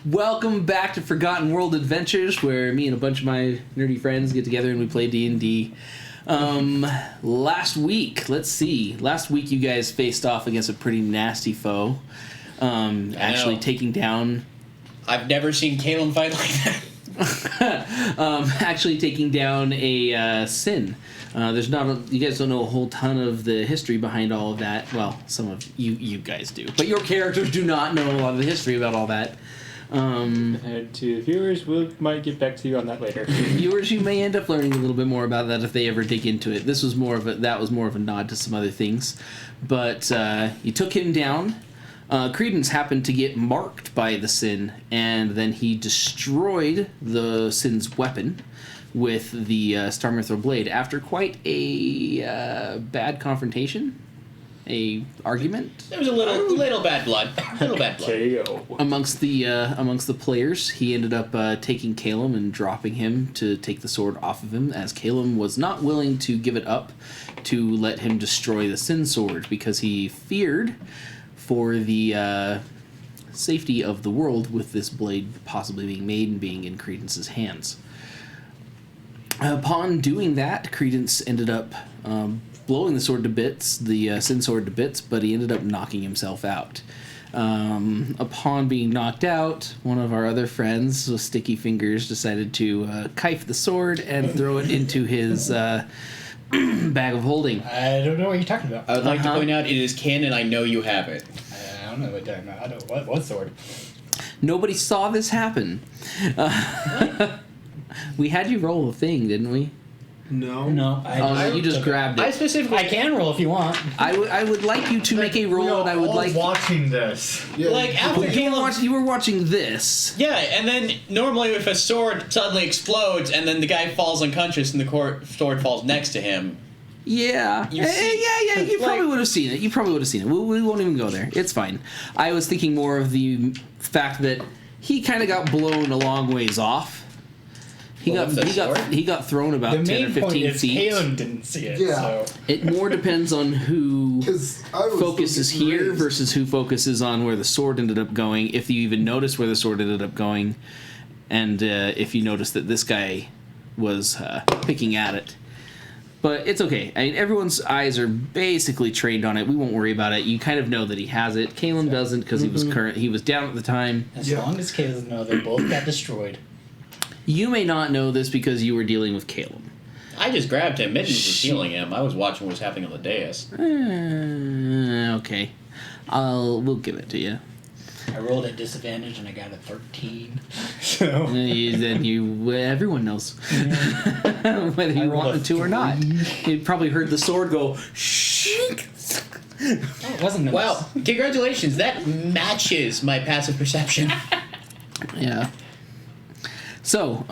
Welcome back to Forgotten World Adventures, where me and a bunch of my nerdy friends get together and we play D&D. Last week you guys faced off against a pretty nasty foe. Actually taking down... I've never seen Caleb fight like that. Actually taking down a sin. You guys don't know a whole ton of the history behind all of that. Well, some of you guys do. But your characters do not know a lot of the history about all that. And to the viewers, we might get back to you on that later. Viewers, you may end up learning a little bit more about that if they ever dig into it. That was more of a nod to some other things. But you took him down. Credence happened to get marked by the Sin, and then he destroyed the Sin's weapon with the Star Mithril blade after quite a bad confrontation. A argument. There was a little bad blood. KO. Amongst the players, he ended up taking Caleb and dropping him to take the sword off of him, as Caleb was not willing to give it up to let him destroy the Sin sword because he feared for the safety of the world with this blade possibly being made and being in Credence's hands. Upon doing that, Credence ended up blowing the sword to bits, the Sin sword to bits, but he ended up knocking himself out. Upon being knocked out, one of our other friends with sticky fingers decided to knife the sword and throw it into his bag of holding. I don't know what you're talking about. I would like to point out it is canon. I know you have it. I don't know what you're talking about. I don't what sword? Nobody saw this happen. We had you roll a thing, didn't we? No. You just grabbed it. I can roll if you want. I would like you to make a roll, and I would like watching this. Yeah, like after you were watching this. Yeah, and then normally if a sword suddenly explodes and then the guy falls unconscious and the sword falls next to him. Yeah. You probably would have seen it. We won't even go there. It's fine. I was thinking more of the fact that he kind of got blown a long ways off. He got thrown about 10 or 15 feet. The main point is Caleb didn't see it. Yeah. So. It more depends on who focuses here versus who focuses on where the sword ended up going, if you even notice where the sword ended up going, and if you notice that this guy was picking at it. But it's okay. I mean, everyone's eyes are basically trained on it. We won't worry about it. You kind of know that he has it. Caleb doesn't because he was down at the time. As long as Caleb knows, they both got destroyed. You may not know this because you were dealing with Caleb. I just grabbed him. Mittens was healing him. I was watching what was happening on the dais. Okay. We'll give it to you. I rolled at disadvantage and I got a 13. So everyone knows. Yeah. Whether you wanted to or not. You probably heard the sword go shink. It wasn't. Wow! Congratulations. That matches my passive perception. Yeah. So,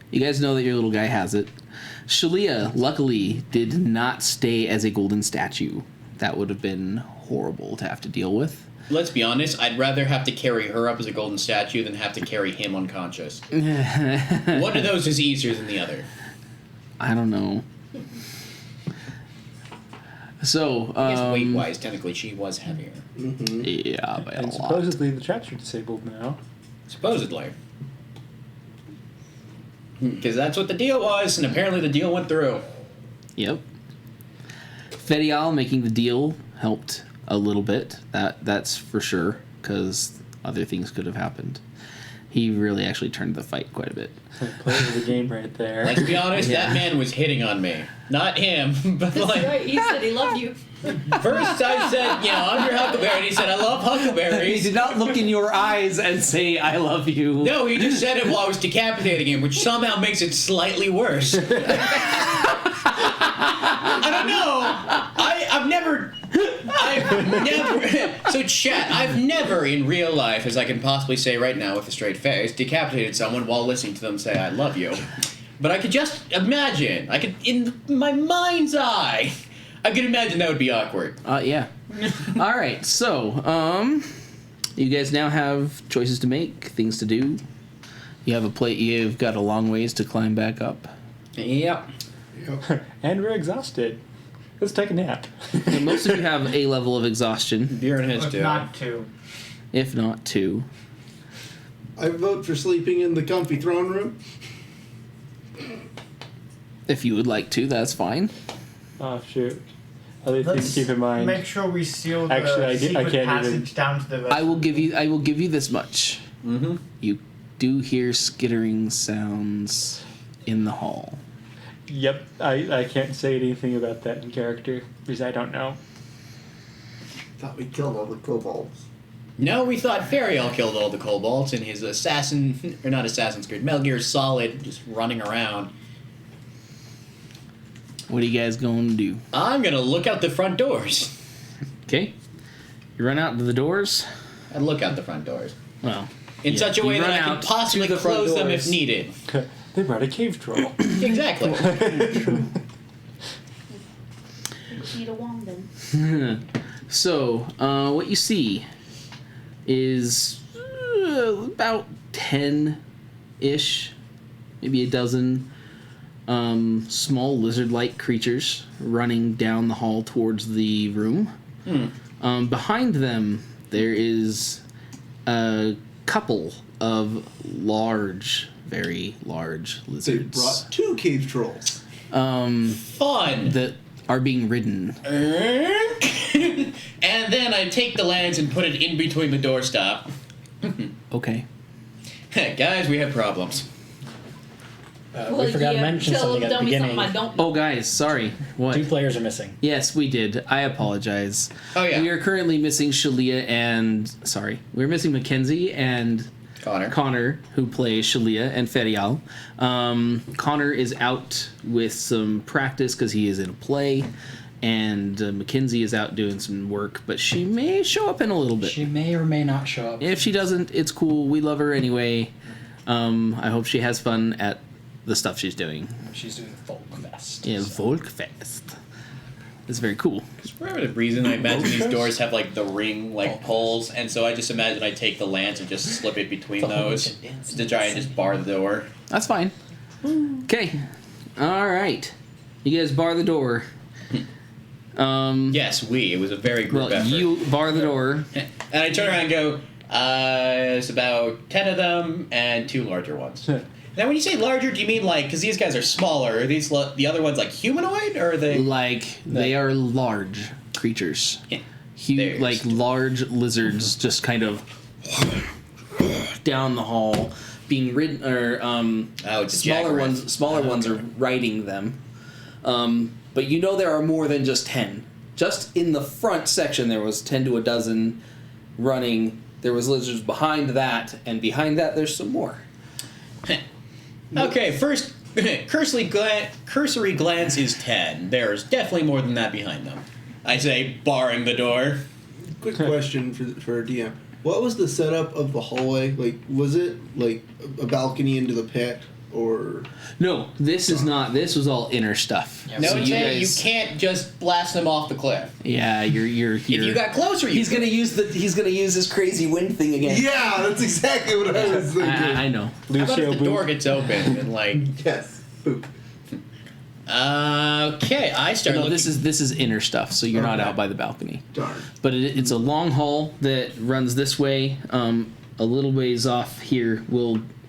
you guys know that your little guy has it. Shalia, luckily, did not stay as a golden statue. That would have been horrible to have to deal with. Let's be honest, I'd rather have to carry her up as a golden statue than have to carry him unconscious. One of those is easier than the other. I don't know. So, I guess weight-wise, technically, she was heavier. Mm-hmm. Yeah, by a lot. Supposedly the traps are disabled now. Supposedly. Because that's what the deal was, and apparently the deal went through. Yep. Fedial making the deal helped a little bit. That's for sure, because other things could have happened. He really actually turned the fight quite a bit. Play the game right there. Let's be honest, that man was hitting on me. Not him, but That's right, he said he loved you. First I said, I'm your Huckleberry, and he said, I love huckleberries. He did not look in your eyes and say, I love you. No, he just said it while I was decapitating him, which somehow makes it slightly worse. I don't know. I've never... So chat, I've never in real life, as I can possibly say right now with a straight face, decapitated someone while listening to them say I love you. But I could just imagine, in my mind's eye, I could imagine that would be awkward. Yeah. Alright, so, you guys now have choices to make, things to do. You've got a long ways to climb back up. Yep. And we're exhausted. Let's take a nap. And most of you have a level of exhaustion. Bjorn has to. Not two. If not 2. I vote for sleeping in the comfy throne room. If you would like to, that's fine. Oh, shoot. Other things Let's to keep in mind. make sure we seal the Actually, I secret can't passage even- down to the. I will give you this much. Mm-hmm. You do hear skittering sounds in the hall. Yep, I can't say anything about that in character because I don't know. Thought we killed all the kobolds. No, we thought Fariel killed all the kobolds in his assassin, or not Assassin's Creed, Metal Gear Solid, just running around. What are you guys going to do? I'm gonna look out the front doors. Okay. You run out to the doors. And look out the front doors. Well, In yeah, such a you way that run I can out possibly to the front close them doors. if needed. They brought a cave troll. Exactly. Need a wand then. So, what you see is about 10-ish, maybe a dozen small lizard-like creatures running down the hall towards the room. Behind them, there is a couple of large, very large They lizards brought 2 cave trolls. Fun. that are being ridden. And then I take the lance and put it in between the doorstop. Okay. Guys, we have problems. We forgot to mention tell something at the tell me beginning. something I don't. Oh, guys, sorry. What? 2 players are missing. Yes, we did. I apologize. Oh, yeah. We are currently missing Shalia and... Sorry. We're missing Mackenzie and Connor, who plays Shalia, and Ferial. Connor is out with some practice because he is in a play. And Mackenzie is out doing some work, but she may show up in a little bit. She may or may not show up. If she doesn't, it's cool. We love her anyway. I hope she has fun at the stuff she's doing. She's doing Folk Fest. Yeah, Volkfest. It's very cool. For whatever reason, I imagine these doors have like the ring like poles, and so I just imagine I take the lance and just slip it between those to try and just bar the door. That's fine. Okay. All right. You guys bar the door. Yes, it was a very group Well, effort. you bar the door. And I turn around and go, there's about 10 of them and 2 larger ones. Now, when you say larger, do you mean like, because these guys are smaller, are these the other ones like humanoid, or are they? Like, they are large creatures. Yeah. Huge, like large lizards just kind of down the hall being ridden, or it's a smaller jaguar. smaller ones are riding them. But you know there are more than just 10. Just in the front section there was 10 to a dozen running. There was lizards behind that, and behind that there's some more. Okay, first, cursory glance is 10. There's definitely more than that behind them. I say, barring the door. Quick question for DM. What was the setup of the hallway? Like, was it like a balcony into the pit, or? No, this is not. This was all inner stuff. Yeah, No, So you guys- can't just blast them off the cliff. Yeah, you're. If you got closer, you He's gonna use his crazy wind thing again. Yeah, that's exactly what I was thinking. I know. How about Lucio if the door Boop. gets open and like? Yes. Boop. Okay, I start No, looking. this is inner stuff, so you're not Okay. out by the balcony. Darn. But it's a long hall that runs this way. A little ways off here,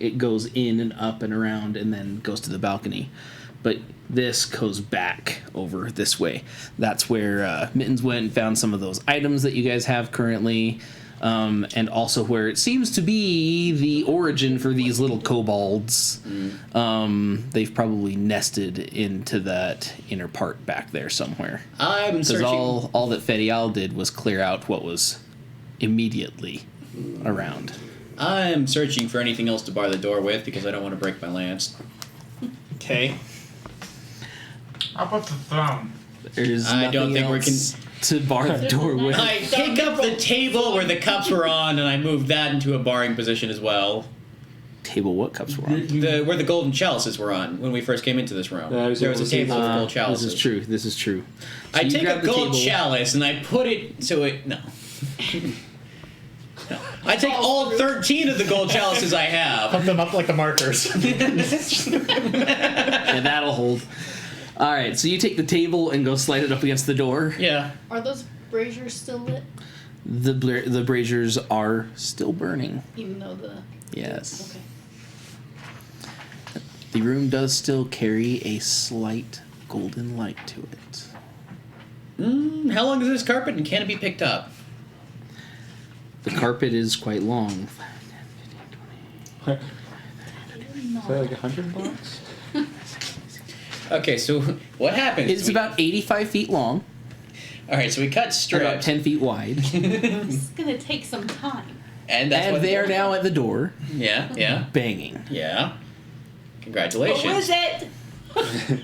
it goes in and up and around, and then goes to the balcony. But this goes back over this way. That's where Mittens went and found some of those items that you guys have currently, and also where it seems to be the origin for these little kobolds. They've probably nested into that inner part back there somewhere. I'm Because searching. all that Ferial did was clear out what was immediately around. I'm searching for anything else to bar the door with because I don't want to break my lance. Okay. How about the throne? There's I don't nothing think we else to bar the door with. I pick up the table where the cups were on and I move that into a barring position as well. Table what cups were on? Where the golden chalices were on when we first came into this room. That was There was a the table with gold chalices. This is true. This is true. So I you take grab a the gold table. chalice and I put it so it no. No. I take all 13 of the gold chalices I have. Put them up like the markers. Yeah, that'll hold. All right, so you take the table and go slide it up against the door. Yeah. Are those braziers still lit? The braziers are still burning. Even though the. Yes. Okay. The room does still carry a slight golden light to it. How long is this carpet, and can it be picked up? The carpet is quite long. Is that like 100 blocks? Okay, so what happens? It's about 85 feet long, All right, so we cut about strips, 10 feet wide, This is gonna take some time. and that's and what they are now at the door, Yeah. banging. Congratulations. What was it?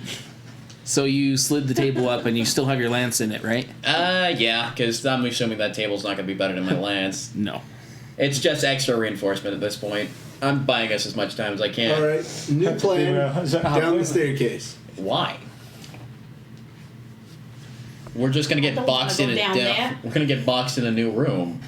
So you slid the table up, and you still have your lance in it, right? Yeah, because I'm assuming that table's not going to be better than my lance. No. It's just extra reinforcement at this point. I'm buying us as much time as I can. All right, new plan. Is that Down the staircase. Why? We're just gonna get I don't boxed in wanna a go down there. we're gonna get boxed in a new room.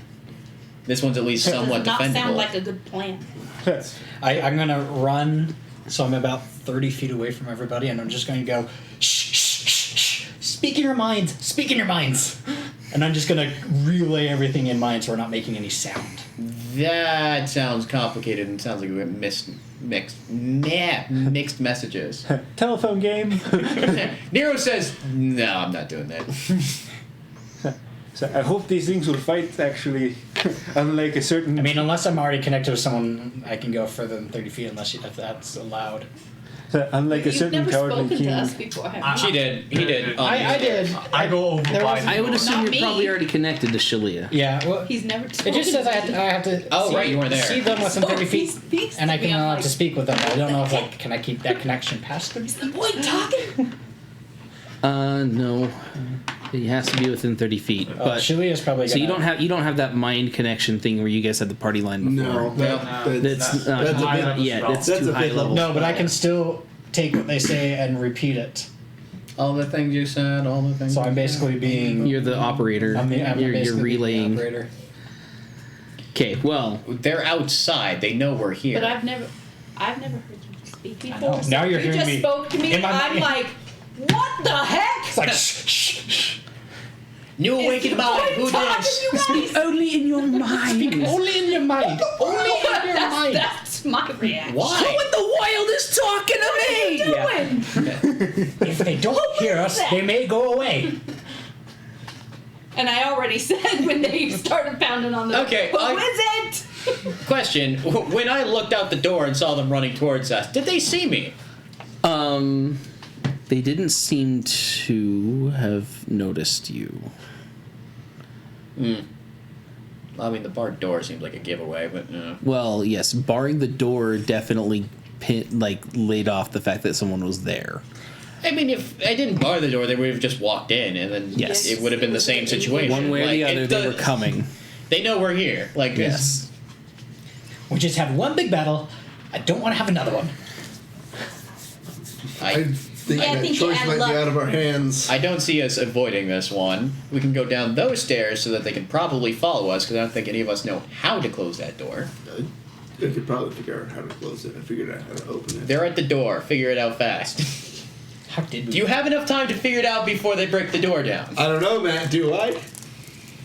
This one's at least somewhat Does not defendable. sound like a good plan. That's I'm gonna run, so I'm about 30 feet away from everybody, and I'm just gonna go, shh, shh, shh, shh. Speak in your minds, speak in your minds. And I'm just gonna relay everything in mind so we're not making any sound. That sounds complicated and sounds like we mixed messages. telephone game. Nero says, "No, I'm not doing that." So I hope these things will fight. Actually, unlike a certain. I mean, unless I'm already connected with someone, I can go further than 30 feet if that's allowed. Unlike a You've certain never cowardly spoken king. to us before, have you? She did. He did. I did. I go over There by was- I would assume Not you're me. probably already connected to Shalia. Yeah, well, He's never spoken it just says to I have to Oh, see, right, you weren't there. see them within 30 feet, Speaks and I to me, can I'm allow like, to speak with them. I don't know if, the like, can I keep that connection past them? Is the boy talking? No. It has to be within 30 feet. But Shilia's probably so you don't have that mind connection thing where you guys had the party line before. No, That's not that's a bit- not yet. It's that's too a high bit level. No, but I can still take what they say and repeat it. All the things you said, all the things. So I'm basically being. You're the operator. I'm you're basically relaying. the operator. Okay, well, They're outside. They know we're here. But I've never heard you speak I before. know. Now you're you hearing just me. spoke to me, In my and I'm mind. like, what the heck? It's like shh, shh, shh. New Is awakened the mind. boy Who talking, this? you guys? only in your mind. Only in your mind. Only in your mind. That's my reaction. Why? Who in the wild is talking to me? Doing? If they don't hear us, they may go away. And I already said when they started pounding on the Okay, Who is it? Question: when I looked out the door and saw them running towards us, did they see me? They didn't seem to have noticed you. I mean, the barred door seems like a giveaway, but Well, yes, barring the door definitely laid off the fact that someone was there. I mean, if I didn't bar the door, they would have just walked in, and then Yes. it would have been the same situation. One way or the other, they were coming. They know we're here. Like, Yes. We just had one big battle. I don't want to have another one. I think Yeah, I that think you choice add might luck. be out of our hands. I don't see us avoiding this one. We can go down those stairs so that they can probably follow us, because I don't think any of us know how to close that door. I could probably figure out how to close it. I figured out how to open it. They're at the door. Figure it out fast. How did we? Do you have enough time to figure it out before they break the door down? I don't know, Matt. Do I? Do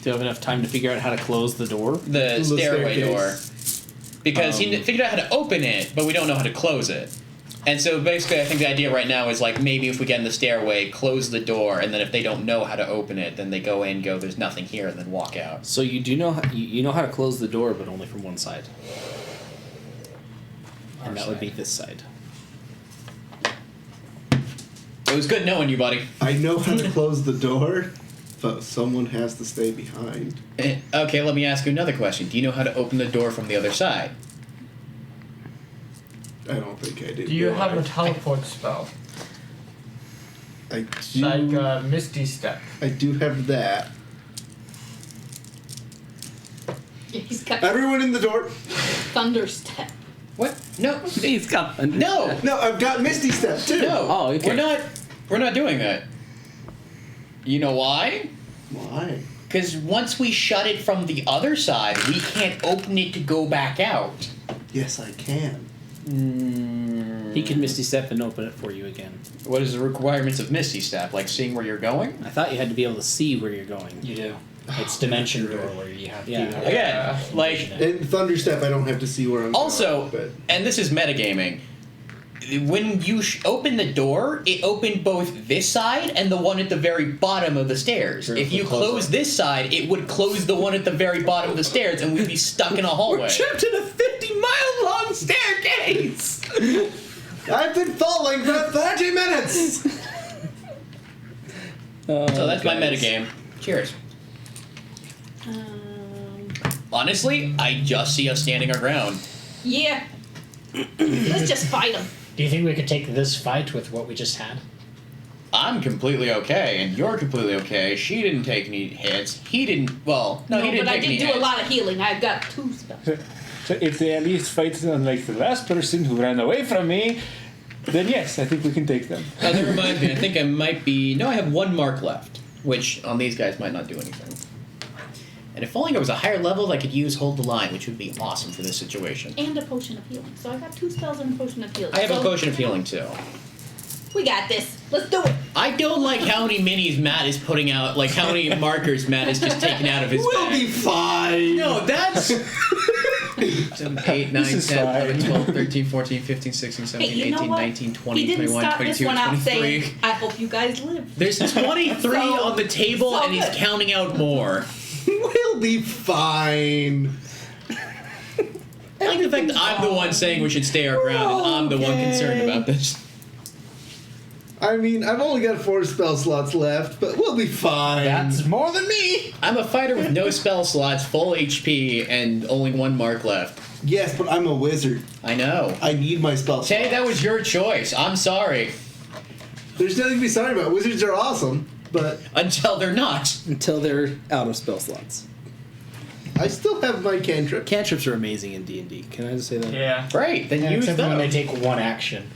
you have enough time to figure out how to close the door? The stairway staircase. door. Because he figured out how to open it, but we don't know how to close it. And so basically, I think the idea right now is like maybe if we get in the stairway, close the door, and then if they don't know how to open it, then they go in, go, there's nothing here, and then walk out. So you do know you know how to close the door, but only from one side, and that would be this side. It was good knowing you, buddy. I know how to close the door, but someone has to stay behind. Okay, let me ask you another question. Do you know how to open the door from the other side? I don't think I did. Do you have a I teleport spell? do. Like Misty Step. I do have that. Yeah, he's got Everyone in the door. thunderstep. What? No. He's got No. No, I've got Misty Step too. No. Oh, okay. We're not doing that. You know why? Why? Because once we shut it from the other side, we can't open it to go back out. Yes, I can. He can Misty Step and open it for you again. What is the requirements of Misty Step? Like seeing where you're going? I thought you had to be able to see where you're going. You do. It's dimension door where you have Yeah. to. Again, like And Thunderstep, I don't have to see where I'm also, going, and this is metagaming. When you open the door, it opened both this side and the one at the very bottom of the stairs. True, If you close close it. this side, it would close the one at the very bottom of the stairs, and we'd be stuck in a hallway. We're trapped in a 50-mile-long staircase. but I've been falling for 30 minutes! So that's my metagame. Cheers. Honestly, I just see us standing our ground. Yeah. Let's just fight them. Do you think we could take this fight with what we just had? I'm completely okay, and you're completely okay. She didn't take any hits. He didn't. Well, no, he didn't but I take any did do hits. a lot of healing. I've got 2 spells. So if they at least fight unlike the last person who ran away from me, then yes, I think we can take them. Oh, that reminds me. I think I might be. No, I have 1 mark left, which on these guys might not do anything. And if only there was a higher level, I could use Hold the Line, which would be awesome for this situation. And a potion of healing. So I got 2 spells and a potion of healing. I have a So, potion of healing too. We got this. Let's do it. I don't like how many minis Matt is putting out, like how many markers Matt is just taking out of his We'll bag. be fine! No, that's 7, 8, 9, This is 10, 11, fine. 12, 13, 14, 15, 16, 17, Hey, you know 18, what? 19, 20, He didn't 21, start 22, this one out 23. saying, I hope you guys live. There's 23 So- on the table, so and he's good. counting out more. We'll be fine! I like the fact that I'm the one saying we should stay our ground, and I'm the one concerned about this. I mean, I've only got 4 spell slots left, but we'll be fine. That's more than me. I'm a fighter with no spell slots, full HP, and only 1 mark left. Yes, but I'm a wizard. I know. I need my spell slots. Tay, that was your choice. I'm sorry. There's nothing to be sorry about. Wizards are awesome, but Until they're not. Until they're out of spell slots. I still have my cantrip. Cantrips are amazing in D&D. Can I just say that? Yeah. Great, then Yeah, use except for when they them. take 1 action.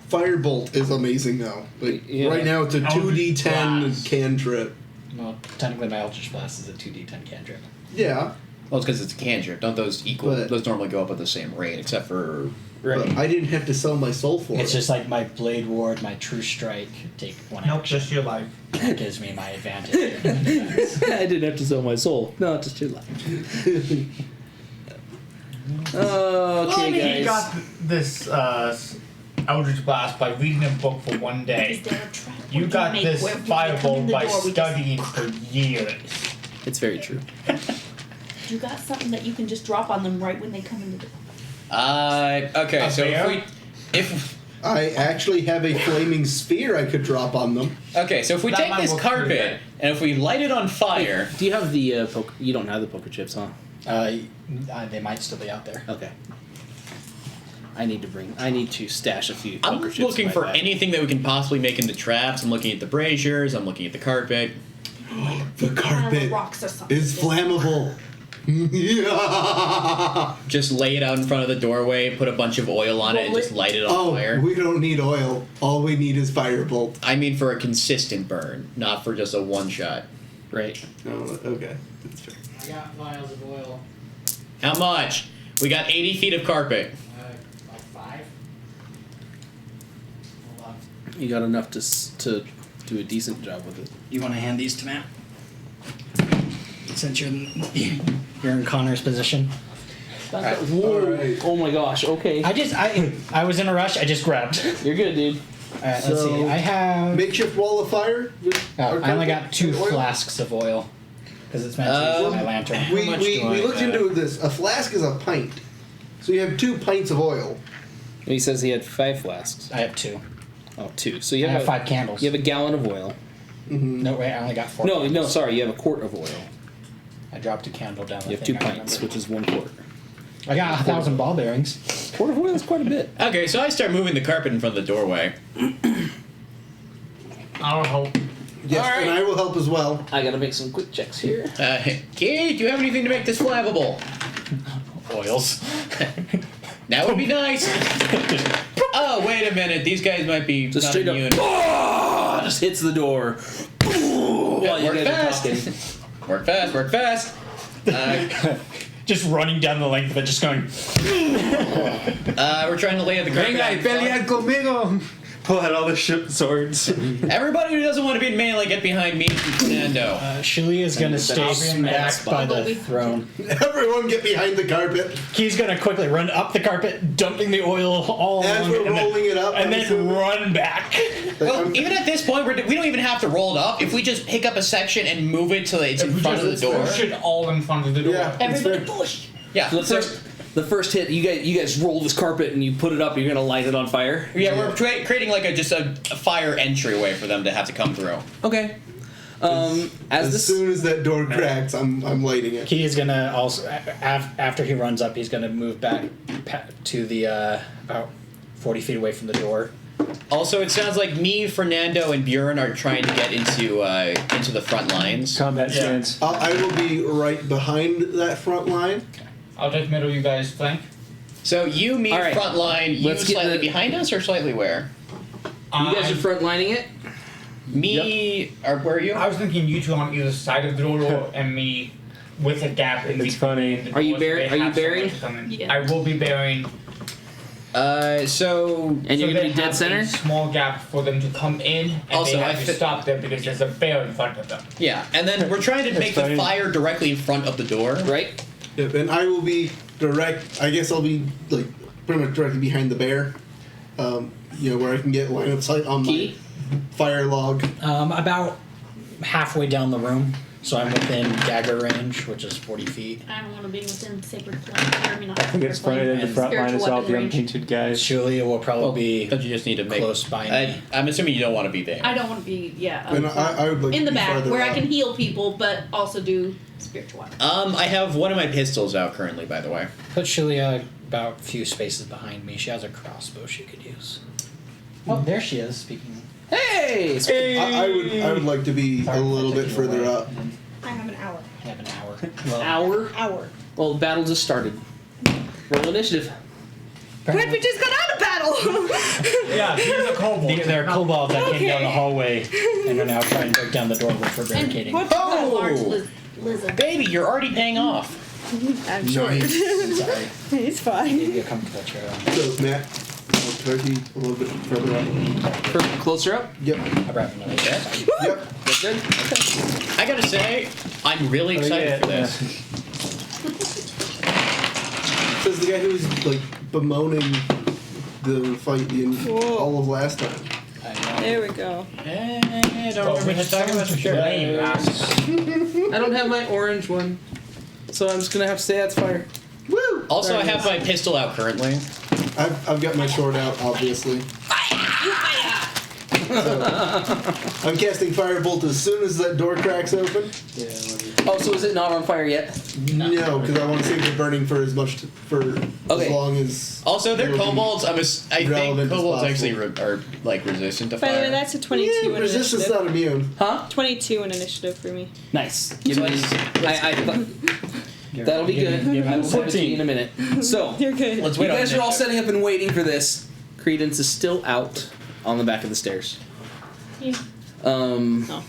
Firebolt is amazing though. Like, Yeah. right now it's a Eldritch 2d10 Blast. cantrip. Well, technically my Eldritch Blast is a 2d10 cantrip. Yeah, Well, it's because it's a cantrip. Don't those equal? But- Those normally go up at the same rate, except for. but I didn't have to sell my soul for It's it. just like my Blade Ward, my True Strike take 1 Nope, action. just your life. That gives me my advantage. I didn't have to sell my soul. No, just your life. Well, I Okay, mean, he guys. got this Eldritch Blast by reading a book for 1 Is day. there a trap You we got can make this where when they come in Firebolt the by door, we just- studying for years. It's very true. You got something that you can just drop on them right when they come in the door. Okay, A so bear? if I actually have a flaming sphere I could drop on them. okay, so if we That take might this work pretty carpet good. and if we light it on fire, Do you have the poker? You don't have the poker chips, huh? They might still be out there. Okay. I need to stash a few I'm poker chips. looking in my for bag. anything that we can possibly make into traps. I'm looking at the braziers. I'm looking at the carpet. The carpet Rocks or something. is flammable. Yeah. Just lay it out in front of the doorway, put a bunch of oil on it, and just light it on Oh, fire. we don't need oil. All we need is firebolt. I mean, for a consistent burn, not for just a one shot. Right. Oh, okay. That's fair. I got vials of oil. How much? We got 80 feet of carpet. Like 5. Hold on. You got enough to do a decent job with it. You want to hand these to Matt? Since you're in Connor's position. Whoa! Alright. Oh my gosh. Okay. I was in a rush. I just grabbed. You're good, dude. Let's So- see. I have. Makeshift wall of fire? I only got 2 flasks of oil because it's meant to use my lantern. We, much we, do we I looked have? into this. A flask is a pint. So you have 2 pints of oil. He says he had 5 flasks. I have 2. Oh, 2. So you I have, have 5 candles. You have a gallon of oil. No, wait. I only got 4. No, candles. sorry. You have a quart of oil. I dropped a candle down. You have 2 pints, which is 1 quart. I got 1,000 ball bearings. Quart of oil is quite a bit. Okay, so I start moving the carpet in front of the doorway. I'll help. Yes, Alright. and I will help as well. I gotta make some quick checks here. Kate, do you have anything to make this flammable? Oils. That would be nice. Oh, wait a minute. These guys might be Just not straight up. immune. Just hits the door. While you Work guys are fast. talking. Work fast, work fast. Just running down the length of it, just going. We're trying to lay out the carpet. Venga y pelear conmigo. Pull out all the swords. Everybody who doesn't want to be in melee, get behind me and Fernando. Shilia's gonna stay I'll be in that smack by spot. the throne. Everyone get behind the carpet. He's gonna quickly run up the carpet, dumping the oil all As along we're it, and rolling it up, and I'm then assuming. run back. Well, even at this point, we don't even have to roll it up. If we just pick up a section and move it till it's in front of the door. Push it all in front of the door. Yeah, it's Everybody fair. push. Yeah. The first hit, you guys roll this carpet and you put it up. You're gonna light it on fire. Yeah, we're creating like just a fire entryway for them to have to come through. Okay. As As soon as that door cracks, I'm lighting it. He is gonna also after he runs up, he's gonna move back to the about 40 feet away from the door. Also, it sounds like me, Fernando, and Bjorn are trying to get into the front lines. Combat stance. I will be right behind that front line. I'll take middle, you guys flank. So you, me, All right. front line. You Let's get slightly the- behind us, or slightly where? you guys are front lining it. Me, or where are you? I was thinking you two on either side of the door and me with a gap in It's between. funny. the Are you doors, so bearing- they are you have somewhere bearing? to come in. Yeah. I will be bearing. So And you're so gonna they be dead have center. A small gap for them to come in, and Also, they I have to fit- stop there because there's a bear in front of them. yeah, and then we're trying to make the funny. fire directly in front of the door. Right. Yep, and I will be direct. I guess I'll be like pretty much directly behind the bear. Where I can get line of sight on Key. my fire log. About halfway down the room, so I'm within dagger range, which is 40 feet. I don't want to be within sacred flame. I mean, not I think it's sacred funny flame, that the but front line spiritual is all weapon the range. unpainted guys. Shilia will probably Don't you just need to make close by me. I'm assuming you don't want to be there. I don't want to be, And I would like in to the be back farther where I up. can heal people, but also do spiritual weapon. I have one of my pistols out currently, by the way. Put Shilia about a few spaces behind me. She has a crossbow she could use. Oh, there she is. Speaking. Hey. I would like to be a little bit further up. I have an hour. I have an hour. Hour. Well, the battle just started. Roll initiative. But we just got out of battle! Yeah, here's a kobold. There are kobolds that came down Okay. the hallway and are now trying to break down the door for barricading. What about Oh! large lizard? Baby, you're already paying off. I'm sure. Nice. Sorry. It's fine. Maybe a comfortable chair. So Matt, I'll try to be a little bit further up. Closer up. Yep. I brought another chair. Yep. That's good. I gotta say, I'm really excited for this. Says the guy who was like bemoaning the fight all of last time. I know. There we go. I don't Well, remember we what had to talk about for sure. blame last. I don't have my orange one, so I'm just gonna have to say that's fire. Woo! Also, I have my pistol out currently. I've got my sword out, obviously. So, I'm casting firebolt as soon as that door cracks open. Oh, so is it not on fire yet? No, because I want to save the burning for as Okay. long as. Also, they're It'll be kobolds. I think relevant as kobolds possible. actually are like resistant to By fire. the way, that's a 22 Yeah, in resistance initiative. not immune. Huh? 22 in initiative for me. Nice. Give me. That'll be good. Give I will send it to 14. you in a minute. So, You're good. Let's you wait on guys are all initiative. setting up and waiting for this. Credence is still out on the back of the stairs. Yeah. Oh.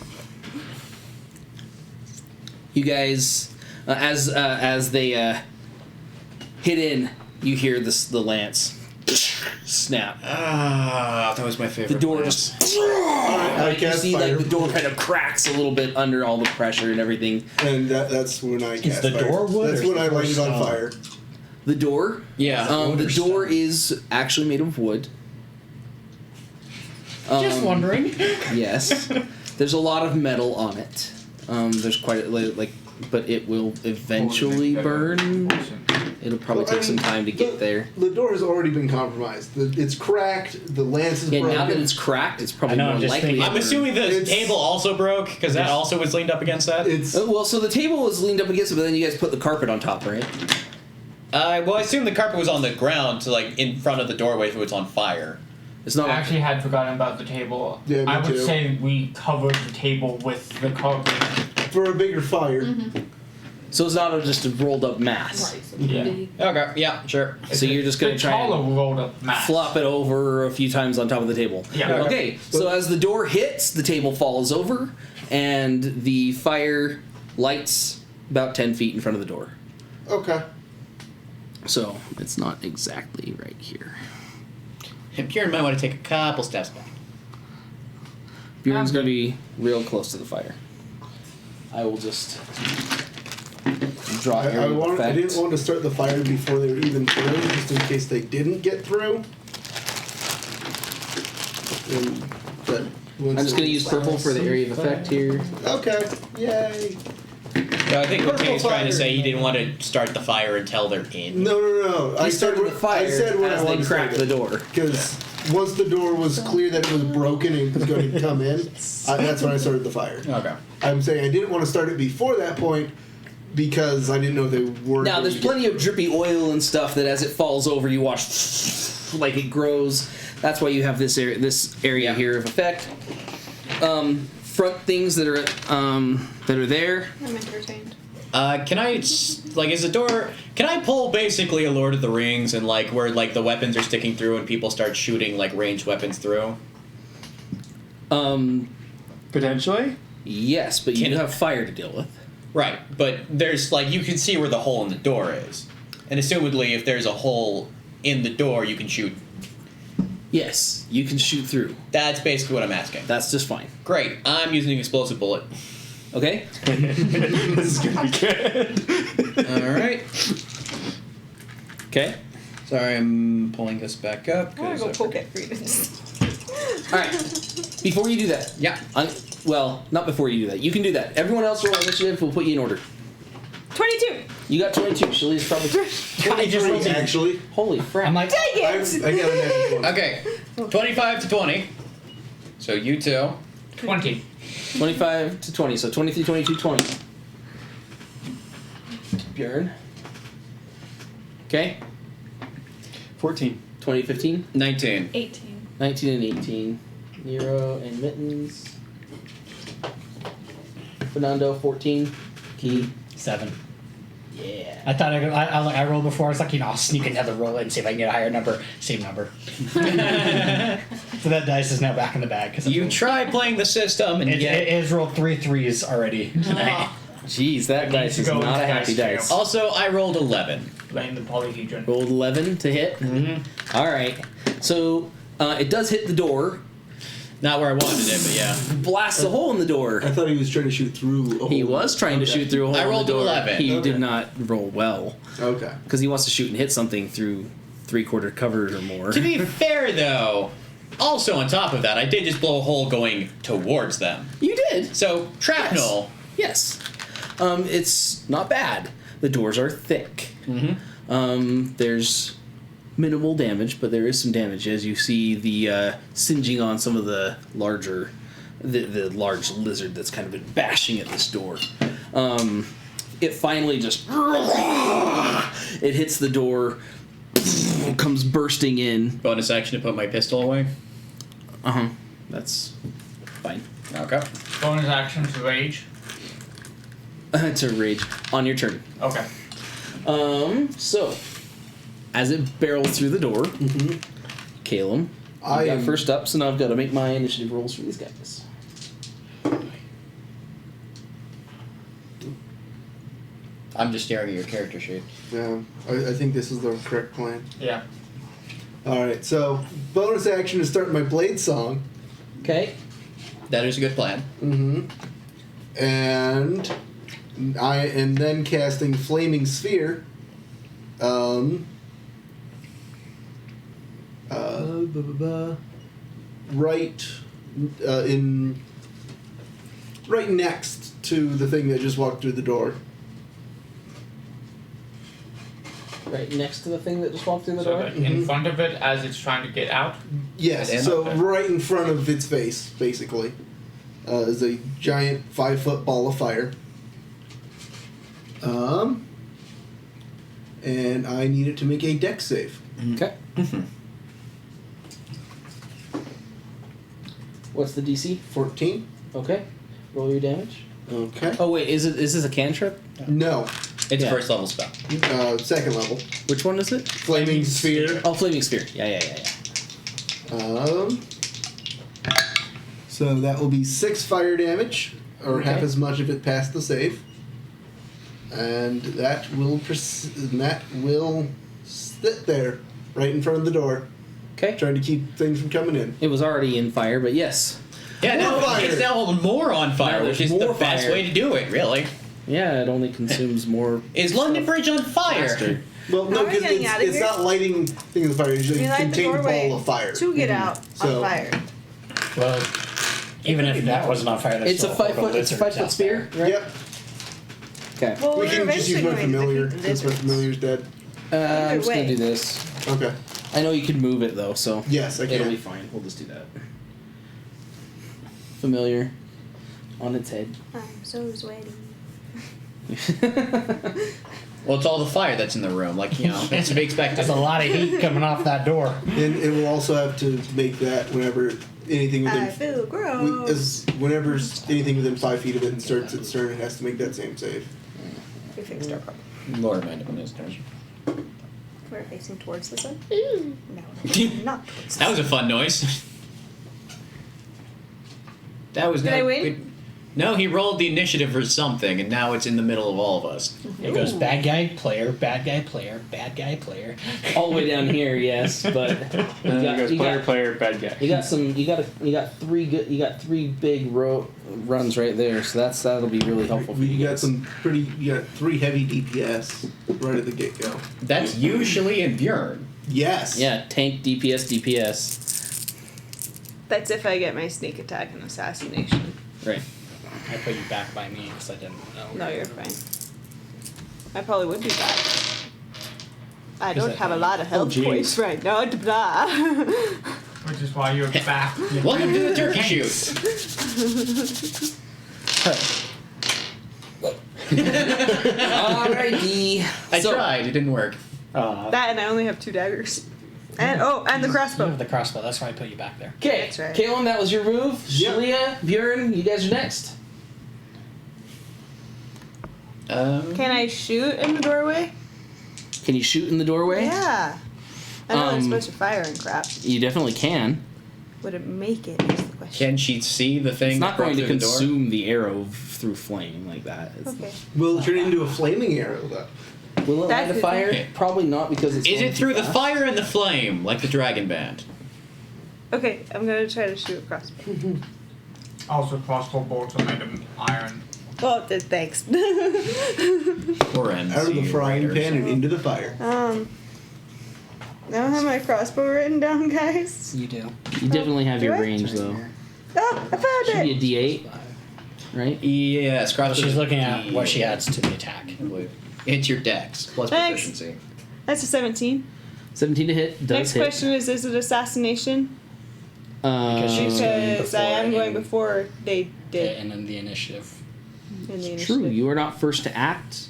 You guys, as they hit in, you hear the lance snap. Ah, that was my favorite. The door class. just. I You cast see, like the firebolt, door kind of cracks a little bit under all the pressure and everything. and that's when I cast the fire. door wood That's or when is I the door light it on stone? fire. The door. Yeah. The or door stone? is actually made of wood. Just wondering. Yes. There's a lot of metal on it. There's quite a, but it will eventually burn. It'll probably Well, I take some mean, time to get there. The door has already been compromised. It's cracked. The lance is Yeah, broken. now that it's cracked, it's probably I know, more I'm just likely. thinking- to I'm burn. assuming the It's- table also broke because that also was leaned up against that. It's Well, so the table was leaned up against it, but then you guys put the carpet on top, right? Well, I assume the carpet was on the ground, so like in front of the doorway if it was on fire. It's not. I actually had forgotten about the table. Yeah, me I would too. say we covered the table with the carpet. for a bigger fire. So it's not just a rolled up mass. Right. So Yeah. big. Okay, yeah, sure. So you're just gonna the try and taller rolled up mass. flop it over a few times on top of the table. Yeah. Okay. So as the door hits, the table falls over, and the fire lights about 10 feet in front of the door. Okay. So it's not exactly right here. And Bjorn might want to take a couple steps back. Bjorn's gonna be real close to the fire. I will just draw I didn't want to start the fire before they were even through, just in case they didn't get through. I'm just gonna use purple for the area of effect here. Okay, yay. So I think Purple Kay's trying to fire. say he didn't want to start the fire until they're in. No. I started the fire I said when as I they wanted to cracked the start it. door. Because once the door was clear that it was broken and it was going to come in, that's when I started the fire. Okay. I'm saying I didn't want to start it before that point because I didn't know they were. Now, there's plenty of drippy oil and stuff that as it falls over, you watch like it grows. That's why you have this area here of effect. Front things that are there. I'm entertained. Can I, is the door, can I pull basically a Lord of the Rings and, where, the weapons are sticking through and people start shooting, ranged weapons through? Potentially? Yes, but you have fire to deal with. Right, but there's, you can see where the hole in the door is. And assumedly, if there's a hole in the door, you can shoot. Yes, you can shoot through. That's basically what I'm asking. That's just fine. Great, I'm using an explosive bullet. Okay? This is gonna be good. Alright. Okay. Sorry, I'm pulling this back up. I want to go poke at Credence. Alright. Before you do that. Yeah. Well, not before you do that. You can do that. Everyone else roll initiative. We'll put you in order. 22. You got 22. Shali's probably... I just rolled it. Actually, Holy crap. I'm like, Dang I got it! a natural one. Okay, 25 to 20. So you two. 20. 25 to 20. So 23, 22, 20. Bjorn. Okay. 14. 20, 15. 19. 18. 19 and 18. Nero and Mittens. Fernando, 14. Key. 7. Yeah. I thought I rolled before. I was like, I'll sneak another roll and see if I can get a higher number. Same number. So that dice is now back in the bag. Cause You try playing the system and it get... has rolled 3 3s already tonight. Jeez, that dice is go not a into happy dice dice. jail. Also, I rolled 11. Blame the polyhedron. Rolled 11 to hit. Mm-hmm. All right. So it does hit the door. Not where I wanted it, but yeah. Blasts a hole in the door. I thought he was trying to shoot through. A He hole. was trying to shoot through a hole I rolled in the door. 11. He Okay. did not roll well Okay. because he wants to shoot and hit something through 3/4 cover or more. To be fair, though, also on top of that, I did just blow a hole going towards them. You did. So, shrapnel. Yes. It's not bad. The doors are thick. Mm-hmm. There's minimal damage, but there is some damage as you see the singeing on some of the larger, the large lizard that's kind of been bashing at this door. It finally just it hits the door, comes bursting in. Bonus action to put my pistol away. That's fine. Okay. Bonus action to rage. It's a rage on your turn. Okay. So as it barrels through the door, Caleb, I you got am- first up, so now I've got to make my initiative rolls for these guys. I'm just staring at your character sheet. Yeah, I think this is the correct plan. Yeah. All right, so bonus action to start my blade song. Okay. That is a good plan. And I am then casting Flaming Sphere. Right next to the thing that just walked through the door. Right next to the thing that just walked through the So door. like in front of it as it's trying to get out. Yes, And so okay. right in front of its face, basically, is a giant 5-foot ball of fire. And I need it to make a dex save. Okay. What's the DC? 14. Okay. Roll your damage. Okay. Oh wait, is this a cantrip? No. It's Yeah. a first level spell. Second level. Which one is it? Flaming Sphere. Oh, flaming sphere. Yeah. So that will be 6 fire damage, or half Okay. as much if it passed the save. And that will sit there, right in front of the door, Okay. Trying to keep things from coming in. It was already in fire, but yes. Yeah, More now fire. it's now more on fire, Now which there's is the more best fire. way to do it, really. Yeah, it only consumes more. Is London Bridge on fire? faster. Well, no, How are we because getting out of it's here? not lighting things on fire. It's We just light the contained doorway ball of fire. to get out So- on fire. Well, even if that wasn't on fire, there's It's a still 5 foot. It's a lizards 5 foot out spear, there. right? Yep. Okay. Well, We we're can just use eventually my going to familiar defeat the since my lizards. familiar's dead. I'm just gonna way. do this. Okay. I know you can move it though, so Yes, I it'll can. be fine. We'll just do that. Familiar on its head. I'm so sweaty. Well, it's all the fire that's in the room. Like, you know, that's to be expected. There's a lot of heat coming off that door. And it will also have to make that whenever anything I within feel gross. whenever anything within 5 feet of it inserts its turn, it has to make that same save. We fixed our problem. Lord, mind when this turn. We're facing towards the sun. No, not towards the That was a fun noise. That was. Did I win? No, he rolled the initiative for something, and now it's in the middle of all of us. It goes bad guy, player, bad guy, player, bad guy, player. All the way down here, yes, but And then it goes player, bad guy. you got some. You got three good. You got 3 big runs right there, so that'll be really helpful for you. You got guys. some pretty. You got 3 heavy DPS right at the get go. That's usually in Bjorn. Yes. Yeah, tank DPS. That's if I get my sneak attack and assassination. Right. I put you back by me because I didn't know. No, you're fine. I probably would be back. I Is don't that have a fine? lot of health jeez. points right now. Blah. Which is why you're back. Welcome to the turkey shoot. Alrighty. I So- tried. It didn't work. That and I only have 2 daggers. And and the You crossbow. have the crossbow. That's why I put you back there. Okay, That's right. Kaylin, that was your move. Yep. Shalia, Bjorn, you guys are next. Can I shoot in the doorway? Can you shoot in the doorway? Yeah. I know there's Um, supposed to fire and crap. You definitely can. Would it make it? Is the question. Can she see the thing? It's not that broke going to through the door? consume the arrow through flame like that. It's, Okay. Will it turn into a flaming arrow though? Will it light That's a fire? okay. Probably not because it's. Is going it through too the fast. fire and the flame, like the dragon band? Okay, I'm gonna try to shoot a crossbow. Also, crossbow bolts are made of iron. Oh, thanks. Or Out of the frying pan and into the fire. I don't have my crossbow written down, guys. You do. You definitely have Do your I? range though. Oh, I found Should it. be a D8, right? Yes, Well, crossbow. she's looking at what she adds to the attack. It's your dex plus Thanks. proficiency. That's a 17. 17 to hit. Does Next hit. question is it assassination? Because she's going Because I am before going in- before they did And then the initiative. in the True. initiative. You are not first to act.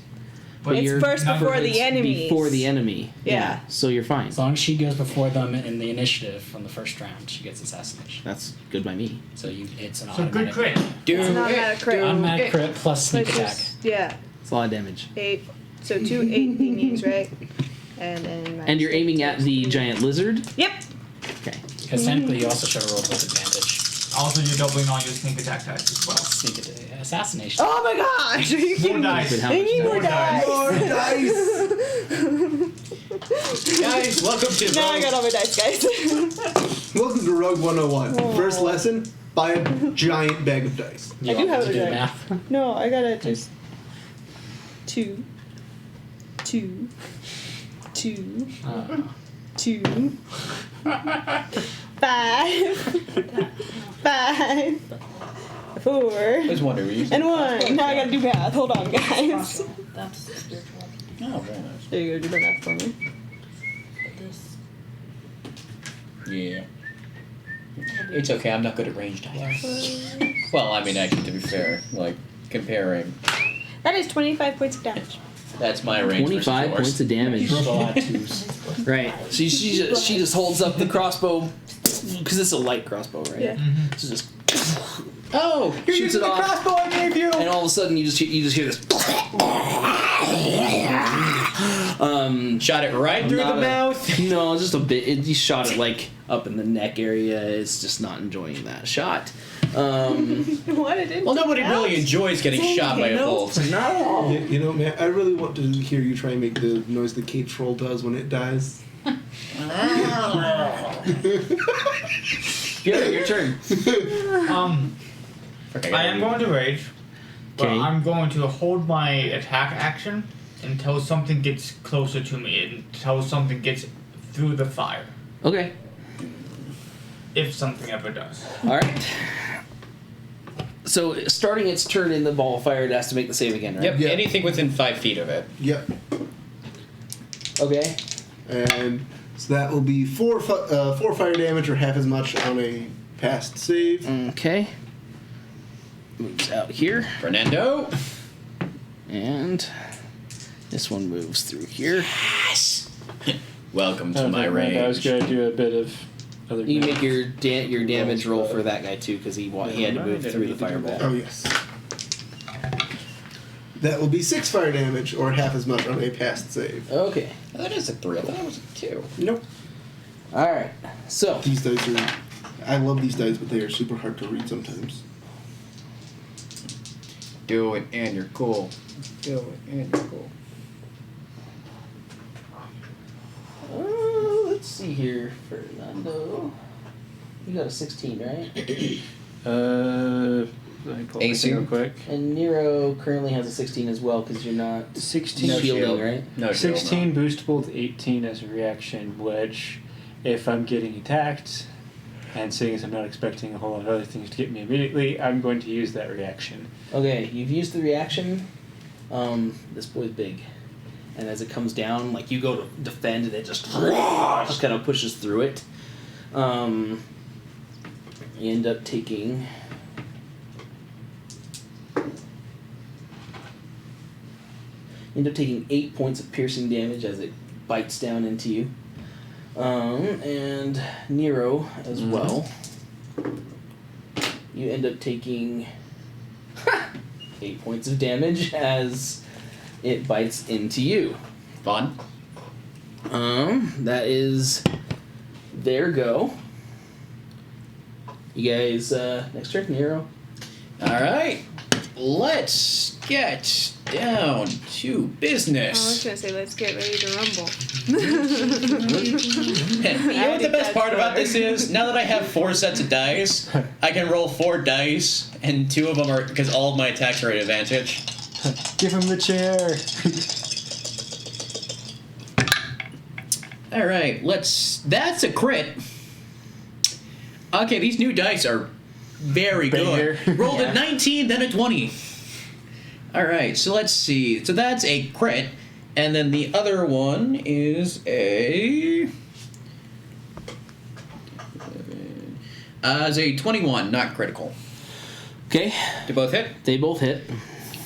But It's you're first number before is the enemy. before the enemy. Yeah. So you're fine. As long as she goes before them in the initiative from the first round, she gets assassination. That's good by me. So it's an So good automatic. crit. Do It's an automatic crit. Automatic crit plus sneak Which attack. is, yeah, It's a lot of damage. 8. So 2 8 thingies, right? And then. And you're aiming at the giant lizard. Yep. Okay. Because technically you also should have rolled with advantage. Also, you're doubling on your sneak attack dice as well. Sneak attack. Assassination. Oh my gosh! Are you More kidding me? dice. But how I much need damage? more dice. More dice! Guys, welcome to Now I got all my dice, guys. Welcome to Rogue 101. First lesson: buy a giant bag of dice. You I do want me have to a do the die. math. No, I gotta just 2, 2, 2, 2, 5, 5, 4, I was wondering, were you and 1. Now I gotta do math. Hold on, guys. That's spiritual. Oh, very nice. There you go. Do the math for me. Yeah. It's okay, I'm not good at ranged dice. Well, I mean, actually, to be fair, like, comparing, That is 25 points of damage. that's my range 25 versus points of You damage. rolled a lot of twos. Right. So she just holds up the crossbow because it's a light crossbow, right? Yeah. So just Oh, you're Shoots using it the off. crossbow I gave you! and all of a sudden you just hear this. Shot it right through the Not a- mouth. No, just a bit. You shot it like up in the neck area. It's just not enjoying that shot. What? It didn't. Well, nobody really enjoys getting Dang shot by a it, no. bolt. Not at all. You know, man, I really want to hear you try and make the noise the cage troll does when it dies. Good, your turn. I am going to rage, but Okay. I'm going to hold my attack action until something gets closer to me, until something gets through the fire. Okay. If something ever does. All right. So, starting its turn in the ball of fire, it has to make the save again, right? Yep, Yeah. anything within 5 feet of it. Yep. Okay. And so that will be 4 fire damage or half as much on a past save. Okay. Moves out here. Fernando. And this one moves through here. Welcome to my Never mind, I was range. going to do a bit of other. You can make your damage roll for that guy too, because he had to move through the fireball. Oh, yes. That will be 6 fire damage or half as much on a past save. Okay. That is a 3. I thought it was a 2. Nope. All right. So These dice are. I love these dice, but they are super hard to read sometimes. Do it and you're cool. Do it and you're cool. let's see here, Fernando. You got a 16, right? Let me pull my AC? thing real quick. And Nero currently has a 16 as well, because you're not 16. No shielding, shield. right? No shield, 16 boostable to 18 as a reaction, which, if I'm getting attacked, and seeing as I'm not expecting a whole lot of other things to get me immediately, I'm going to use that reaction. Okay, you've used the reaction. This boy's big. And as it comes down, like you go to defend and it just kind of pushes through it. You end up taking... You end up taking 8 points of piercing damage as it bites down into you. And Nero as well. You end up taking 8 points of damage as it bites into you. Fun. That is their go. You guys, next turn, Nero. Alright. Let's get down to I was business. gonna say, let's get ready to rumble. You know what the best part about this is? Now that I have 4 sets of dice, I can roll 4 dice, and 2 of them are because all of my attacks are at advantage. Give him the chair! Alright, that's a crit. Okay, these new dice are very Banger. good. Rolled Yeah. a 19, then a 20. Alright, so let's see. So that's a crit, and then the other one is a... is a 21, not critical. Okay, Do both hit? they both hit.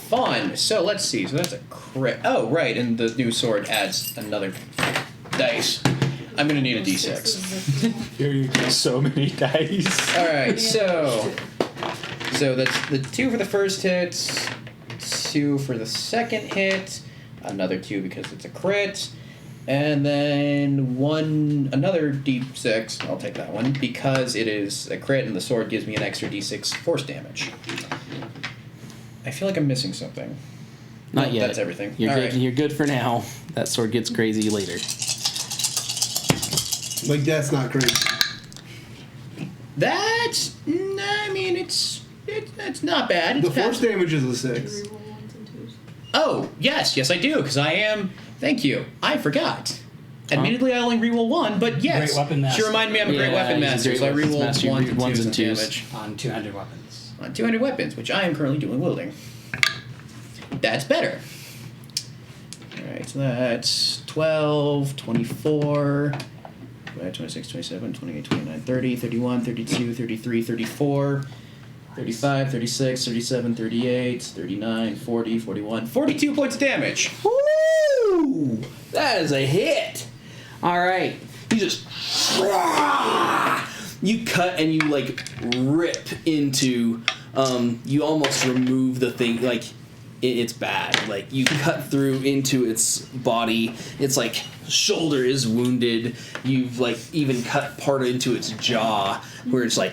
Fun. So let's see. So that's a crit. Oh, right, and the new sword adds another dice. I'm gonna need a d6. Here you go. So many dice. All right, so that's the 2 for the first hit, 2 for the second hit, another 2 because it's a crit, and then another d6. I'll take that one because it is a crit, and the sword gives me an extra d6 force damage. I feel like I'm missing something. Not No, yet. That's everything. You're All good. right. You're good for now. That sword gets crazy later. Like, that's not great. I mean, it's not bad. It's The force past- damage is a 6. Oh, yes, I do, because I am. Thank you. I forgot. Admittedly, I only reroll 1, but yes. Great weapon master. She reminded me I'm a great Yeah, weapon he's a master, great so I weapons rerolled master. You 1 read and ones 2s and of twos. damage On 200 weapons. on 200 weapons, which I am currently doing wielding. That's better. Alright, so that's 12, 24, 26, 27, 28, 29, 30, 31, 32, 33, 34, 35, 36, 37, 38, 39, 40, 41, 42 points of damage. Woo! That is a hit. All right, you just you cut and you like rip into. You almost remove the thing like. It's bad. Like you cut through into its body. It's like shoulder is wounded. You've like even cut part into its jaw where it's like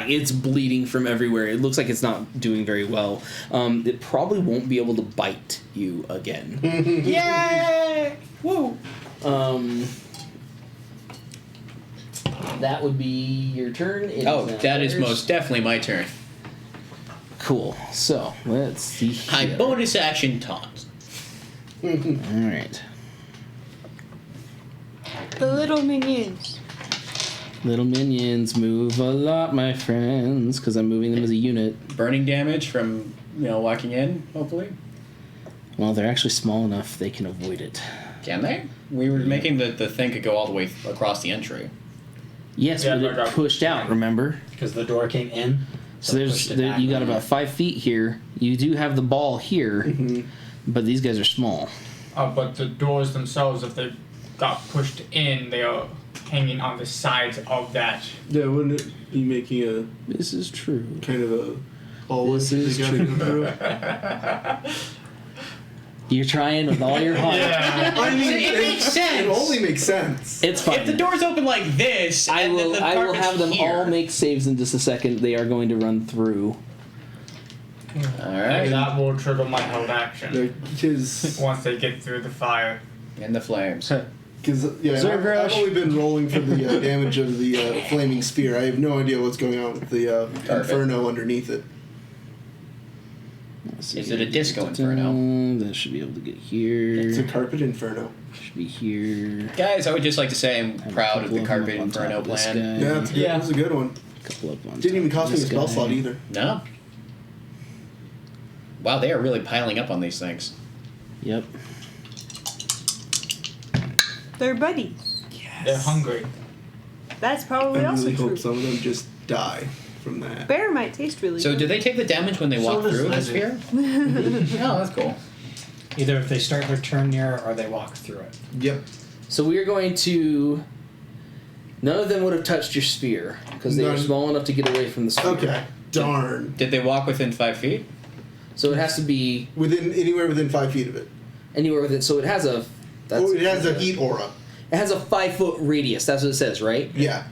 it's bleeding from everywhere. It looks like it's not doing very well. It probably won't be able to bite you again. Yay! Woo! That would be your turn. It Oh, now that is theirs. most definitely my turn. Cool. So, let's see I here. bonus action taunt. Alright. The little minions. Little minions move a lot, my friends, because I'm moving them as a unit. Burning damage from, walking in, hopefully. Well, they're actually small enough they can avoid it. Can they? We were making the thing could go all the way across the entry. Yes, Yeah, but but it I- pushed out, remember? Because the door came in. So you got about 5 feet here. You do have the ball here, but these guys are small. But the doors themselves, if they got pushed in, they are hanging on the sides of that. Yeah, wouldn't it be making a This is true. kind of a hallway This that is they gotta go through? You're trying with all your heart. Yeah. I mean, It makes sense. It only makes sense. It's fine. If the door's open like this, I and will. then the I will carpet's have them here. all make saves in just a second. They are going to run through. Alright. And that will trigger my held action Because once they get through the fire. In the flames. I've Zergrush. only been rolling for the damage of the flaming spear. I have no idea what's going on with the inferno underneath it. Let's see. Is it a disco inferno? That should be able to get here. It's a carpet inferno. Should be here. Guys, I would just like to say I'm Have a proud of couple the them carpet up on top inferno of this plan. guy. Yeah, it's good. Yeah. It was a good one. Couple up on Didn't even top of cost me a this spell guy. slot either. No. Wow, they are really piling up on these things. Yep. They're buddies. They're hungry. That's probably I also really true. hope some of them just die from that. Bear might taste really So good. do they take the damage when they walk does through the lizard. sphere? Oh, that's cool. Either if they start their turn near or they walk through it. Yep. So we are going to. None of them would have touched your spear because they were None. small enough to get away from the spear. Okay. Darn. Did they walk within 5 feet? So it has to be Anywhere within 5 feet of it. anywhere with it. So it has a. Oh, it has a heat aura. It has a 5-foot radius. That's what it says, right? Yeah.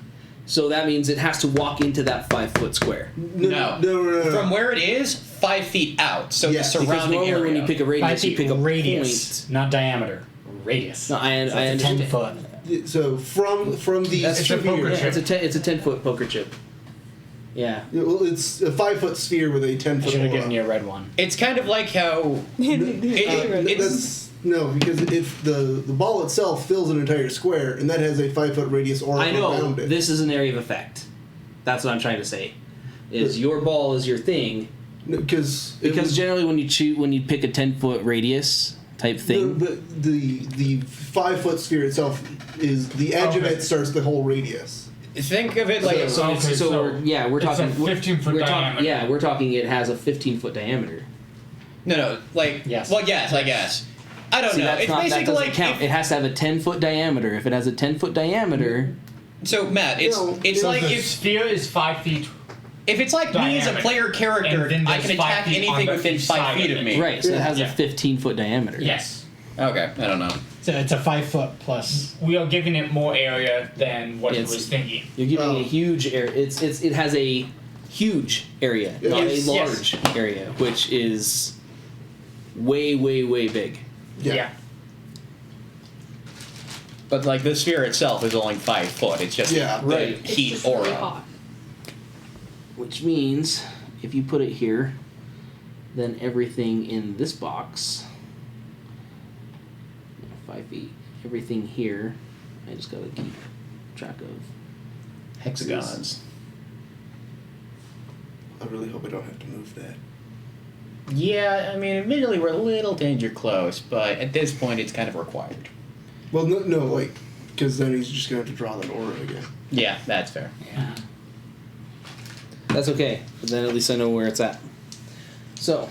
So that means it has to walk into that 5-foot square. No. No. From where it is, 5 feet out. So Yes, the because Because surrounding normally area. when you pick a 5 radius, you feet pick a radius, point. not diameter. Radius. No, I So it's a understand. 10 foot. So from the That's It's a sphere, poker Yeah, chip. it's a 10-foot poker chip. Yeah. Well, it's a 5-foot sphere with a 10 I foot should have aura. given you a red one. It's kind of like how it's No, because if the ball itself fills an entire square, and that has a 5-foot radius aura I know around it. this is an area of effect. That's what I'm trying to say. Is your ball is your thing Because generally when you pick a 10-foot radius type thing. the 5-foot sphere itself is the edge of Okay. it starts the whole radius. think of it like So Okay, so we're it's talking a 15-foot we're diameter. Yeah, we're talking it has a 15-foot diameter. no, like Yes. Well, yes, I guess. I don't See, know. that's It's not, that basically doesn't like count. It has to have a 10-foot diameter. If it has a 10-foot diameter, so Matt, it's No, it's no, like the if sphere is 5 feet. if it's like me as a diameter. player character, And then I there's can 5 attack feet on anything the within each 5 side feet of of it. me. right? So it has Yeah. a 15-foot diameter. Yes. Okay, I don't know. So it's a 5 foot plus. We are giving it more area than what it It's- was thinking. You're giving Oh. a huge area. It has a huge area, not Yes, a yes. large area, which is way big. Yeah. But like the sphere itself is only 5 foot. It's just Yeah, the right. It's heat just aura. really hot. Which means if you put it here, then everything in this box, 5 feet, everything here, I just gotta keep track of. Hexagons. I really hope I don't have to move that. Yeah, I mean, admittedly, we're a little danger close, but at this point, it's kind of required. Well, no, like, because then he's just gonna have to draw that aura again. Yeah, that's fair. Yeah. That's okay, but then at least I know where it's at. So,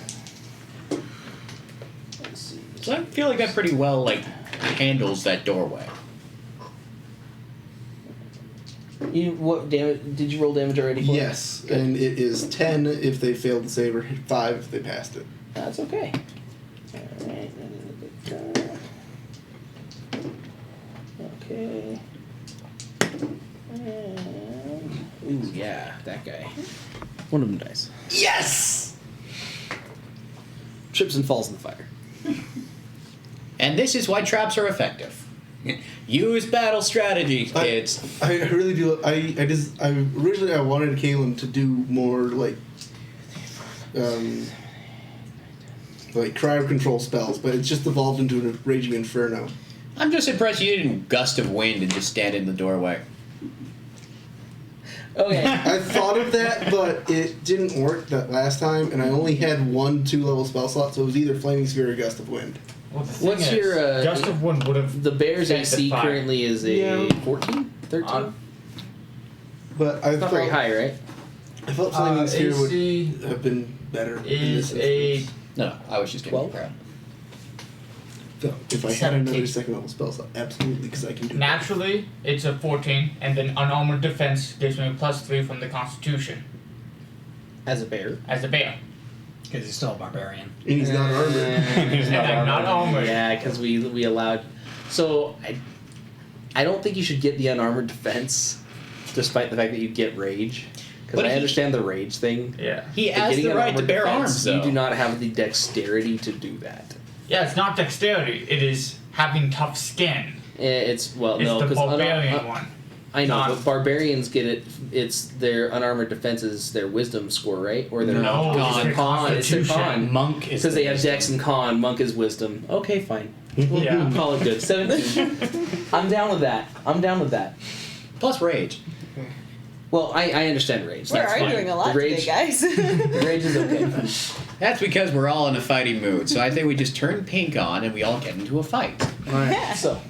let's see. So I feel like that pretty well like handles that doorway. What damage did you roll damage already for? Yes, Good. and it is 10 if they failed to save, or 5 if they passed it. That's okay. Alright. Okay. And, ooh, yeah, that guy. One of them dies. Yes! Trips and falls in the fire. And this is why traps are effective. Use battle strategy, kids. I really do. I originally I wanted Kalen to do more like cryo control spells, but it's just evolved into a raging inferno. I'm just impressed you didn't gust of wind and just stand in the doorway. Okay. I thought of that, but it didn't work that last time, and I only had 1 2-level spell slot, so it was either Flaming Sphere or Gust of Wind. Well, the thing What's is, your Gust of Wind would have the Bears sent AC the fire. currently is a 14, 13. But I It's not felt very high, right? I felt Flaming Sphere would AC have been better. in is this a instance. No, I was just getting 12? proud. So if I had 17. another 2nd-level spell slot, absolutely, because I can do naturally it's a 14, and then unarmored defense gives me a +3 from the Constitution As a bear. as a bear. Because he's still a barbarian. that. And he's not armored. He's And I'm not armored. Yeah, because we allowed. So I don't think you should get the unarmored defense, despite the fact that you get rage. Because But I he- understand the rage thing. Yeah. He But has getting the right to unarmored bear defense, arms, though. You do not have the dexterity to do that. Yeah, it's not dexterity. It is having tough skin. It's well, It's no, the because barbarian one. I know, not- but barbarians get it. It's their unarmored defense is their wisdom score, right? Or their No, con. it's their It's their constitution. con. Monk is Because they the have wisdom. dex and con. Monk is wisdom. Okay, fine. We'll Yeah. call it good. 17. I'm down with that. Plus rage. Well, I understand rage. We're That's fine. arguing a lot the rage, today, guys. The rage is okay. That's because we're all in a fighting mood, so I think we just turn pink on and we all get into a fight. Alright, so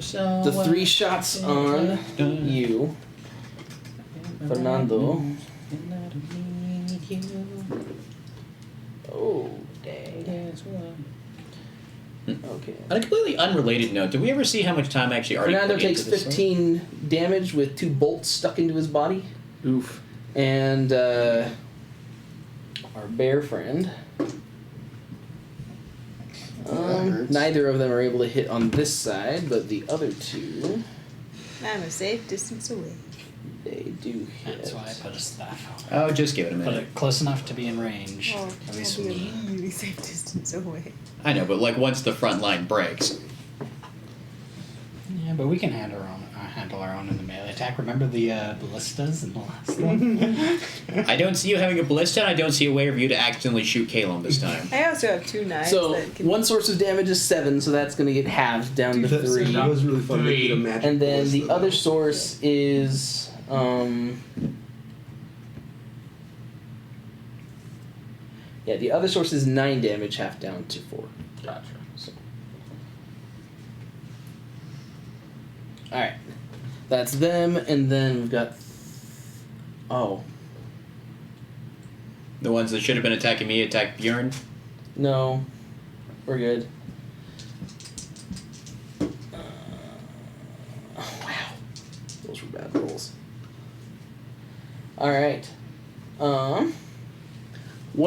So the 3 shots on you, Fernando. Oh, dang. Okay. On a completely unrelated note, did we ever see how much time I actually already Fernando put takes into this 15 damage with 2 bolts stuck into his body. Oof. And our bear friend. hurts. Neither of them are able to hit on this side, but the other 2, I'm a safe distance away. they do hit. That's why I put a staff out. Oh, just give it a Put minute. it close enough to be in range. Well, At least I'll for be me. a really safe distance away. I know, but like once the front line breaks. Yeah, but we can handle our own in the melee attack. Remember the ballistas in the last one? I don't see you having a ballista, and I don't see a way for you to accidentally shoot Calum this time. I also have 2 knives So that can... one source of damage is 7, so that's going to get halved down to That 3. was really fun to Three. get a magic And then ballista, the though. other source is yeah, the other source is 9 damage, half down to 4. Gotcha. So. All right, that's them, and then we've got. Oh The ones that should have been attacking me attacked Bjorn. no, we're good. Oh wow, those were bad rolls. All right, one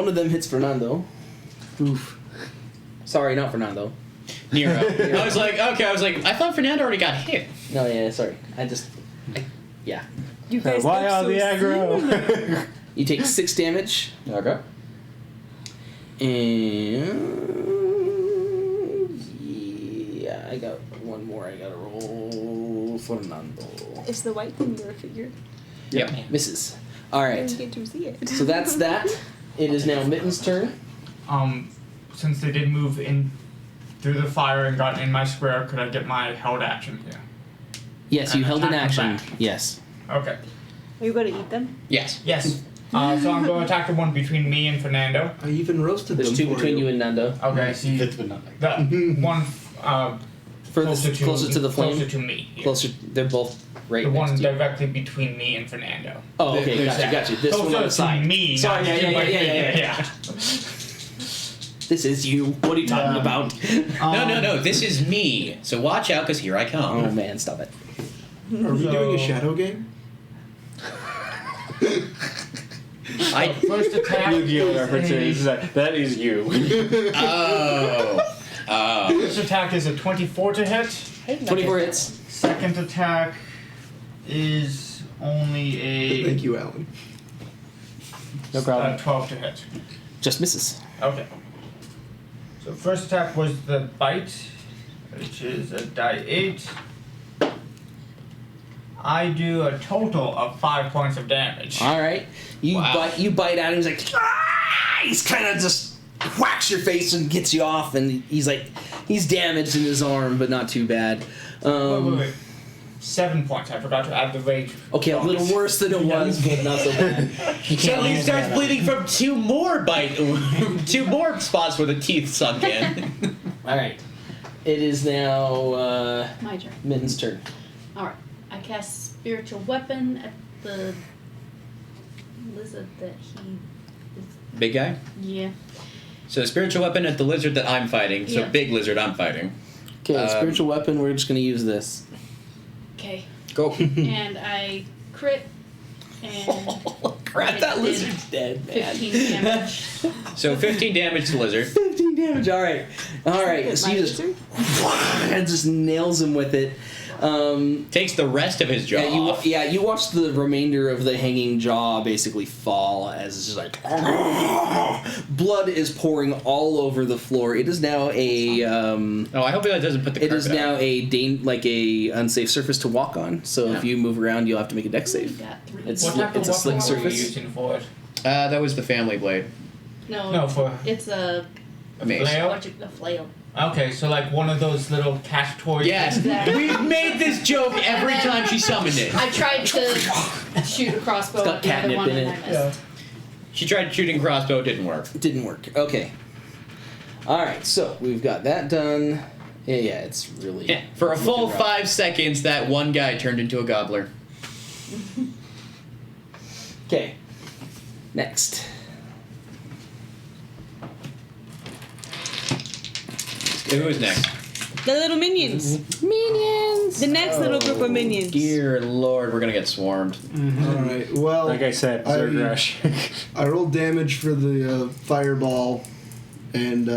of them hits Fernando. Oof. Sorry, not Fernando. Nero. I was like, I thought Fernando already got hit. No, yeah, sorry. Yeah. You guys Why look all so the aggro? You take 6 damage, Okay. and yeah, I got one more. I gotta roll Fernando. Is the white thing your figure? Yep. Misses. All I right. didn't get to see it. So that's that. It is now Mitten's turn. Since they did move in through the fire and got in my square, could I get my held action here? Yes, And you held an attack them action. back. Yes. Okay. Are you going to eat them? Yes. Yes. So I'm going to attack the one between me and Fernando. I even roasted There's them 2 for between you and Nando. Okay, see the one Furthest, closer to the flame. Closer to me. Yeah. Closer. They're both right The next one to you. directly between me and Fernando. Oh, okay, There's got you. This one Closer on the to side. me. Sorry, not yeah. to my- This is you. What are you talking about? No. This is me. So watch out, because here I come. Oh man, stop it. Are we doing a shadow game? First attack. Yu-Gi-Oh is references. That is you. Oh. First attack is a 24 to hit. 24 hits. Second attack is only Thank a you, Alan. No problem. 12 to hit. Just misses. Okay. So first attack was the bite, which is a die 8. I do a total of 5 points of damage. All right. You bite at him. He's like, ah! He's kind of just whacks your face and gets you off, and he's damaged in his arm, but not too bad. Wait. 7 points. I forgot to add the rage. Okay, a little worse than it was, but not so bad. So he starts bleeding from 2 more spots where the teeth sunk in. All right. It is now My turn. Mitten's turn. Alright. I cast Spiritual Weapon at the lizard that he is. Big guy? Yeah. So spiritual weapon at the lizard that I'm fighting. So Yeah. big lizard I'm fighting. Okay, spiritual weapon. We're just gonna use this. Okay. Go. And I crit. And Crap! That lizard's dead, man. 15 damage. So 15 damage to lizard. 15 damage. All right. So you just and just nails him with it. Takes the rest of his jaw off. You watch the remainder of the hanging jaw basically fall as it's just like blood is pouring all over the floor. It is now a I hope that doesn't put the it is carpet now out. a unsafe surface to walk on. So if you move around, you'll have to make a dex save. Got 3. It's What type of a slick weapon were you surface. using for it? That was the family blade. No, for It's a A mace. flail? a flail. Okay, so like one of those little cat toys. Yes, Exactly. we've made this joke every time she summoned it. I tried to shoot a crossbow It's got at the other catnip one in and it. I missed. Yeah. She tried shooting crossbow, it didn't work. It didn't work. Okay. All right. So we've got that done. Yeah, it's really Yeah, for a full looking rough. 5 seconds, that one guy turned into a gobbler. Okay. Next. Who is next? The little minions. Minions. The next little group of minions. Dear Lord, we're gonna get swarmed. All right. Well, Like I said, Zerg Rush. I rolled damage for the fireball, and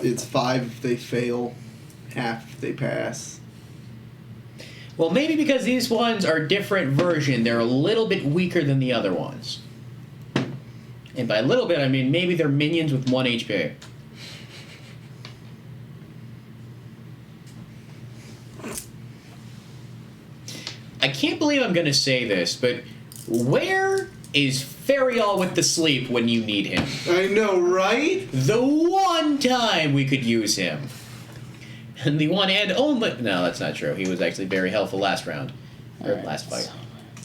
it's 5 if they fail, half if they pass. Well, maybe because these ones are different version, they're a little bit weaker than the other ones. And by a little bit, I mean maybe they're minions with 1 HP. I can't believe I'm gonna say this, but where is Ferial with the sleep when you need him? I know, right? The one time we could use him. And the one and only... No, that's not true. He was actually very helpful last round. Or Alright, last fight.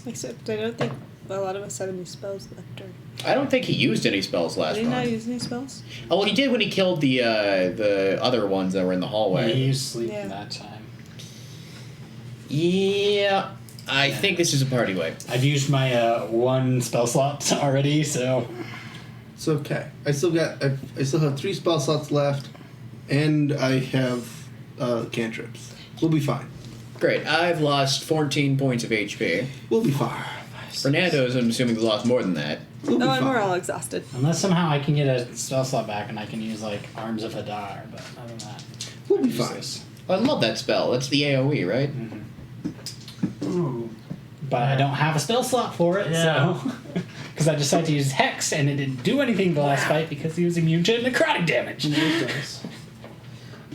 Except I don't think a lot of us have any spells left. Or I don't think he used any spells last did he not round. use any spells? Oh, well, he did when he killed the other ones that were in the He hallway. used sleep Yeah. that time. Yeah, I think this is a party way. I've used my 1 spell slot already, so It's okay. I still have 3 spell slots left, and I have cantrips. We'll be fine. Great. I've lost 14 points of HP. We'll be fine. Fernando's, I'm assuming, lost more than that. We'll be Oh, and fine. we're all exhausted. unless somehow I can get a spell slot back and I can use like Arms of Hadar, but other than that, We'll be use fine. this. I love that spell. That's the AoE, right? Ooh. But I don't have a spell slot for it, Yeah. so because I decided to use Hex and it didn't do anything the last fight because he was immune to necrotic damage.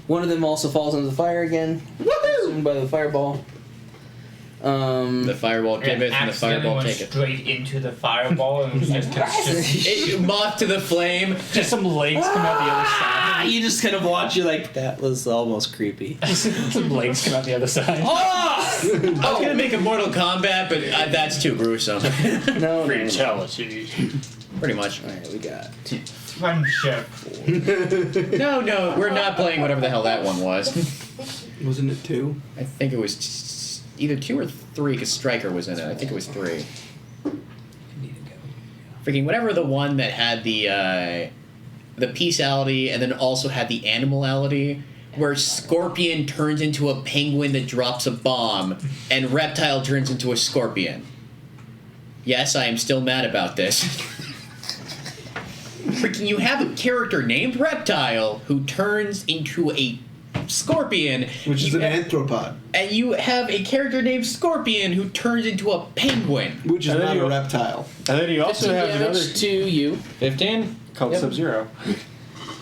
One of them also falls into the fire again. Consumed by the fireball. The fireball giveth and the fireball went taketh. straight into the fireball and was just Moth to the flame. Just some legs come out the other Ah, side. you just kind of watch. You're like, that was almost creepy. Some legs come out the other side. I was gonna make a Mortal Kombat, but that's too gruesome. No, Fatality. Pretty much. All right, we got friendship. No, we're not playing whatever the hell that one was. Wasn't it 2? I think it was either 2 or 3, because Stryker was in it. I think it was 3. Freaking whatever the one that had the peaceality and then also had the animality, where Scorpion turns into a penguin that drops a bomb, and Reptile turns into a scorpion. Yes, I am still mad about this. Freaking, you have a character named Reptile who turns into a scorpion, Which is You an have- anthropod, and you have a character named Scorpion who turns into a penguin. which is And then not a you- reptile. And then you also 15 have another damage to you. 15? called Yep. Sub-Zero.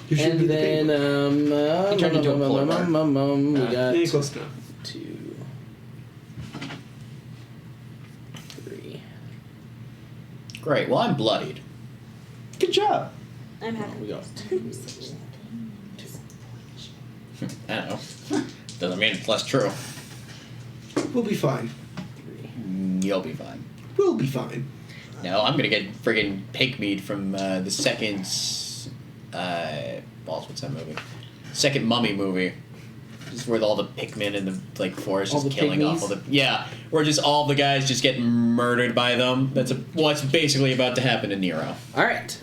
You should And be the then penguin. He turned into a polar bear. we got Yeah, close enough. 2, 3. Great. Well, I'm bloodied. Good job. I'm happy. We got I don't know. Doesn't mean it's less true. We'll be fine. You'll be fine. We'll be fine. No, I'm gonna get friggin' pig meat from the second. What's that movie? Second Mummy movie. Just where all the pigmen in the forest All just the killing off pygmies? all the where just all the guys just get murdered by them. That's what's basically about to happen to Nero. All right.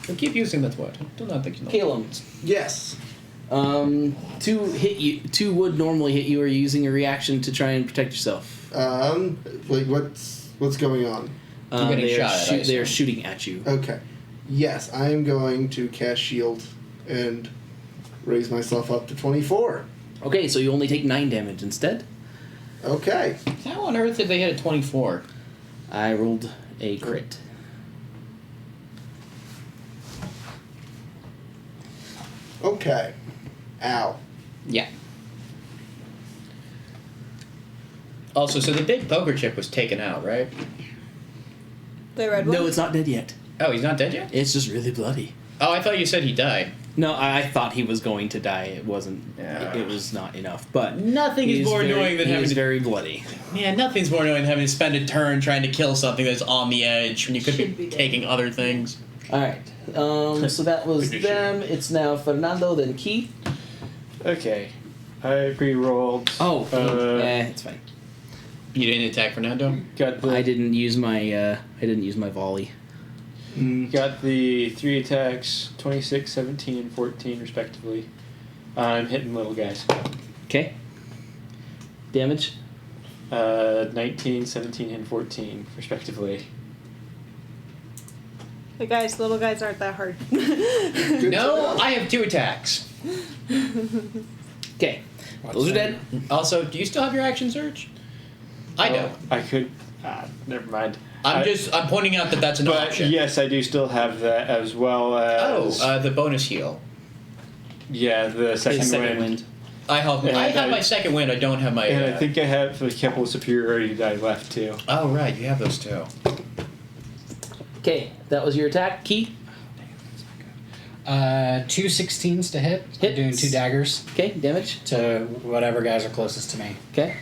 I keep using that word. I do not think you know. Caleb. Yes. 2 hit you. 2 would normally hit you. Are you using a reaction to try and protect yourself? Like what's going on? You're getting They are shot at, I they are assume. shooting at you. Okay. Yes, I am going to cast shield and raise myself up to 24. Okay, so you only take 9 damage instead. Okay. How on earth did they hit a 24? I rolled a crit. Okay. Ow. Yeah. Also, so the big poker chip was taken out, right? The red one? No, it's not dead yet. Oh, he's not dead yet? It's just really bloody. Oh, I thought you said he died. No, I thought he was going to die. It wasn't. Yeah. It was not enough. But Nothing he is more very, annoying than he having is to... very bloody. Man, nothing's more annoying than having to spend a turn trying to kill something that's on the edge when you could Should be be dead. taking other things. All right. So that was them. It's now Fernando, then Keith. Okay. I re-rolled. Oh, Uh, it's fine. You didn't attack Fernando? Got the I didn't use my volley. Got the 3 attacks, 26, 17, and 14 respectively. I'm hitting little guys. Okay. Damage. 19, 17, and 14 respectively. The little guys aren't that hard. No, I have 2 attacks. Okay. Those are dead. Also, do you still have your action surge? I don't. I could. Never mind. I'm pointing out that that's an But option. yes, I do still have that as well as. The bonus heal. Yeah, the second wind. I have my second wind. I don't have my. And I think I have a couple of superiority die left too. Oh right, you have those too. Okay, that was your attack, Keith. 2 16s to hit. Hits. Doing 2 daggers Okay, damage. to whatever guys are closest to me. Okay.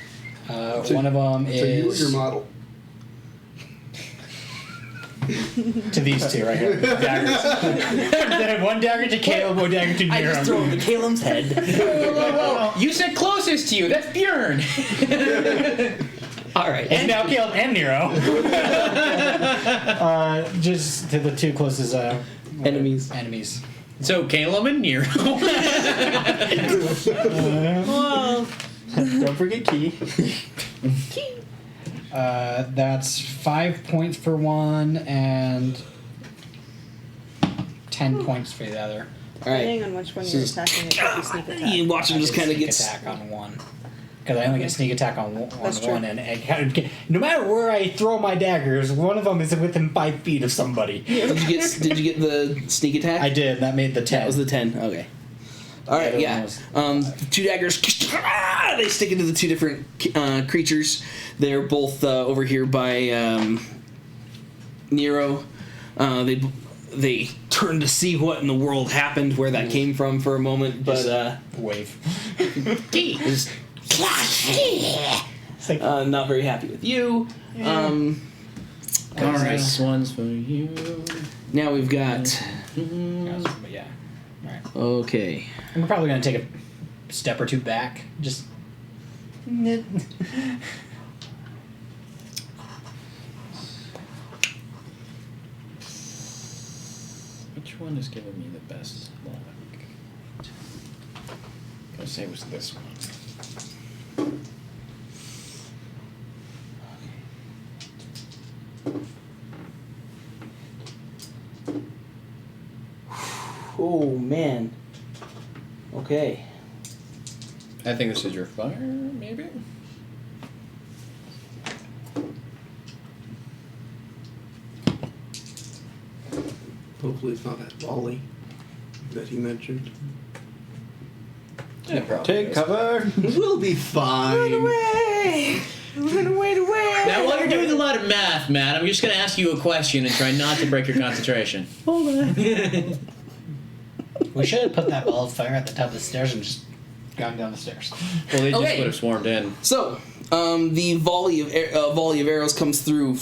One of them So you were is your model. to these 2 right here. Daggers. 1 dagger to Caleb, 1 dagger to I Nero. just throw it to Caleb's head. Whoa! You said closest to you. That's Bjorn. All right. And now Caleb and Nero. Just to the 2 closest Enemies. Enemies. So Caleb and Nero. Whoa. Don't forget Key. That's 5 points for one and 10 points for the other. All right. Depending on which one you're attacking, it could be sneak attack. You watch him just kind of Sneak get. attack on one. Because I only get sneak attack on That's true. one, and no matter where I throw my daggers, one of them is within 5 feet of somebody. Did you get the sneak attack? I did. That made the 10. That was the 10. Okay. All right. other Yeah. one 2 daggers. They stick into the 2 different creatures. They're both over here by Nero. They turn to see what in the world happened, where that came from for a moment, but wave. is It's like, not very happy with you. All right, this one's for you. Now we've got. yeah. All right. Okay. I'm probably going to take a step or 2 back. Just. Which one is giving me the best luck? I'm gonna say it was this one. Oh man. Okay. I think this is your fire, maybe? Hopefully it's not that volley that he mentioned. Yeah, probably Take is. cover. We'll be fine. away! Run away! Now, while you're doing a lot of math, Matt, I'm just going to ask you a question and try not to break your concentration. Hold on. We should have put that ball of fire at the top of the stairs and just gone down the stairs. Well, they just Okay. would have swarmed in. So, the volley of arrows comes through,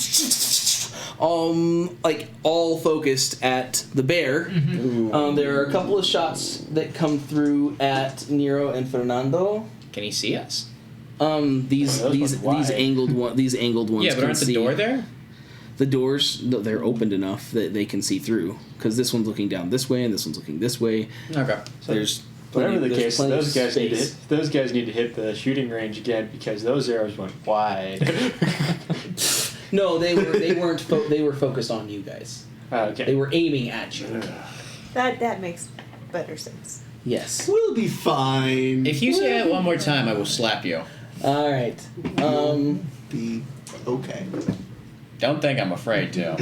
like all focused at the bear. There are a couple of shots that come through at Nero and Fernando. Can he see us? These Oh, those look wide. angled ones. Yeah, but can aren't the see. door there? The doors, no, they're opened enough that they can see through. Because this one's looking down this way, and this one's looking this way. Okay. There's Whatever the there's case, plenty of those guys need to space. hit, those guys need to hit the shooting range again because those arrows went wide. No, they weren't. They were focused on you guys. Okay. They were aiming at you. That makes better sense. Yes. We'll be fine. If you say that one more time, I will slap you. All right. Be okay. Don't think I'm afraid to.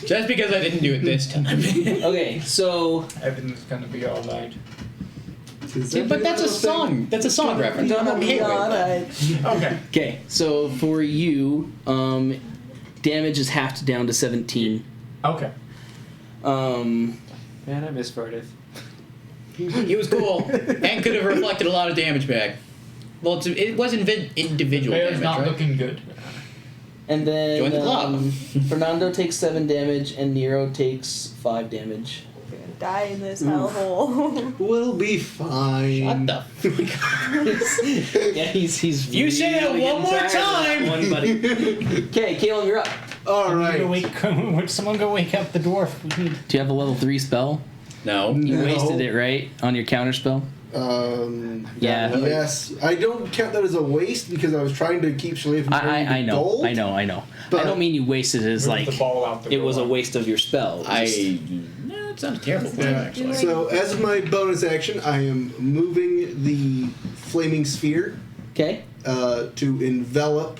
Just because I didn't do it this time. Okay. So Everything's gonna be alright. But that's a song. That's a song reference. I'm okay with that. Alright. Okay. okay. So for you, damage is halved down to 17. Okay. Um, Man, I miss Vardith. He was cool and could have reflected a lot of damage back. Well, it was individual Bear's damage, not right? looking good. and then Join the club. Fernando takes 7 damage, and Nero takes 5 damage. We're gonna die in this hellhole. We'll be fine. Shut the Yeah, he's. You say that really one getting more tired of time! that one, buddy. Okay, Caleb, you're up. All right. Would someone go wake up the dwarf? We need. Do you have a level 3 spell? No. You No. wasted it, right? On your counter spell? Yeah. Yes. I don't count that as a waste because I was trying to keep Shalea from turning I to know. gold. I know. But- I don't mean you wasted it as Move like the ball out the it was a door. waste of your spell. It was just- No, it's not a terrible plan, actually. So as my bonus action, I am moving the flaming sphere Okay. to envelop,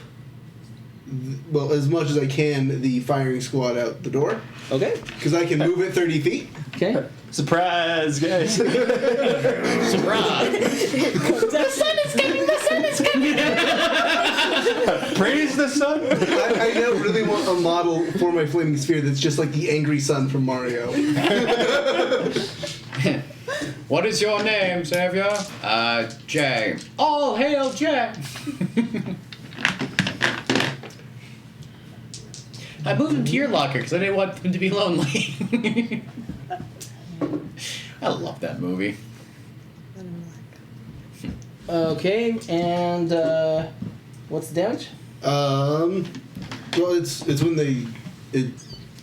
well, as much as I can, the firing squad out the door Okay. because I can move it 30 feet. Okay. Surprise, guys! Surprise! The sun is coming! The sun is coming! Praise the sun! I now really want a model for my flaming sphere that's just like the angry sun from Mario. What is your name, Savior? Jay. All hail Jay! I moved him to your locker because I didn't want him to be lonely. I love that movie. Okay. And what's the damage? Well, it's when it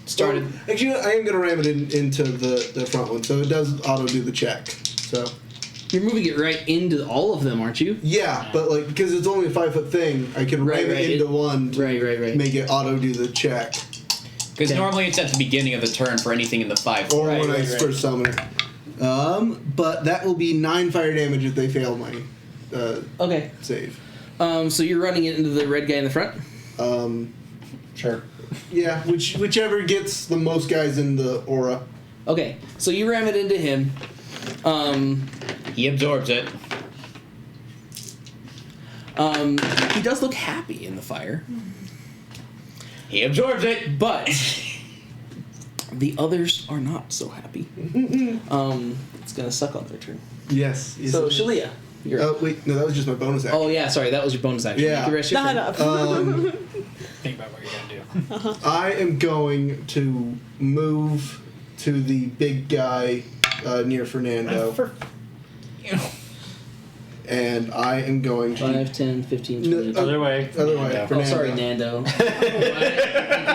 Started. Well, actually, I am gonna ram it into the front one, so it does auto do the check. So You're moving it right into all of them, aren't you? yeah, but like because it's only a 5-foot thing, I can Right, ram right. it into one to Right. make it auto do the check, Because Okay. normally it's at the beginning of the turn for anything in the 5. or Right, when I right, right. first summon it. But that will be 9 fire damage if they fail my Okay. save. So you're running it into the red guy in the front. Sure. Yeah, whichever gets the most guys in the aura. Okay. So you ram it into him. He absorbs it. He does look happy in the fire, He absorbs it. but the others are not so happy. It's gonna suck on their turn. Yes. So Shalia, you're up. Oh wait, no, that was just my bonus action. Oh yeah, sorry, that was your bonus action. Yeah. Make the rest your Not turn. enough. Think about what you're gonna do. I am going to move to the big guy near Fernando. And I am going to 5, 10, 15, No, 20. Other way. other way. Nando. Oh, Fernando. sorry, Nando. I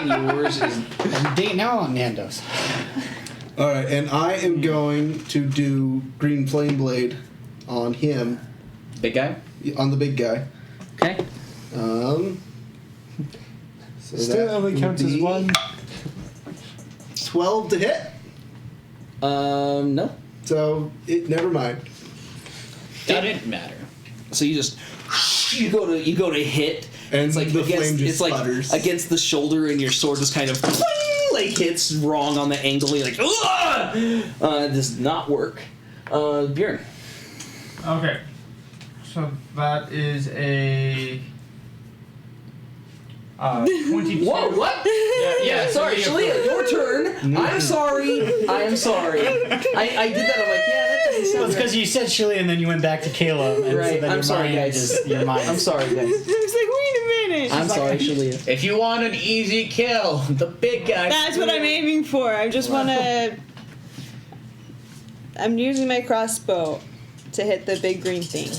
think yours is. I'm dating now on Nando's. All right, and I am going to do green flame blade on him, Big guy? on the big guy. Okay. So Still that only would counts as be one. 12 to hit. No. So never mind. That didn't matter. So you just you go to hit, And it's like the against flame just it's like sputters. against the shoulder, and your sword just kind of like hits wrong on the angle. You're like, ugh! It does not work. Bjorn. Okay. So that is a 22. Whoa, what? Yeah, Sorry, Shalia, your turn. I'm sorry. I am sorry. I did that. I'm like, yeah, that doesn't Well, sound it's because you said Shirley and then you went back to Caleb. And right. so then I'm your sorry, mind guys. Just, your mind. I'm sorry, guys. I was like, wait a minute. I'm sorry, Shalia. If you want an easy kill, the big guy. That's what I'm aiming for. I just want to. I'm using my crossbow to hit the big green thing.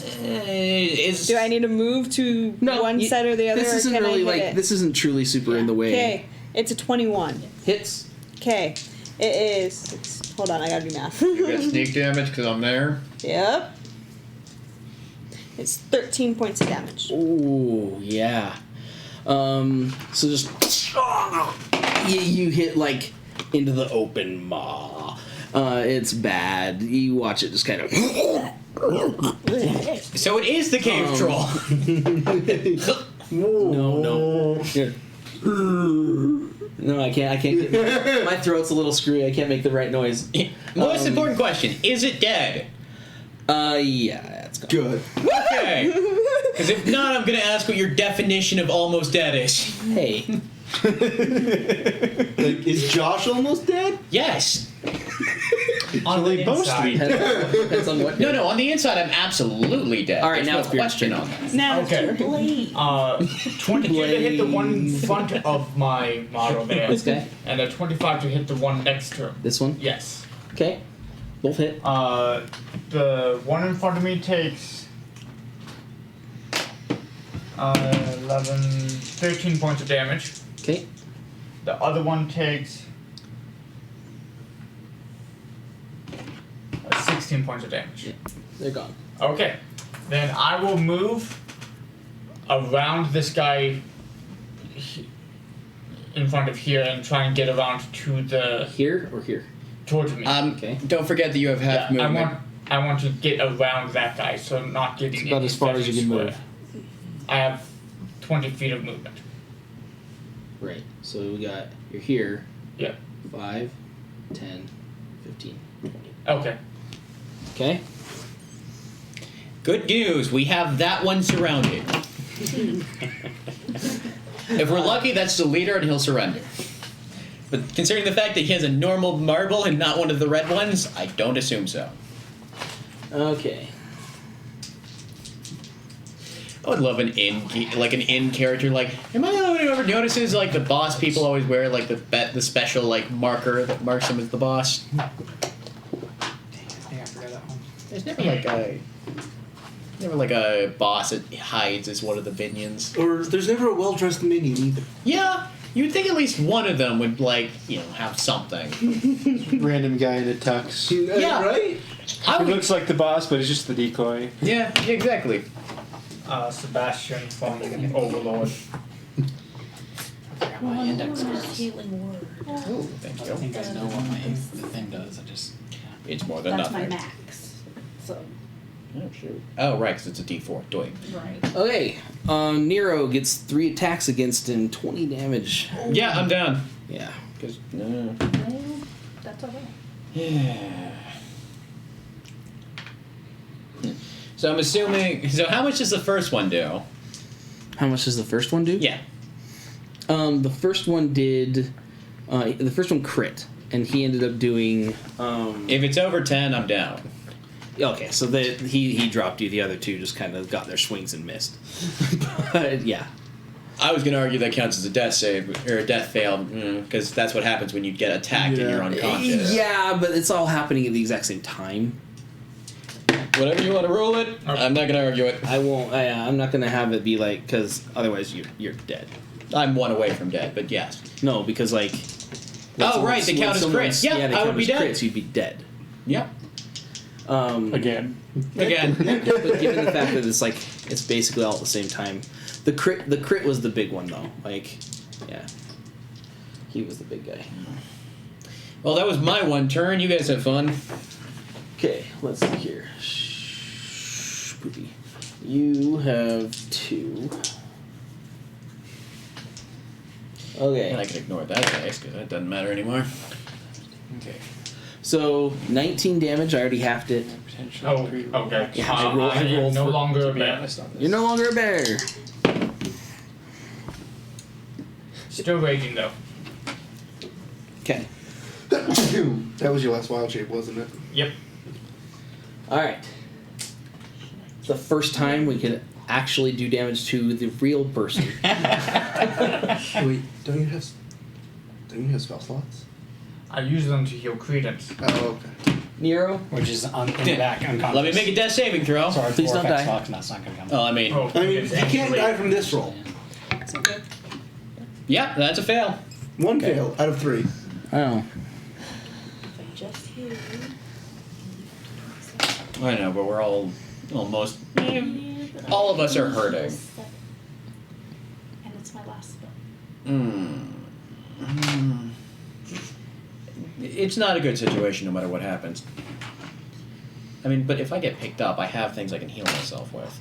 Do I need to move to one side or the other? This isn't or can really I hit like it? this isn't truly super in the way. Okay, it's a 21. Hits. Okay, it is. Hold on, I gotta do math. You get sneak damage because I'm there. Yep. It's 13 points of damage. Ooh, yeah. So just you hit like into the open maw. It's bad. You watch it just kind of. So it is the cave troll. No. Here. No, I can't get my throat's a little screwy. I can't make the right noise. Most important question: is it dead? Yeah, it's gone. Good. Okay. Because if not, I'm gonna ask what your definition of almost dead is. Hey. Like, is Josh almost dead? Yes. On the inside. Depends on what. No, on the inside, I'm absolutely dead. All right, There's now no it's Bjorn's question turn. on that. Now Okay. it's your blade. 22 to hit the one in front of my model there. This guy? And a 25 to hit the one next to him. This one? Yes. Okay. Both hit. The one in front of me takes 13 points of damage. Okay. The other one takes 16 points of damage. Yeah. They're gone. Okay. Then I will move around this guy in front of here and try and get around to the Here or here? towards me. Okay. Don't forget that you have half Yeah, movement. I want to get around that guy, so not getting It's about in as far as you can square. move. I have 20 feet of movement. Right. So we got you're here. Yeah. 5, 10, 15, 20. Okay. Okay. Good news, we have that one surrounded. If we're lucky, that's the leader and he'll surrender. But considering the fact that he has a normal marble and not one of the red ones, I don't assume so. Okay. I would love an in character. Like, am I the only one who ever notices like the boss people always wear like the special like marker that marks them as the boss? Yeah, I forgot that one. There's never like a boss that hides as one of the minions. Or there's never a well-dressed minion either. Yeah, you'd think at least one of them would like have something. Random guy in a tux. Yeah. Right? I He would, looks like the boss, but he's just the decoy. yeah, exactly. Sebastian from Overlord. My index One cards. healing word. Oh, thank I you. think I know what the thing does. I just. It's more than That's nothing. my max. So, Oh shoot. Oh right, because it's a D4. Doing. right. Okay. Nero gets 3 attacks against and 20 damage. Yeah, I'm down. Yeah. Because Well, that's alright. yeah. So I'm assuming. So how much does the first one do? How much does the first one do? Yeah. The first one did. The first one crit, and he ended up doing. If it's over 10, I'm down. Okay, so he dropped you. The other 2 just kind of got their swings and missed. But yeah. I was gonna argue that counts as a death save or a death fail, because that's what happens when you get attacked and you're unconscious. Yeah, but it's all happening at the exact same time. Whatever you want to rule it, I'm not gonna argue it. I won't. I'm not gonna have it be like because otherwise you're dead. I'm one away from dead, but yes. No, because like. Oh, right, they count as crits. Yeah, they I count would be as dead. crits, you'd be dead. Yep. Again. Again. But given the fact that it's basically all at the same time, the crit was the big one though. Like, yeah, he was the big guy. Well, that was my one turn. You guys have fun. Okay, let's see here. Poopy. You have 2. Okay. And I can ignore that dice because that doesn't matter anymore. Okay. So 19 damage. I already halved it. Potential okay. Yeah, I I rolled am no for- longer a To be bear. honest on this. You're no longer a bear. Still raging though. Okay. That was your last wild shape, wasn't it? Yep. All right. It's the first time we can actually do damage to the real person. Wait, don't you have spell slots? I use them to heal Credence. Oh, okay. Nero. Which is in the back unconscious. Let me make a death saving throw. Sorry, Please don't die. Clock, and that's not going to come. Oh, I mean, Oh, I mean, it's you can't actually- die from this roll. It's okay. yeah, that's a fail. One fail out of 3. Oh. If I just heal. I know, but we're all almost. Yeah, but All I of us are can hurting. heal 7. And it's my last spell. It's not a good situation no matter what happens. I mean, but if I get picked up, I have things I can heal myself with.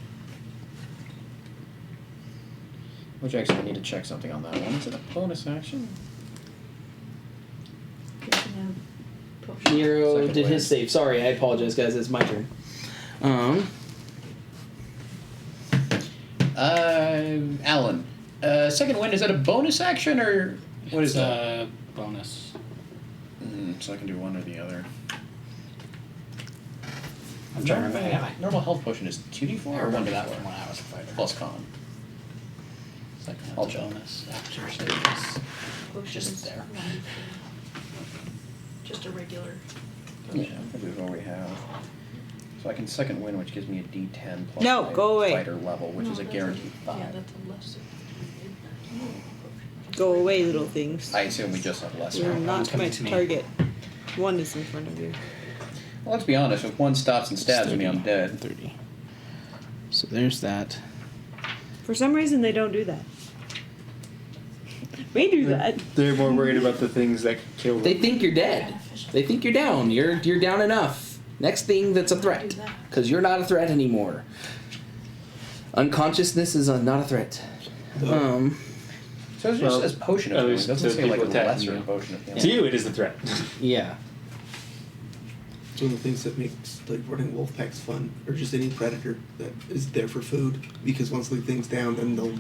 Which actually, I need to check something on that one. Is it a bonus action? There's no potion. Nero Second did wave. his save. Sorry, I apologize, guys. It's my turn. Alan. Second wind, is that a bonus action or what is that? Bonus. So I can do one or the other. I'm trying to remember. Normal health potion is 2d4 I or remember 1d4? that from when I was a fighter. Plus con. It's like I'll a check. bonus after saves. Potion Just is there. 94. Just a regular. Yeah, this is what we have. So I can second win, which gives me a d10 plus No, my go away. fighter level, which No, is a that's guaranteed 5. Yeah, that's a lesser. Go away, little things. I assume we just have less. You're round. not coming my to me. target. One is in front of you. Well, let's be honest, if one stops and stabs me, I'm dead. 30. So there's that. For some reason, they don't do that. We do that. They're more worried about the things that could kill them. They think you're dead. They think you're down. You're down enough. Next thing that's a threat, because you're not a threat anymore. Unconsciousness is not a threat. So it just Well, says potion at of healing. It least doesn't to say like a people attacking lesser you. potion of healing. To you, it is a threat. Yeah. It's one of the things that makes like running wolf packs fun, or just any predator that is there for food. Because once they leave things down, then they'll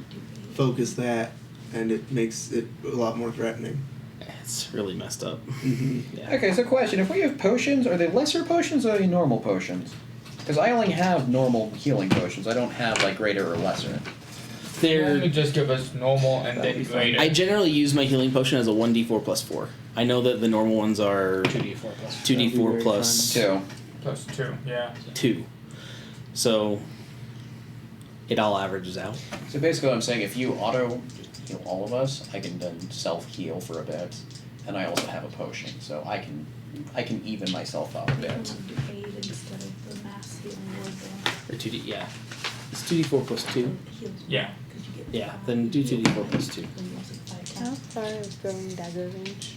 focus that, and it makes it a lot more threatening. It's really messed up. Yeah. Okay, so question. If we have potions, are they lesser potions or are they normal potions? Because I only have normal healing potions. I don't have like greater or lesser. Normally They're, just give us normal and That'll then be fine. greater. I generally use my healing potion as a 1d4 plus 4. I know that the normal ones are 2d4 plus. 2d4 plus 2. Plus 2, yeah. 2. So it all averages out. So basically, what I'm saying, if you auto heal all of us, I can then self heal for a bit, and I also have a potion, so I can even myself out a I bit. want to do 8 instead of the mass healing word Or 2d, yeah. It's 2d4 plus 2. Yeah. Yeah, then do 2d4 plus 2. How far is throwing dagger range?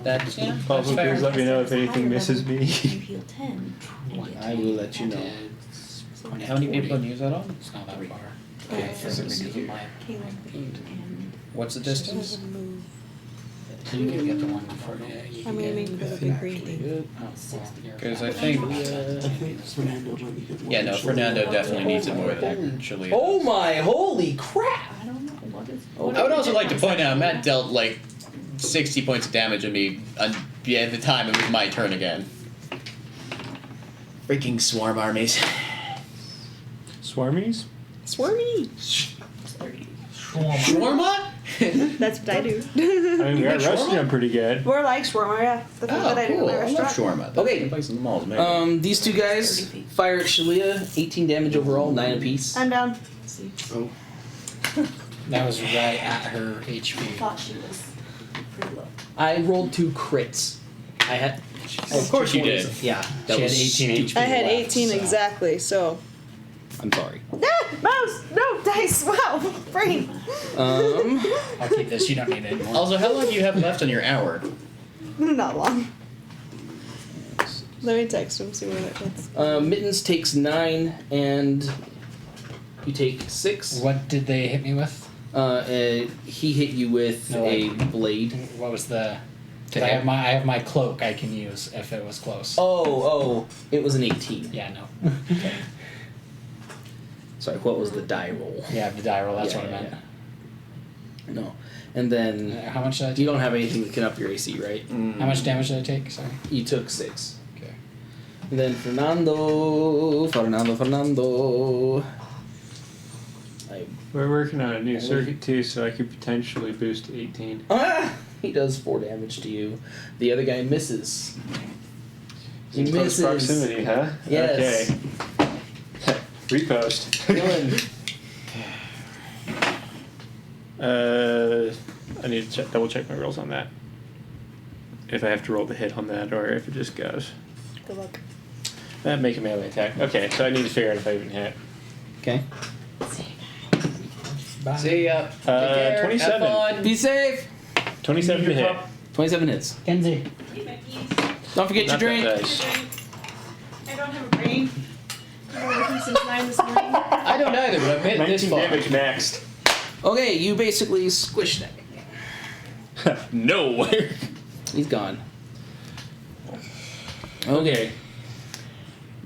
That's yeah. Paul, That's fair. please let me know if anything misses me. You heal 10. and get I will let you know. And how many people can use that on? It's not that far. Okay, Because of my Caleb and What's the distance? Move. So you can get the one before you can I'm aiming for the big green thing. Oh, well, you're 'Cause fine. I think- I think Fernando might be good. Yeah, no, Fernando definitely needs it more than actually. Oh my holy crap! I don't know what is. I would also like to point out Matt dealt like 60 points of damage on me at the time it was my turn again. Freaking swarm armies. Swarmies? Swarmy! Shawarma. Shawarma? That's what I do. I mean, we You are make roasting shawarma? them pretty good. More like shawarma, yeah. The food Oh, that I do cool. in my I love restaurant. shawarma. Okay. The place in the mall is amazing. These two guys fire at Shalia, 18 damage overall, 9 apiece. I'm down. Oh, That was right at her I HP. thought she was pretty low. I rolled 2 crits. I had. Of course you did. Yeah, She that had was 18 stupid. HP. I had left, 18 so- exactly, so. I'm sorry. Ah! Mouse! No! Dice! Wow! Brain! Um, I'll keep this. You don't need it anymore. Also, how long do you have left on your hour? Not long. Let me text him, see where that fits. Mittens takes 9, and you take 6. What did they hit me with? He hit you with No, a like- blade. What was the? To I hit. have my cloak I can use if it was close. Oh, it was an 18. Yeah, no. Sorry, what was the die roll? Yeah, the die roll. That's Yeah, what I yeah, meant. yeah. No. And then How much did I take? you don't have anything that can up your AC, right? How much damage did I take? Sorry. You took 6. Okay. And then Fernando. We're working on a new circuit too, so I could potentially boost to 18. He does 4 damage to you. The other guy misses. He In close misses. proximity, huh? Yes. Okay. Repost. Dylan. I need to double check my rolls on that. If I have to roll the hit on that, or if it just goes. Good luck. Make a melee attack. Okay, so I need to figure out if I even hit. Okay. Bye. See ya. Take care. 27. Have fun. Be safe. 27 to hit. 27 hits. Kenzie. Don't forget your Not drink. that dice. I don't have a brain. I've been working since 9 this morning. I don't either, but I've made it this 19 far. damage maxed. Okay, you basically squished that. No. He's gone. Okay.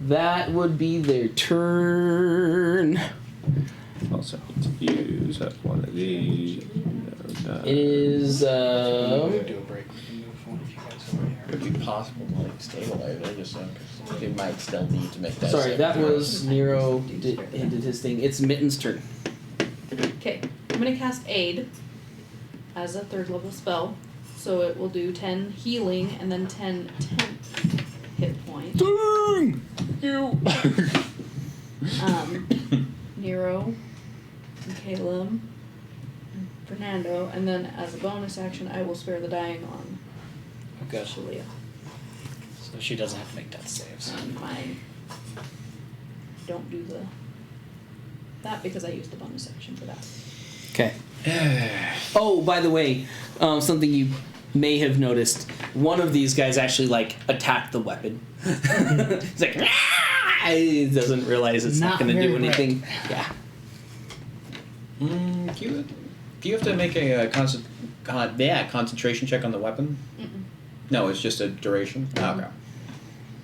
That would be their turn. Also need to use up one of these. It is, Do a break. We can move one if you guys over here. It would be possible to like stabilize it, just they might still need to make that. sorry, saving that throw. was Nero did his thing. It's Mitten's turn. Okay, I'm gonna cast Aid as a 3rd level spell. So it will do 10 healing and then 10 temp hit points. Nero, and Caleb, and Fernando, and then as a bonus action, I will spare the dying on Okay. Shalia. So she doesn't have to make death saves. And I don't do that because I used the bonus action for that. Okay. Oh, by the way, something you may have noticed. One of these guys actually like attacked the weapon. He's like, "Ah!" He doesn't realize it's not Not going to do very anything. Yeah. Do you have to make a concentration check on the weapon? Mm-mm. No, it's just a duration. Okay.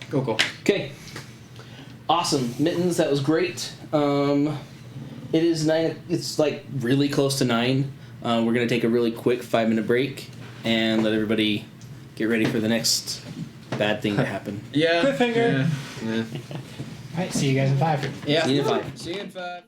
Cool. Okay. Awesome, Mittens. That was great. It is 9. It's like really close to 9. We're gonna take a really quick 5-minute break and let everybody get ready for the next bad thing to happen. Yeah. Cliffhanger. Yeah. Alright, see you guys in 5. Yeah. See you in 5. See you in 5.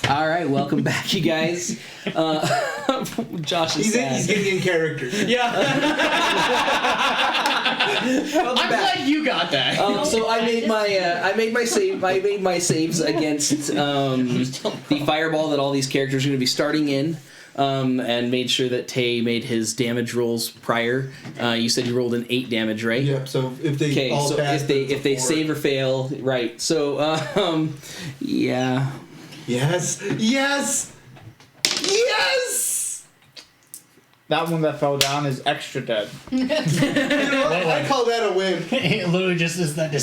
All right, welcome back, you guys. Josh is sad. He's getting in character. Yeah. I'm glad you got that. So I made my saves against the fireball that all these characters are going to be starting in, and made sure that Tay made his damage rolls prior. You said you rolled an 8 damage, right? Yep. So if they all so pass, if they save or fail, right? So yeah. Yes. That one that fell down is extra dead. You know what? I call that a win. It literally just is that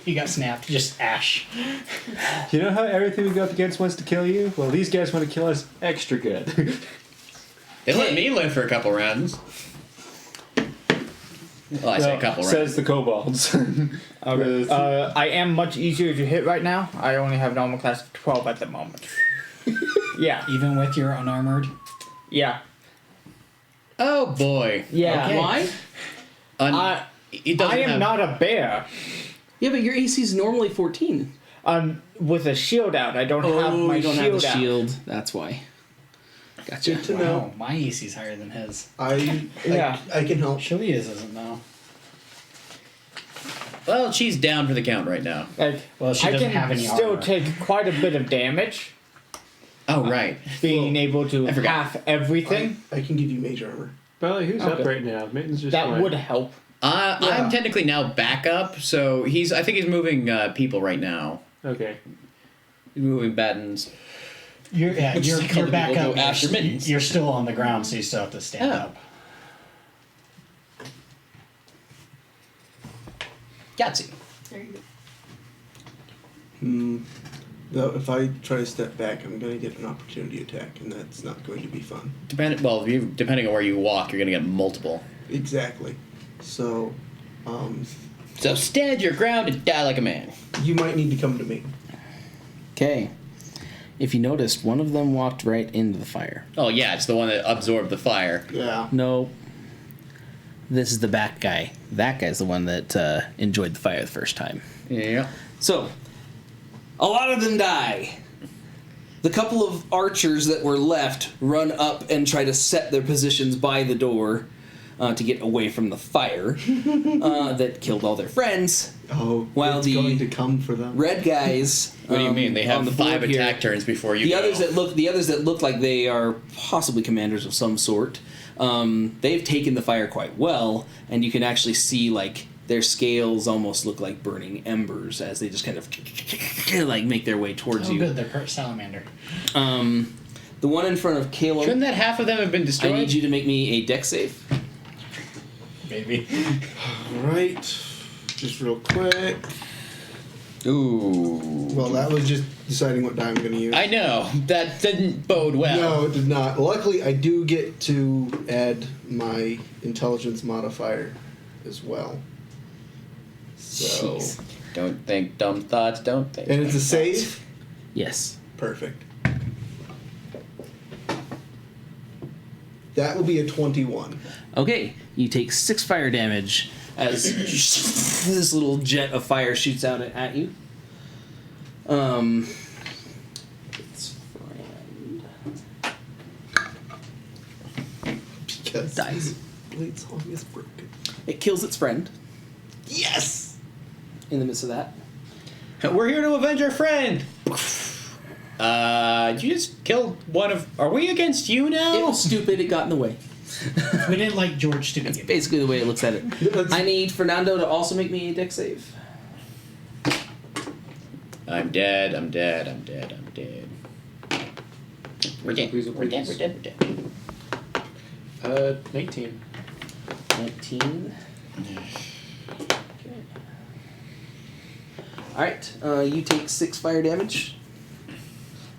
you got snapped, just ash. You know how everything we go up against wants to kill you? Well, these guys want to kill us extra good. They let me live for a couple rounds. Well, I say a couple rounds. Says the Kobolds. I am much easier to hit right now. I only have normal class of 12 at the moment. Yeah. Even with your unarmored? Yeah. Oh boy. Yeah. Okay. Why? It doesn't I am have- not a bear. Yeah, but your AC is normally 14. With a shield out, I don't have my you don't shield have the out. shield. That's why. Gotcha. Good to Wow, know. my AC's higher than his. I can help. Shilia's isn't though. Well, she's down for the count right now. Like, Well, she I doesn't can have any still armor. take quite a bit of damage, Oh right. being able to I forgot. half everything. I can give you mage armor. Well, who's up Okay. right now? Mitten's just That fine. would help. I'm technically now back up, so I think he's moving people right now. Okay. He's moving battens. You're Which is like you're other back people up. go after mittens. You're still on the ground, so you still have to stand Oh. up. Yahtzee. There you go. Though if I try to step back, I'm going to get an opportunity attack, and that's not going to be fun. Depending on where you walk, you're gonna get multiple. Exactly. So, So stand your ground and die like a man. you might need to come to me. Okay. If you noticed, one of them walked right into the fire. Oh yeah, it's the one that absorbed the fire. Yeah. No. This is the back guy. That guy's the one that enjoyed the fire the first time. Yeah. So, a lot of them die. The couple of archers that were left run up and try to set their positions by the door to get away from the fire that killed all their friends. Oh, While it's the going to come for them. Red guys. What do you mean? They have on the 5 board here, attack turns before you The go. others that look like they are possibly commanders of some sort. They've taken the fire quite well, and you can actually see like their scales almost look like burning embers as they just kind of like make their way towards Oh, you. good. They're part salamander. The one in front of Caleb. Shouldn't that half of them have been I destroyed? need you to make me a dex save. Baby. Right. Just real quick. Ooh. Well, that was just deciding what die I'm going to use. I know. That didn't bode well. No, it did not. Luckily, I do get to add my intelligence modifier as well. So, Jeez. Don't think dumb thoughts, don't think. and it's a dumb save. Yes. Perfect. That will be a 21. Okay, you take 6 fire damage as this little jet of fire shoots out at you. Its friend Because dies. Blade Song is broken. It kills its friend Yes! in the midst of that. thoughts. We're here to avenge our friend. You just killed one of. Are we against you now? It was stupid. It got in the way. We didn't like George to That's begin. basically the way it looks at it. That's- I need Fernando to also make me a dex save. I'm dead. I'm dead. I'm dead. I'm dead. We're dead. Please, We're dead. We're dead. We're dead. 19. 19. Okay. Alright, you take 6 fire damage.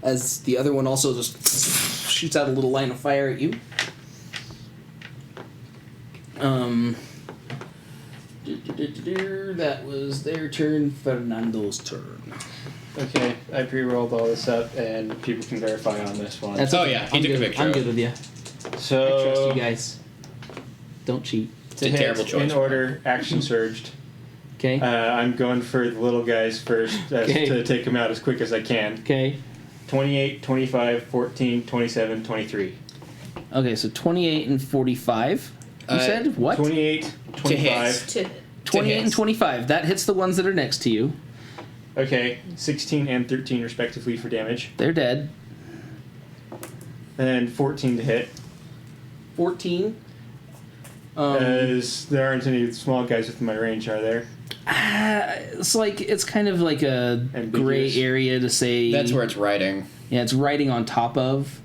As the other one also just shoots out a little line of fire at you. That was their turn. Fernando's turn. Okay, I pre-rolled all this up, and people can verify on this one. That's Oh, okay. yeah, he I'm took a good. picture I'm of good it. with you. So I trust you guys. Don't cheat. to a hit, terrible choice. in order, action surged. Okay. I'm going for the little guys first Okay. to take them out as quick as I can. Okay. 28, 25, 14, 27, 23. Okay, so 28 and 45. You said what? 28, 25. To 28 and hits. 25. That hits the ones that are next to you. Okay, 16 and 13 respectively for damage. They're dead. And 14 to hit. 14. As there aren't any small guys within my range, are there? It's kind of like a gray Ambiguous. area to say. That's where it's writing. Yeah, it's writing on top of.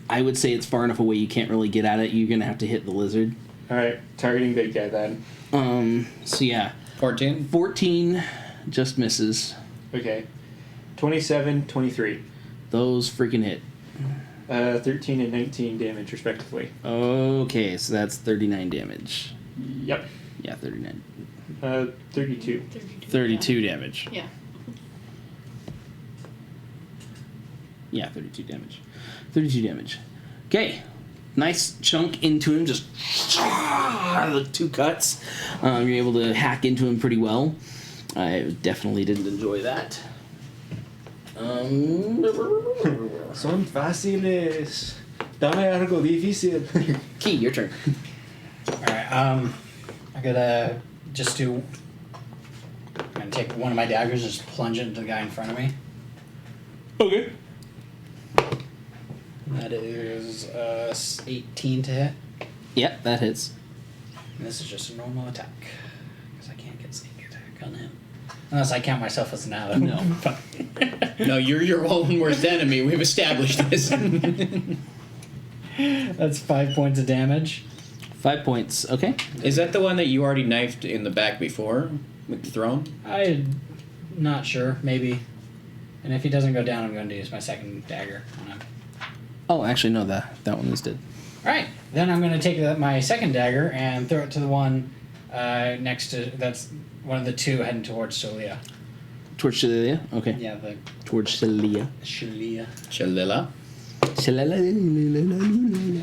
I would say it's far enough away you can't really get at it. You're gonna have to hit the lizard. Alright, targeting big guy then. So yeah, 14. 14 just misses. Okay. 27, 23. Those freaking hit. 13 and 19 damage respectively. Okay, so that's 39 damage. Yep. Yeah, 39. 32. 32 damage. Yeah. Yeah, 32 damage. 32 damage. Okay. Nice chunk into him, just the 2 cuts. You're able to hack into him pretty well. I definitely didn't enjoy that. Son fáciles. Dame algo difícil. Key, your turn. Alright, I'm gonna just do. I'm gonna take one of my daggers and just plunge it into the guy in front of me. Okay. That is 18 to hit. Yep, that hits. And this is just a normal attack. Because I can't get sneak attack on him. Unless I count myself as an ally. No. No, you're your own worst enemy. We've established this. That's 5 points of damage. 5 points. Okay. Is that the one that you already knifed in the back before with the throne? I'm not sure. Maybe. And if he doesn't go down, I'm going to use my second dagger on him. Oh, actually, no, that one is dead. Alright, then I'm going to take my second dagger and throw it to the one next to. That's one of the 2 heading towards Solia. Towards Shalilia? Okay. Yeah, the Towards Shalilia. Shalia. Chalilla.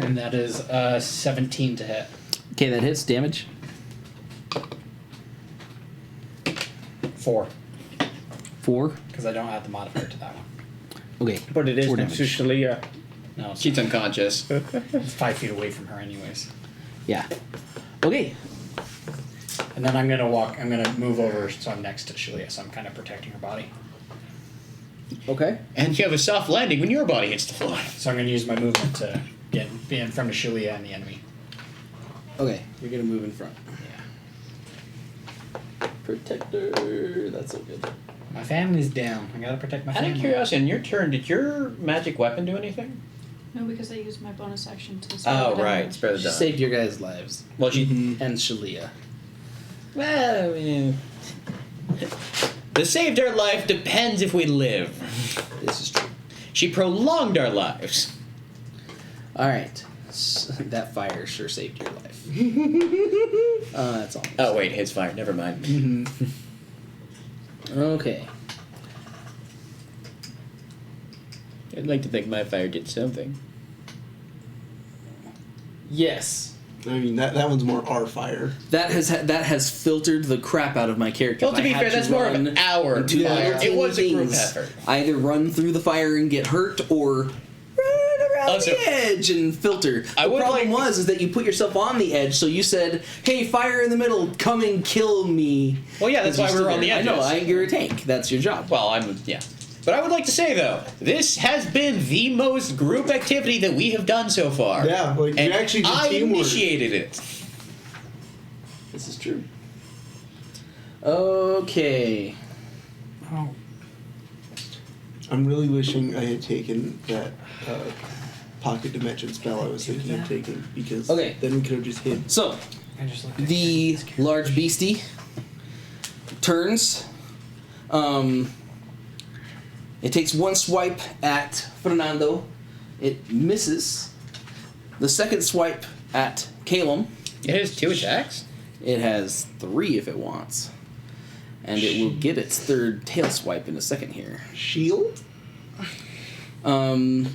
And that is 17 to hit. Okay, that hits. Damage? 4. 4. Because I don't have the modifier to that one. Okay. But it is 4 next to damage. Shalia. No, it's, She's unconscious. it's 5 feet away from her, anyways. Yeah. Okay. And then I'm gonna move over so I'm next to Shalia, so I'm kind of protecting her body. Okay. And you have a soft landing when your body hits the floor. So I'm gonna use my movement to be in front of Shalia and the enemy. Okay. You're going to move in front. Yeah. Protector. That's so good. My family's down. I gotta protect my Out family. of curiosity, on your turn, did your magic weapon do anything? No, because I used my bonus action to. Oh, right. Spare the She dime. saved your guys' lives. Well, she... And Shalia. Well, I mean... The saved our life depends if we live. This is true. She prolonged our lives. Alright. That fire sure saved your life. That's all. Oh, wait, his fire. Never mind. Okay. I'd like to think my fire did something. Yes. I mean, that one's more our fire. That has filtered the crap out of my character. Well, to I be had fair, that's more of run our into fire. little It was a teeny group things. effort. Either run through the fire and get hurt, or run around Also, the edge and filter. I The would problem like- is that you put yourself on the edge, so you said, "Hey, fire in the middle, come and kill me." Well, yeah, that's 'Cause why you we were stood on the there. edges. I know. You're a tank. That's your job. Well, yeah. But I would like to say, though, this has been the most group activity that we have done so far. Yeah, like, you and actually did I teamwork. initiated it. This is true. Okay. Oh. I'm really wishing I had taken that pocket dimension spell I was thinking of taking, because Okay. then we could have just hit. So, I just looked at the large beastie turns. It takes one swipe at Fernando. It misses. The second swipe at Calum. It has 2 attacks? It has 3 if it wants. And it will get its third tail swipe in a second here. Shield? You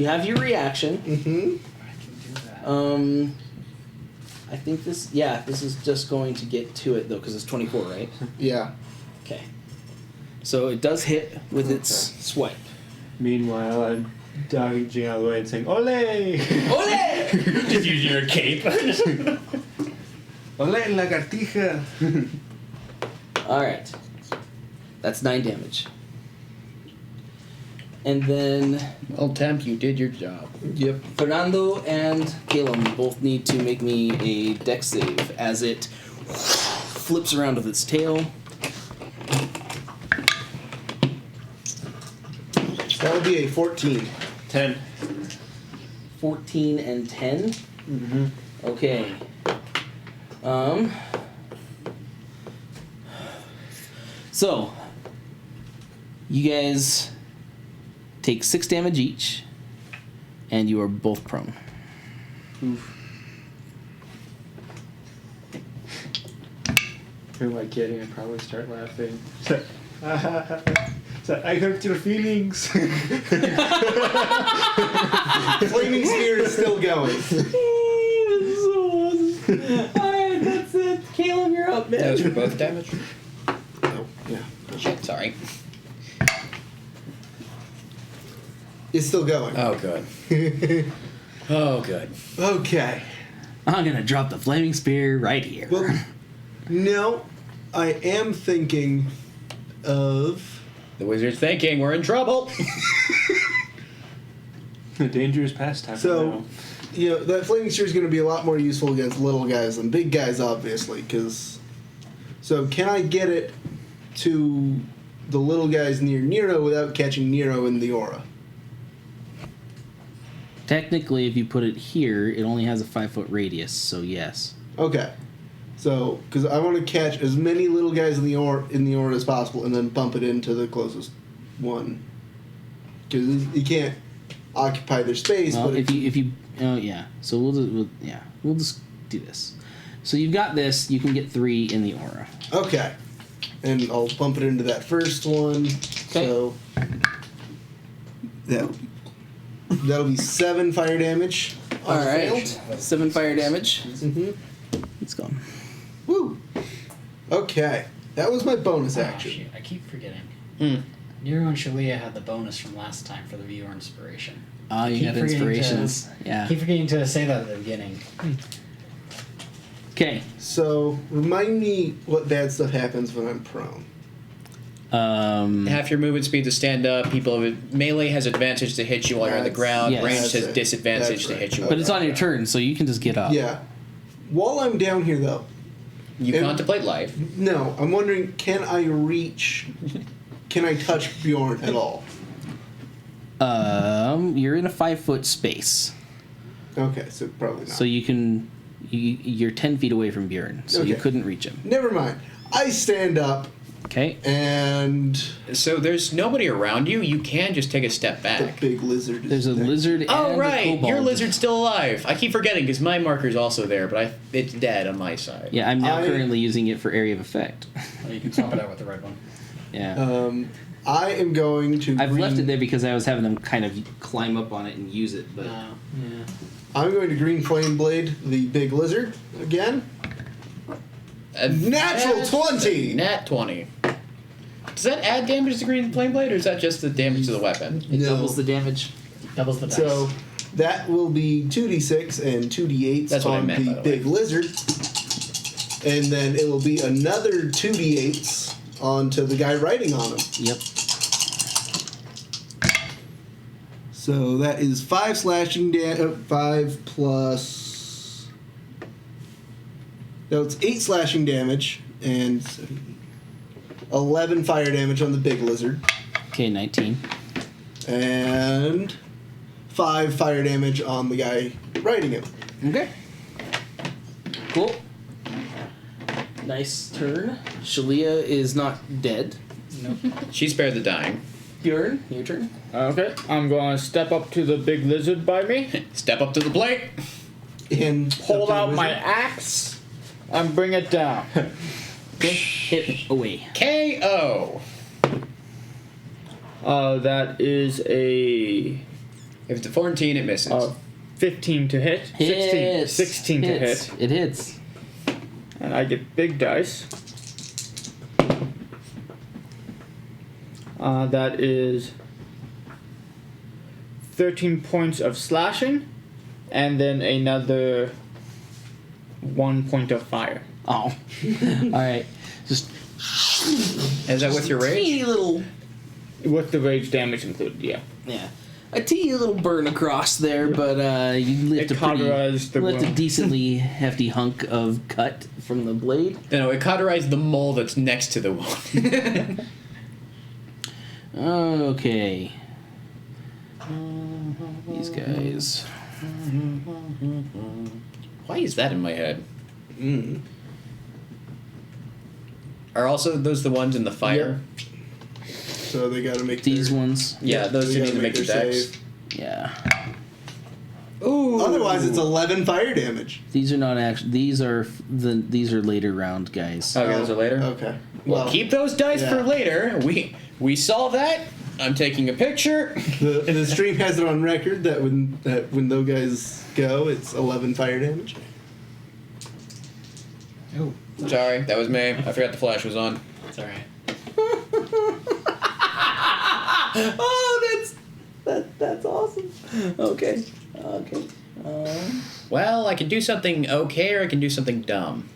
have your reaction. Mm-hmm. I can do that. I think this. Yeah, this is just going to get to it though, because it's 24, right? Yeah. Okay. So it does hit with its swipe. Meanwhile, I'm dodging out of the way and saying, "Ole!" Ole! Just using your cape. Hola, lagartija. All right. That's 9 damage. And then Well, Temp, you did your job. Yep. Fernando and Caleb both need to make me a dex save as it flips around with its tail. That would be a 14. 10. 14 and 10. Mm-hmm. Okay. So you guys take 6 damage each, and you are both prone. Who am I kidding? I'd probably start laughing. So, I hurt your feelings. Flaming spear is still going. Alright, that's it. Caleb, you're up, man. That was for both damage? Oh, yeah. Shit, sorry. It's still going. Oh, good. Oh, good. Okay. I'm gonna drop the flaming spear right here. Well, no, I am thinking of. The wizard's thinking we're in trouble. A dangerous pastime. So, you know, that flaming spear is going to be a lot more useful against little guys than big guys, obviously. So, can I get it to the little guys near Nero without catching Nero in the aura? Technically, if you put it here, it only has a 5-foot radius, so yes. Okay. So, because I want to catch as many little guys in the aura as possible, and then bump it into the closest one. Because you can't occupy their space. Well, but if you yeah. So we'll just do this. So you've got this. You can get 3 in the aura. Okay. And I'll bump it into that first one. Okay. So that'll be 7 fire damage. All right. 7 fire damage. Mm-hmm. It's gone. Woo. Okay. That was my bonus action. Shoot, I keep forgetting. Hmm. Nero and Shalia had the bonus from last time for the viewer inspiration. Oh, you Keep got forgetting inspirations. Yeah. Keep forgetting to say that at the beginning. Okay. So remind me what bad stuff happens when I'm prone. Half your movement speed to stand up. Melee has advantage to hit you while you're on the ground. Yes. Ranged has That's it. disadvantage to That's hit you. But it's on your turn, so you can just get up. Yeah. While I'm down here, though, You And- contemplate life. no, I'm wondering, can I touch Bjorn at all? You're in a 5-foot space, Okay, so probably not. so you're 10 feet away from Bjorn, so you Okay. couldn't reach him. Never mind. I stand up Okay. and So there's nobody around you. You can just take a step the back. big lizard is There's a next. lizard and Oh a right, kobold. your lizard's still alive. I keep forgetting because my marker's also there, but it's dead on my side. Yeah, I'm now I- currently using it for area of effect. Or you can swap it out with the red one. Yeah. I am going to. I've left green- it there because I was having them kind of climb up on it and use it, but I'm going to green flame blade the big lizard again. Natural 20! Nat 20. Does that add damage to green flame blade, or is that just the damage to the weapon? it No. doubles the damage. Doubles the dice. So that will be 2d6 and 2d8s That's what I on meant, by the the way. big lizard. And then it will be another 2d8s onto the guy riding on him. Yep. So that is 5 slashing 5 plus. No, it's 8 slashing damage and 11 fire damage on the big lizard. Okay, 19. And 5 fire damage on the guy riding him. Okay. Cool. Nice turn. Shalia is not dead. She spared the dying. Bjorn, your turn. Okay, I'm going to step up to the big lizard by me, Step up to the plate. And hold out my axe, and bring it down. Okay. Hit away. KO. That is a If it's a 14, it misses. 15 to hit. Hits. 16 to Hits. hit. It hits. And I get big dice. That is 13 points of slashing, and then another 1 point of fire. Oh. Alright. Just Is that with your rage? teeny little, With the rage damage included, yeah. yeah, a teeny little burn across there, but you lift It a pretty, cauterized the lift a wound. decently hefty hunk of cut from the blade. No, it cauterized the mole that's next to the wound. Okay. These guys. Why is that in my head? Mm. Are also those the ones in the fire? So they gotta make These their, ones. Yeah, those they two need gotta to make their their decks. save. Yeah. Ooh. Otherwise, it's 11 fire damage. These are not actually. These are later round guys. Okay, those are later. Okay. Well, keep those dice for yeah. later. We saw that. I'm taking a picture. The stream has it on record that when those guys go, it's 11 fire damage. Oh, Sorry, that was me. I forgot the flash was on. it's alright. Oh, that's awesome. Okay. Well, I can do something okay, or I can do something dumb.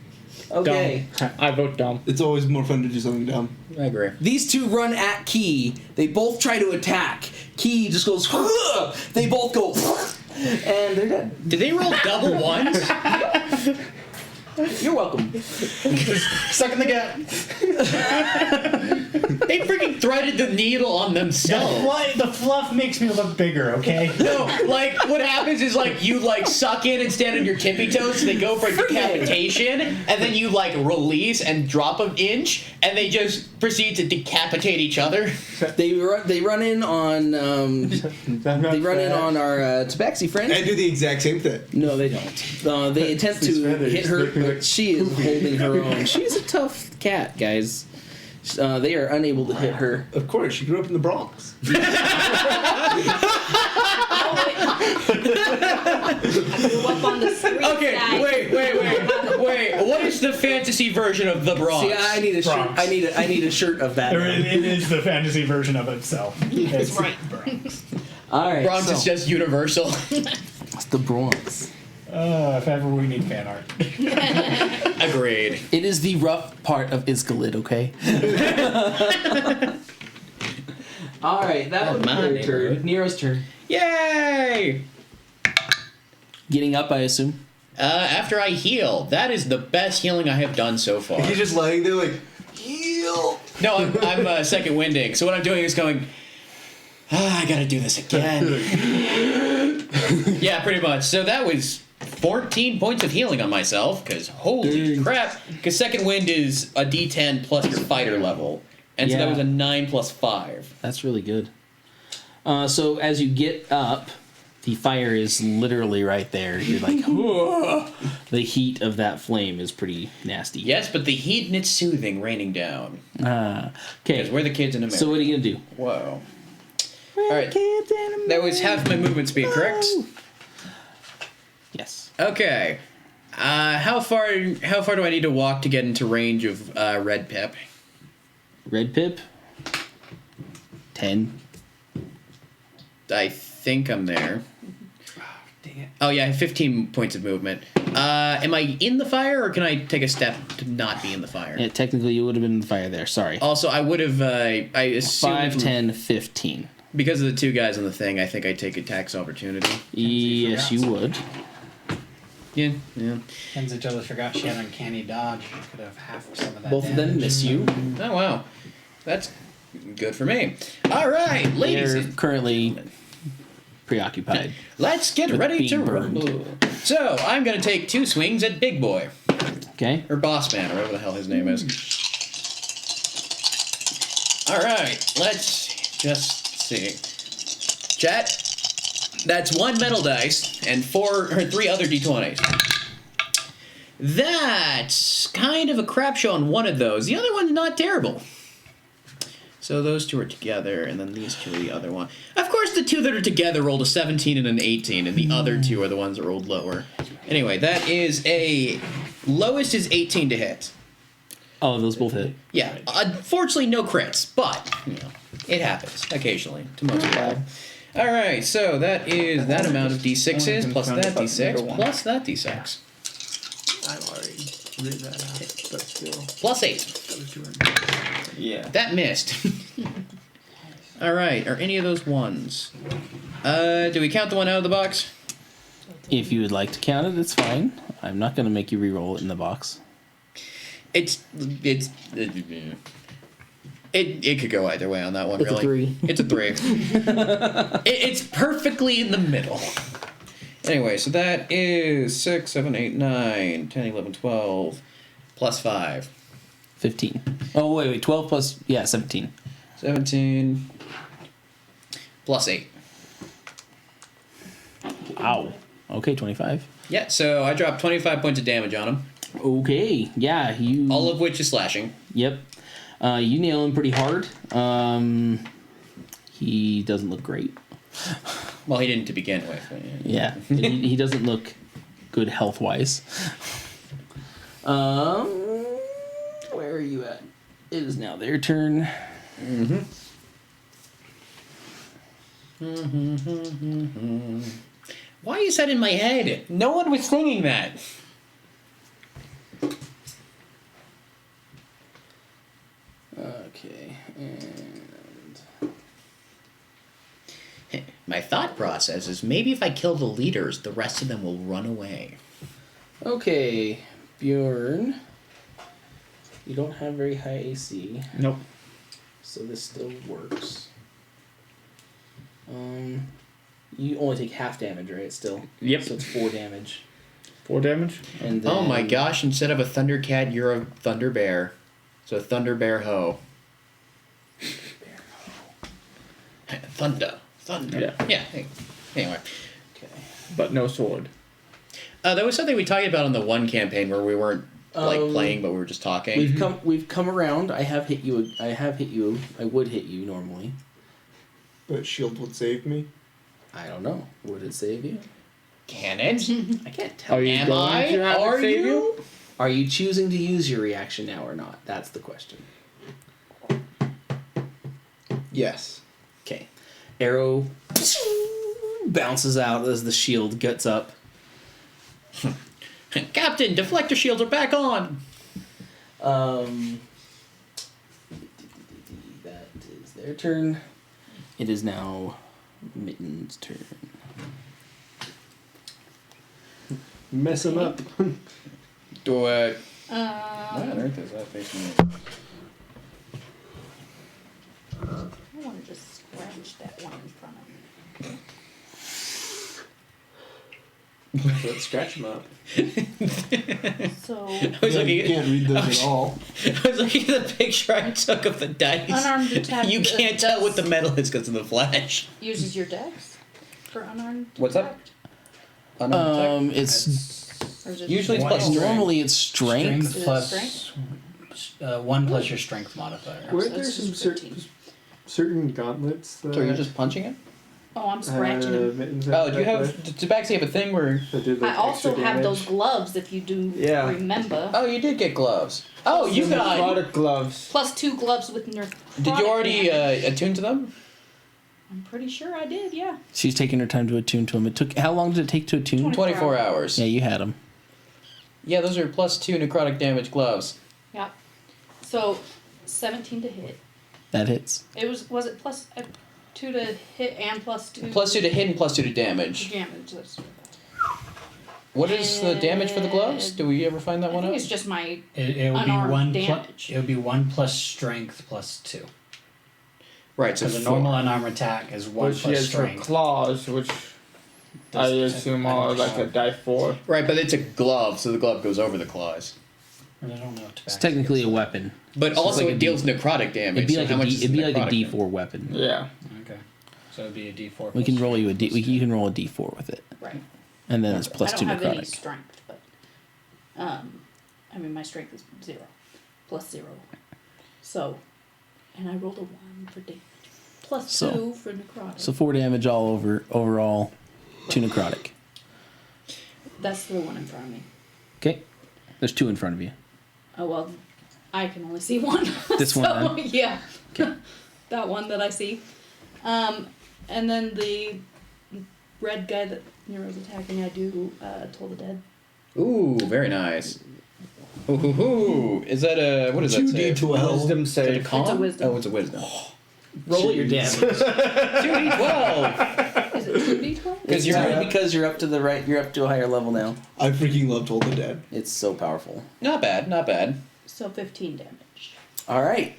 Okay. Dumb. I vote dumb. It's always more fun to do something dumb. I agree. These two run at Key. They both try to attack. Key just goes. They both go. And they're dead. Did they roll double ones? You're welcome. Suck in the gut. They freaking threaded the needle on themselves. The fluff makes me look bigger, okay? No, like what happens is like you like suck in and stand on your tippy toes, so they go for decapitation, and then you like release and drop an inch, and they just proceed to decapitate each other. They run in on our Tabaxi friend. I do the exact same thing. No, they don't. They attempt to hit her, but she is holding her own. She's a tough cat, guys. They are unable to hit her. Of course, she grew up in the Bronx. Grew up on the street Okay, side. wait. What is the fantasy version of the Bronx? See, I need a shirt. Bronx. I need a shirt of that. It is the fantasy version of itself. That's right. All right, Bronx so, is just universal. it's the Bronx. If ever we need fan art. Agreed. It is the rough part of Iskallid, okay? All right, that would be my their neighborhood. turn. Nero's turn. Yay! Getting up, I assume. After I heal, that is the best healing I have done so far. He's just laying there like, heal. No, I'm second winding. So what I'm doing is going, I gotta do this again. Yeah, pretty much. So that was 14 points of healing on myself, because holy crap. Because second wind is a d10 plus your fighter level. And so that Yeah. was a 9 plus 5. That's really good. So as you get up, the fire is literally right there. You're like, "Whoa." The heat of that flame is pretty nasty. Yes, but the heat and its soothing raining down. Okay. Because we're the kids in America. So what are you gonna do? Whoa. Alright. That was half my movement speed, correct? Yes. Okay. How far do I need to walk to get into range of Red Pip? Red Pip. 10. I think I'm there. Dang it. Oh yeah, I have 15 points of movement. Am I in the fire, or can I take a step to not be in the fire? Yeah, technically you would have been in the fire there. Sorry. Also, I would have. I assume 5, 10, 15. because of the two guys on the thing. I think I'd take a tax opportunity. Yes, you would. Yeah. Kenzie totally forgot she had uncanny dodge. She could have half some of that. Both of them damage. miss you. Oh wow, that's good for me. All right, ladies. They're and currently preoccupied. Let's get With ready being to burned. rumble. So, I'm going to take 2 swings at Big Boy. Okay. Or Boss Man, or whatever the hell his name is. Alright, let's just see. Chat, that's 1 metal dice and 3 other d20s. That's kind of a crap show on one of those. The other one's not terrible. So those two are together, and then these two are the other one. Of course, the two that are together rolled a 17 and an 18, and the other two are the ones that rolled lower. Anyway, that is a... Lowest is 18 to hit. Oh, those both hit. Yeah, unfortunately no crits, but, it happens occasionally to most people. Alright, so that is that amount of d6s, plus that d6, plus that d6. I've already read that out, but still. Plus 8. Yeah. That missed. Alright, are any of those ones? Do we count the one out of the box? If you would like to count it, it's fine. I'm not going to make you re-roll it in the box. It could go either way on that one, It's a really. 3. It's a 3. It's perfectly in the middle. Anyway, so that is 6, 7, 8, 9, 10, 11, 12, plus 5. 15. Oh, wait, 12 plus... Yeah, 17. 17, plus 8. Wow. Okay, 25. Yeah, so I dropped 25 points of damage on him, Okay, yeah, you... all of which is slashing. Yep. You nail him pretty hard. He doesn't look great. Well, he didn't to begin with. But Yeah, he doesn't look good health-wise. Where are you at? It is now their turn. Why is that in my head? No one was singing that. Okay, and... My thought process is maybe if I kill the leaders, the rest of them will run away. Okay, Bjorn. You don't have very high AC, Nope. so this still works. You only take half damage, right? Still. Yep. So it's 4 damage. 4 damage. And then, Oh my gosh, instead of a Thundercat, you're a Thunder Bear. So Thunder Bear Ho. Thunder. Yeah. Yeah. Anyway. Okay. But no sword. That was something we talked about on the one campaign where we weren't playing, but we were just talking. We've come around. I have hit you. I would hit you normally. But shield would save me. I don't know. Would it save you? Can it? I can't tell. Are you Am going I? to have Are it save you? Are you choosing to use your reaction now or not? That's the question. Yes. Okay. Arrow bounces out as the shield gets up. Captain, deflector shields are back on. That is their turn. It is now Mitten's turn. Mess him up. Do it. Why I on earth is that facing me? want to just scratch that one in front of me. Let's scratch him up. So, I was looking You can't read those at all. I was looking at the picture I took of the dice. unarmed attack. You can't tell what the metal is because of the flash. Uses your dex for unarmed What's that? attack? It's Or is it Usually it's One- plus strength. normally it's strength. Is it plus 1 plus your strength modifier. Weren't So there it's some just 15. certain gauntlets that So you're just punching it? Oh, I'm scratching them. mittens Oh, do you have... Tabaxi have a thing where... that did, like, I also extra have those damage? gloves, if you do Yeah. remember. Oh, you did get gloves. Oh, you Some got... product gloves. Plus 2 gloves with nerf. Did you already attune to them? I'm pretty sure I did, yeah. She's taking her time to attune to him. It took how long did it take to attune? 24 hours. Yeah, you had him. Yeah, those are plus 2 necrotic damage gloves. Yeah. So, 17 to hit. That hits. It was it plus 2 to hit and plus 2 Plus 2 to hit and plus 2 to damage. damage. That's, What is the damage for the gloves? Do we ever find that I one think out? it's just my It would be unarmed 1 damage. it would be 1 plus strength plus 2. Right, so So the 4. normal unarmed attack is 1 But she plus has her strength. claws, which I Does- assume I don't are like know. a die 4. Right, but it's a glove, so the glove goes over the claws. I don't know. It's technically a weapon. But So it's also like a it deals necrotic damage. It'd be so like how a much D, is it'd be like a necrotic D4 weapon. Yeah. Okay. So it'd be a D4. We can plus roll you a D. strength plus You 2. can roll a D4 with it, right. and then it's plus I 2 don't have any necrotic. strength, but I mean my strength is 0. Plus 0. So And I rolled a 1 for damage. Plus So- 2 for necrotic. So 4 damage overall, 2 necrotic. That's the one in front of me. Okay. There's 2 in front of you. Oh, well, I can only see one. This one, So, then? yeah. That one that I see. And then the red guy that Nero's attacking, I do Toll the Dead. Ooh, very nice. Ooh. Is that a... What is that save? 2d12. Wisdom Is that a save. con? It's a wisdom. Oh, it's a wisdom. Roll your damage. 2d12! Is it 2d12? Because you're... because you're up to the right. You're up to a higher level now. I freaking love Toll the Dead. It's so powerful. Not bad, not bad. So 15 damage. All right.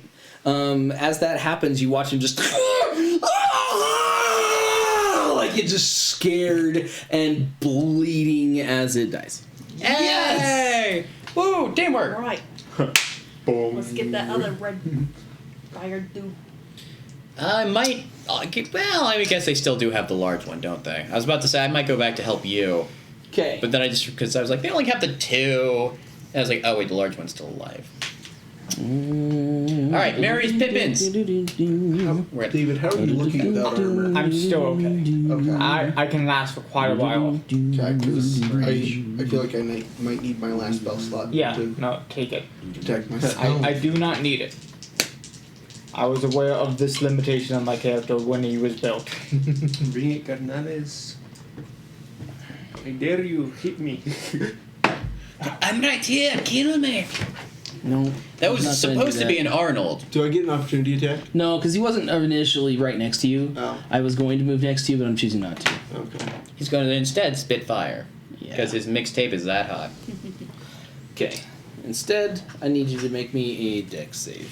As that happens, you watch him just like it's just scared and bleeding as it dies. Yay! Woo! Teamwork! Alright, Boom. let's get that other red fire dude. I might... Well, I guess they still do have the large one, don't they? I was about to say, I might go back to help you. Okay. But then because I was like, they only have the 2. And I was like, oh wait, the large one's still alive. Alright, Mary's Pippins. We're at David, how are you looking without armor? I'm still okay. Okay. I can last for quite a while. Okay, 'cause I feel like I might need my last spell slot Yeah, to no, take it. protect myself. I do not need it. I was aware of this limitation on my character when he was built. Bring it, Carnales. I dare you, hit me. I'm right here, kill me. No. That was I'm not gonna supposed do to be that. an Arnold. Do I get an opportunity attack? No, because he wasn't initially right next to you. Oh. I was going to move next to you, but I'm choosing not to. Okay. He's going to instead spit fire. Yeah. Because his mixtape is that hot. Okay. Instead, I need you to make me a dex save.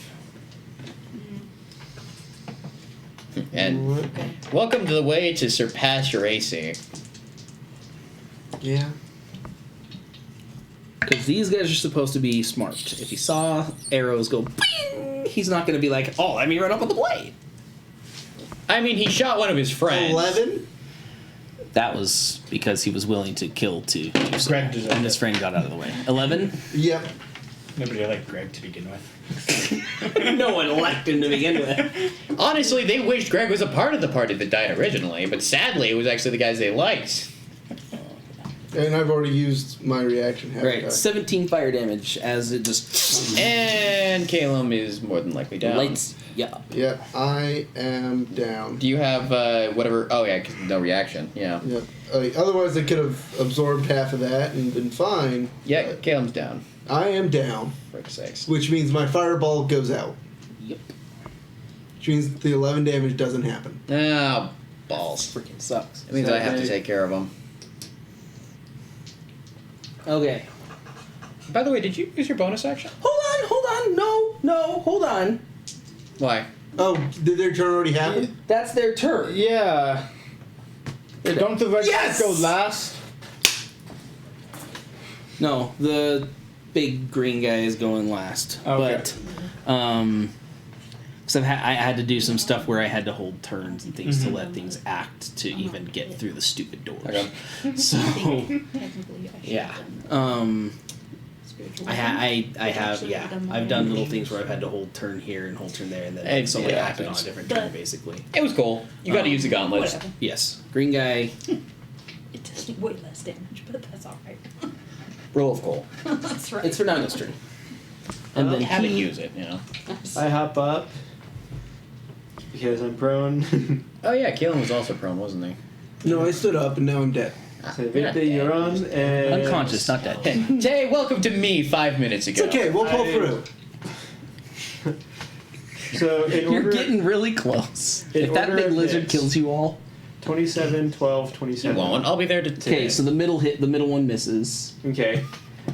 And Okay. welcome to the way to surpass your AC. Yeah. Because these guys are supposed to be smart. If he saw arrows go bing, he's not going to be like, oh, let me run up with the blade. I mean, he shot one of his friends. 11? That was because he was willing to kill to do so. Greg deserved And his it. friend got out of the way. 11? Yep. Nobody liked Greg to begin with. No one liked him to begin with. Honestly, they wished Greg was a part of the party that died originally, but sadly, it was actually the guys they liked. And I've already used my reaction. haven't I? Right, 17 fire damage as it just And Calum is more than likely down. lights. Yeah. Yep, I am down. Do you have whatever? Oh yeah, 'cause no reaction. Yeah. Yep. Otherwise, I could have absorbed half of that and been fine. Yeah, but Calum's down. I am down, Frick's sakes. which means my fireball goes out. Yep. Which means the 11 damage doesn't happen. Oh, balls. Freaking sucks. It means I have to take care of them. Okay. By the way, did you use your bonus action? Hold on. No, hold on. Why? Oh, did their turn already happen? That's their turn. Yeah. Don't the red Yes! go last? No, the big green guy is going last. Okay. But, because I had to do some stuff where I had to hold turns and things to let things act to even get through the stupid doors. Okay. So, Technically, I should yeah. have done spiritual weapon, I which have, should yeah. done my I've done own little things. things where I've had to hold turn here and hold turn there, and then It- something it happened on a happens. different But- turn, basically. It was cool. You got to use the gauntlets. Whatever. Yes. Green guy. It does way less damage, but that's alright. Roll of coal. That's right. It's for Nano's turn. And then Have it he, use it, you know. I hop up because I'm prone. Oh yeah, Calum was also prone, wasn't he? No, I stood up and now I'm dead. So Victor, you're on, and unconscious, not dead. Tay, welcome to me 5 minutes ago. It's okay, we'll pull I- through. So in You're order, getting really close. In If that order big of lizard hits. kills you all. 27, 12, You 27. won't. I'll be there to Okay, so the middle one misses. Okay.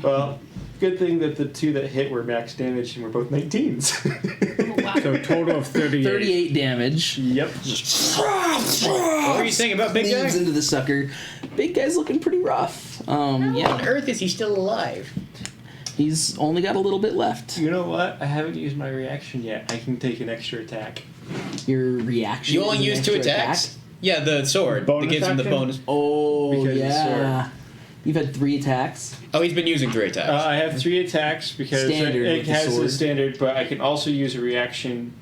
Well, good thing that the two that hit were max damage and we're both 19s. Oh, wow. So total of 38. 38 damage. Yep. What were you saying about Big Cleaves Guy? into the sucker. Big guy's looking pretty rough. How on Yeah. earth is he still alive? He's only got a little bit left. You know what? I haven't used my reaction yet. I can take an extra attack. Your reaction. You only is an use 2 extra attacks? attack? Yeah, the sword. Bonus that gives him the action? bonus. Oh, Because it's yeah. You've had 3 attacks. Oh, he's been using 3 attacks. I have 3 attacks because Standard it with the has sword. a standard, but I can also use a reaction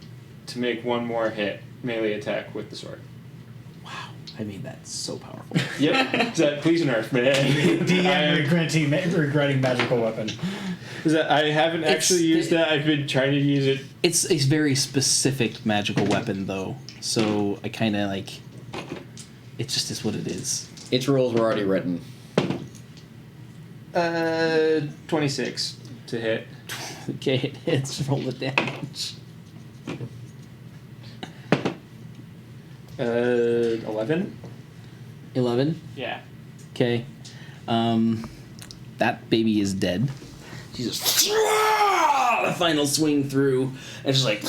to make one more hit melee attack with the sword. Wow, I mean that's so powerful. Yep. Please nerf me. DM regretting magical weapon. I haven't actually used that. I've been trying to use it. It's a very specific magical weapon though, so I kind of like. It just is what it is. Its rules were already written. 26 to hit. Okay, it hits. Roll the damage. 11. 11. Yeah. Okay. That baby is dead. She just the final swing through, and just like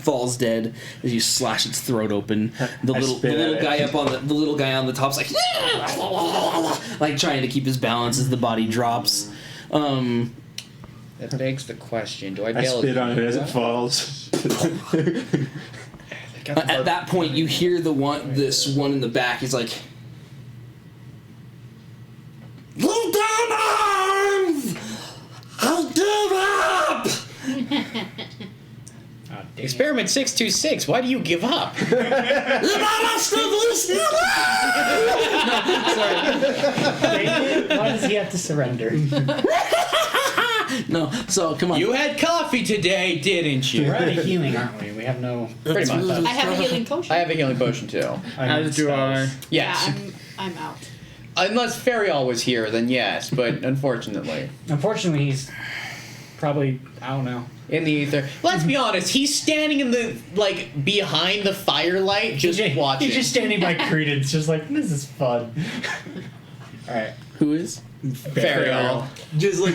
falls dead as you slash its throat open. The little guy up on the little guy on the top's like trying to keep his balance as the body drops. That begs the question: do I I spit on it as it falls. At that point, you hear this one in the back. He's like, "Lieutenant, I'll give up." Experiment 626. Why do you give up? Sorry. Why does he have to surrender? No, so come on. You had coffee today, didn't you? We're out of healing, aren't we? We have no. Pretty much. I have a healing potion. I have a healing potion too. As do I. Yes. Yeah, I'm out. Unless Ferial was here, then yes, but unfortunately. Unfortunately, he's probably, I don't know. In the ether. Let's be honest, he's standing in the, behind the firelight, just watching. He's just standing by Credence, just like, this is fun. Alright. Who is? Ferial. Just like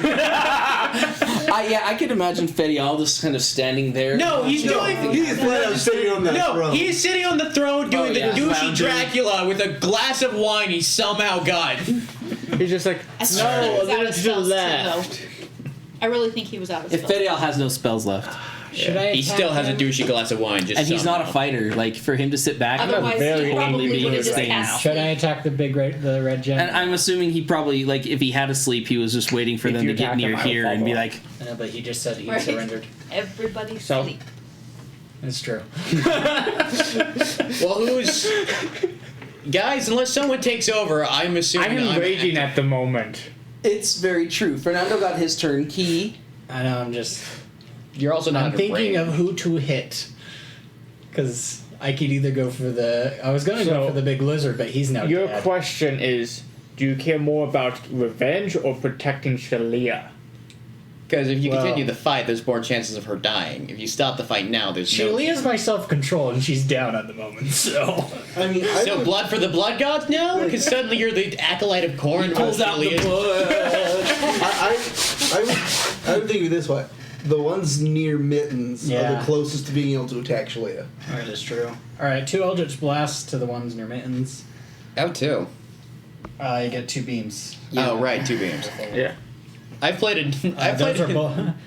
I could imagine Ferial just kind of standing there. No, he's doing. he's flat out sitting on that No, throne. he's sitting on the throne doing the douchey Lounging. Dracula with a glass of wine he somehow got. He's just like, I swear no, he was a out little of to the spells too, left. though. I really think he was out of If spells. Ferial has no spells left, Should I He attack still has a him? douchey glass of wine, just and he's not a somehow. fighter, like for him to sit back, Otherwise, very he probably only would have just being cast Should I sleep. attack the red gem? and I'm assuming he probably like if he had a sleep, he was just waiting for If them you to get attack near him, I will here and be follow. like, I know, but he just said he Right. surrendered. Everybody So- sleep. It's true. Well, who's. Guys, unless someone takes over, I'm assuming. I'm raging at the moment. "It's very true." Fernando got his turn. Key. I know, I'm just... You're also not. I'm thinking of who to hit. Because I could either go for the... I was going to go So, for the big lizard, but he's now Your dead. question is, do you care more about revenge or protecting Shalia? Because if you Well- continue the fight, there's more chances of her dying. If you stop the fight now, there's no. Shalia's my self-control, and she's down at the moment, so... I mean, I So would, blood for the blood gods now? Because suddenly you're the acolyte of Corn. Pulls out the blood. I would think of it this way: the ones near Mittens are Yeah. the closest to being able to attack Shalia. That is true. Alright, 2 Eldritch Blasts to the ones near Mittens. Oh, too. I get 2 beams. Oh, right, 2 beams. Yeah. I've played it. I've played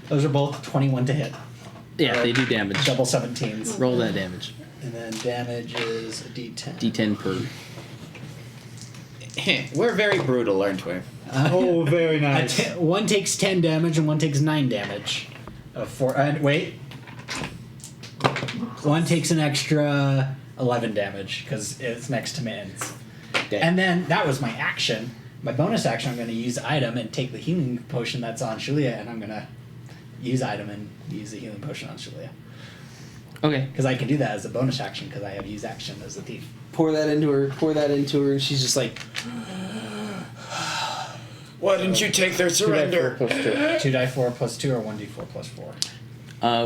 Those are both 21 to hit. Yeah, they do damage. Double 17s. Roll that damage. And then damage is a D10. D10 per. We're very brutal, aren't we? Oh, very nice. One takes 10 damage and one takes 9 damage. Wait. One takes an extra 11 damage because it's next to Mittens. And then that was my action. My bonus action, I'm going to use item and take the healing potion that's on Shalia, and I'm going to use item and use the healing potion on Shalia. Okay. Because I can do that as a bonus action because I have use action as a thief. Pour that into her, and she's just like, Why didn't you take their 2d4 plus 2 or 1d4 plus 4.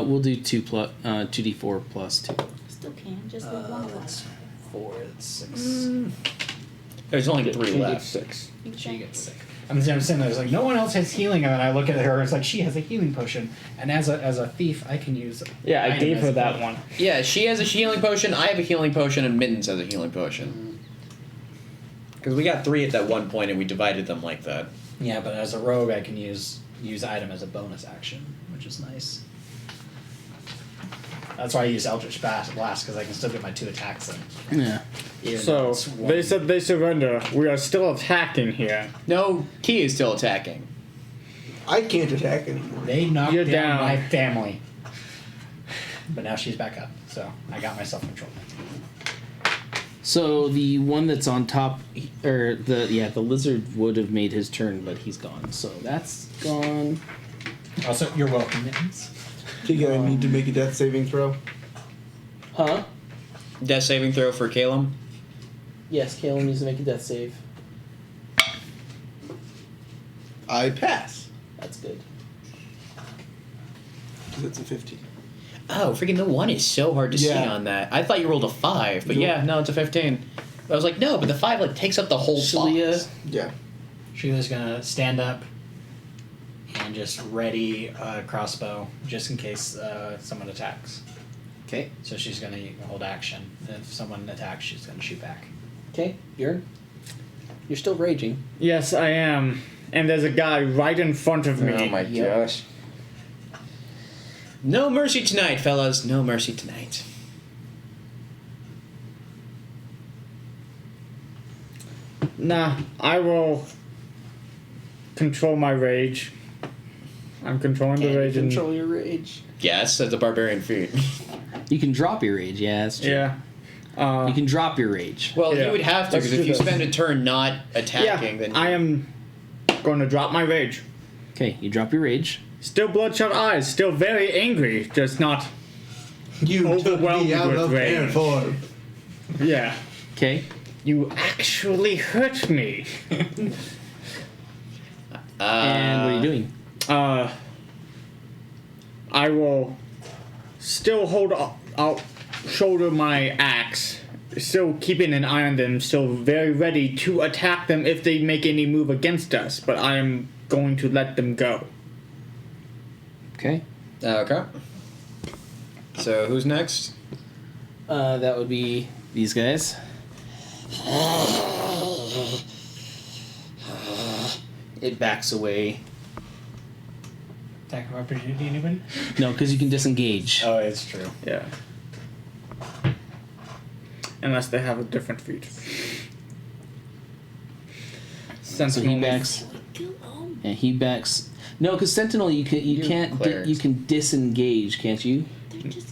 we'll do 2d4 plus 2. Still can, just live one of That's us. 4, it's 6. There's only 3 left. 6. She gets sick. I'm saying there's like no one else has healing, and then I look at her. It's like she has a healing potion, and as a thief, I can use. Yeah, I item gave as her a that thief. one. Yeah, she has a healing potion, I have a healing potion, and Mittens has a healing potion. Because we got 3 at that one point, and we divided them like that. Yeah, but as a rogue, I can use item as a bonus action, which is nice. That's why I use Eldritch Blast because I can still get my 2 attacks in. Yeah. Even though So, it's one. they said they surrender. We are still attacking here. No, Key is still attacking. I can't attack anymore. They knocked You're down down. my family. but now she's back up. So I got myself controlled. So the one that's on top, or the lizard would have made his turn, but he's gone. So that's gone. Also, you're welcome, mittens. Do you guys need to make a death saving throw? Huh? Death saving throw for Calum. Yes, Caleb needs to make a death save. I pass. That's good. That's a 15. Oh, freaking the 1 is so hard to see Yeah. on that. I thought you rolled a 5, but Nope. yeah, no, it's a 15. I was like, no, but the 5 like takes up the whole Shalia. box. Yeah. Sheila's gonna stand up and just ready a crossbow just in case someone attacks. Okay. So she's gonna hold action. If someone attacks, she's gonna shoot back. Okay, Bjorn. You're still raging. Yes, I am. And there's a guy right in front of me. Oh my Yep. gosh. No mercy tonight, fellas. No mercy tonight. Nah, I will control my rage. I'm controlling the rage and Control your rage. Yes, that's a barbarian feat. You can drop your rage. Yeah, that's true. yeah. You can drop your rage. Well, Yeah. you would have to, Let's because if do you this. spend a turn not attacking, Yeah, then I am going to drop my rage. Okay, you drop your rage. Still bloodshot eyes, still very angry, just not. You took Overwhelmed me out with of rage. air form. Yeah. Okay. You actually hurt me. And what are you doing? I will still hold out, shoulder my axe, still keeping an eye on them, still very ready to attack them if they make any move against us, but I am going to let them go. Okay. Okay. So who's next? That would be these guys. It backs away. Attack of opportunity, anyone? No, because you can disengage. Oh, it's true. Yeah. Unless they have a different feat. So he Sentinel backs. Yeah, he backs. No, because Sentinel, you can't clerics. you can disengage, can't you?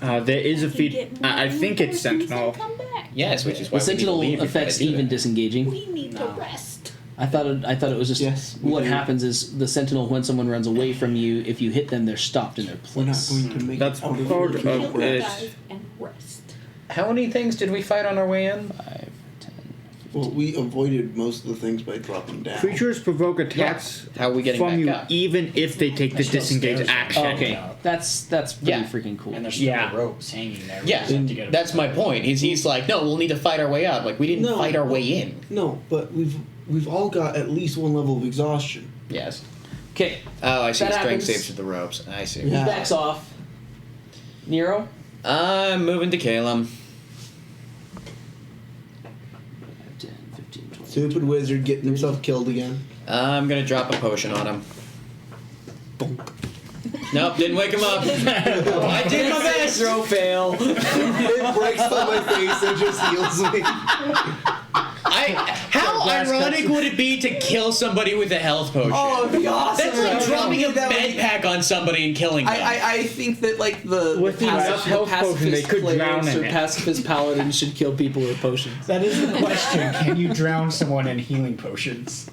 there is a feat. I think it's Sentinel. Yes, which is why The Sentinel we need to leave affects before they do even that. disengaging. We need to rest. I thought it was just Yes, we what do. happens is the Sentinel, when someone runs away from you, if you hit them, they're stopped in their We're not place. going to make That's it out of part here. of it. Dive and rest. How many things did we fight on our way in? 5, 10. Well, we avoided most of the things by dropping down. Creatures provoke attacks How are we getting from back you up? even if they take the There's still disengage stairs action. right? Okay, Yeah. that's pretty Yeah. freaking cool. And there's still Yeah. ropes hanging there. We Yeah, just have to get that's my point. He's like, no, we'll need to fight our way up. Like we didn't No, fight our well- way in. No, but we've all got at least one level of exhaustion. Yes. Okay, Oh, I see. That Strength happens. saves with the ropes. I see. Yeah. he backs off. Nero. I'm moving to Calum. 10, 15, 20. Stupid wizard getting himself killed again. I'm gonna drop a potion on him. Nope, didn't wake him up. I did my best. Throw fail. It breaks on my face and just heals me. How glass ironic cuts. would it be to kill somebody with a health potion? Oh, it'd be awesome. That's like dropping a That would med be- pack on somebody and killing them. I think that like the With the pacifist, health potion, they could drown clerics in or it. pacifist paladins should kill people with potions. That is the question. Can you drown someone in healing potions?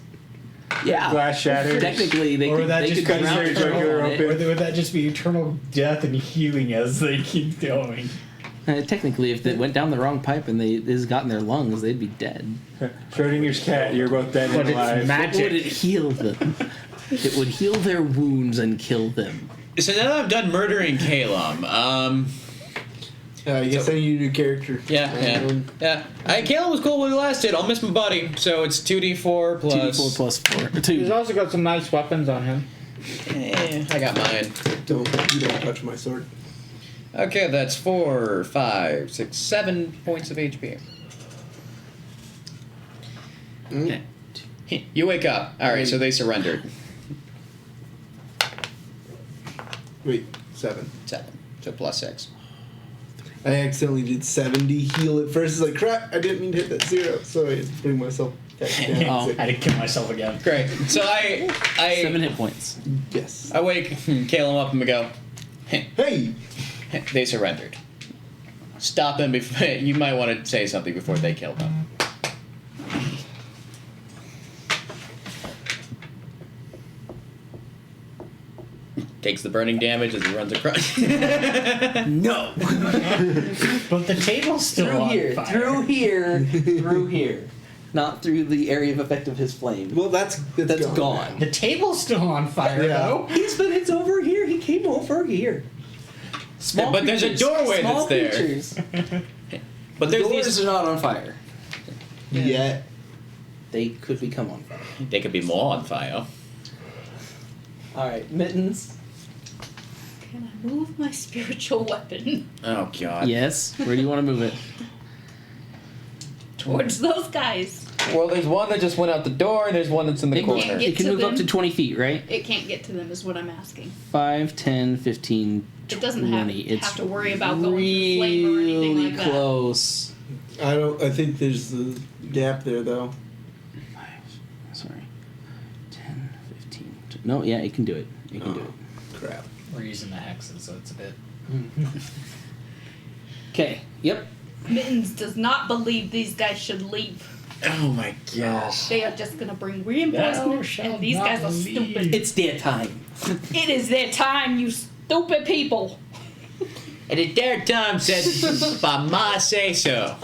Yeah. Glass shatters. Technically, they Or could, would that they just could be drown very people regular on it. open? Or would that just be eternal death and healing as they keep going? Technically, if they went down the wrong pipe and they this got in their lungs, they'd be dead. Schrodinger's cat, you're both dead But and it's alive. Would it magic. heal them? It would heal their wounds and kill them. So now that I'm done murdering Calum, I guess I need a new character. yeah. Calum was cool when we last did. I'll miss my buddy. So it's 2d4 plus. 2d4 plus 4. He's 2. also got some nice weapons on him. I got mine. You don't touch my sword. Okay, that's 4, 5, 6, 7 points of HP. Mm. You wake up. Alright, so they surrendered. Wait, 7. 7. So plus 6. I accidentally did 70 heal at first. It's like, crap, I didn't mean to hit that 0, so I had to bring myself back down. Oh. I had to kill myself again. Great. So 7 hit points. Yes. I wake Calum up and we go, Hey! They surrendered. Stop them before you might want to say something before they kill them. Takes the burning damage as he runs across. No. But the table's still Through on here, fire. through here, through here. Not through the area of effect of his flame. Well, that's gone. The table's still on fire, Yeah. though. It's over here. He came over here. Small But there's a creatures. doorway Small that's there. creatures. But there's Doors these. are not on fire. Yet. They could become on fire. They could be more on fire. All right, Mittens. Can I move my spiritual weapon Oh god. Yes. Where do you want to move it? towards those guys? Well, there's one that just went out the door, and there's one that's in the It, corner. Get it can to move up them. to 20 feet, right? It can't get to them, is what I'm asking. 5, 10, 15, It doesn't 20. have It's to worry about going through flame or anything really like that. close. I think there's the gap there though. 5, sorry. 10, 15. No, yeah, it can do it. It can do it. Crap. We're using the hexes, so it's a bit. Okay, yep. Mittens does not believe these guys should leave. Oh my gosh. They are just gonna bring Thou reinforcements, shalt and these not guys are leave. stupid. It's their time. It is their time, you stupid people. And at their time said, by my say so.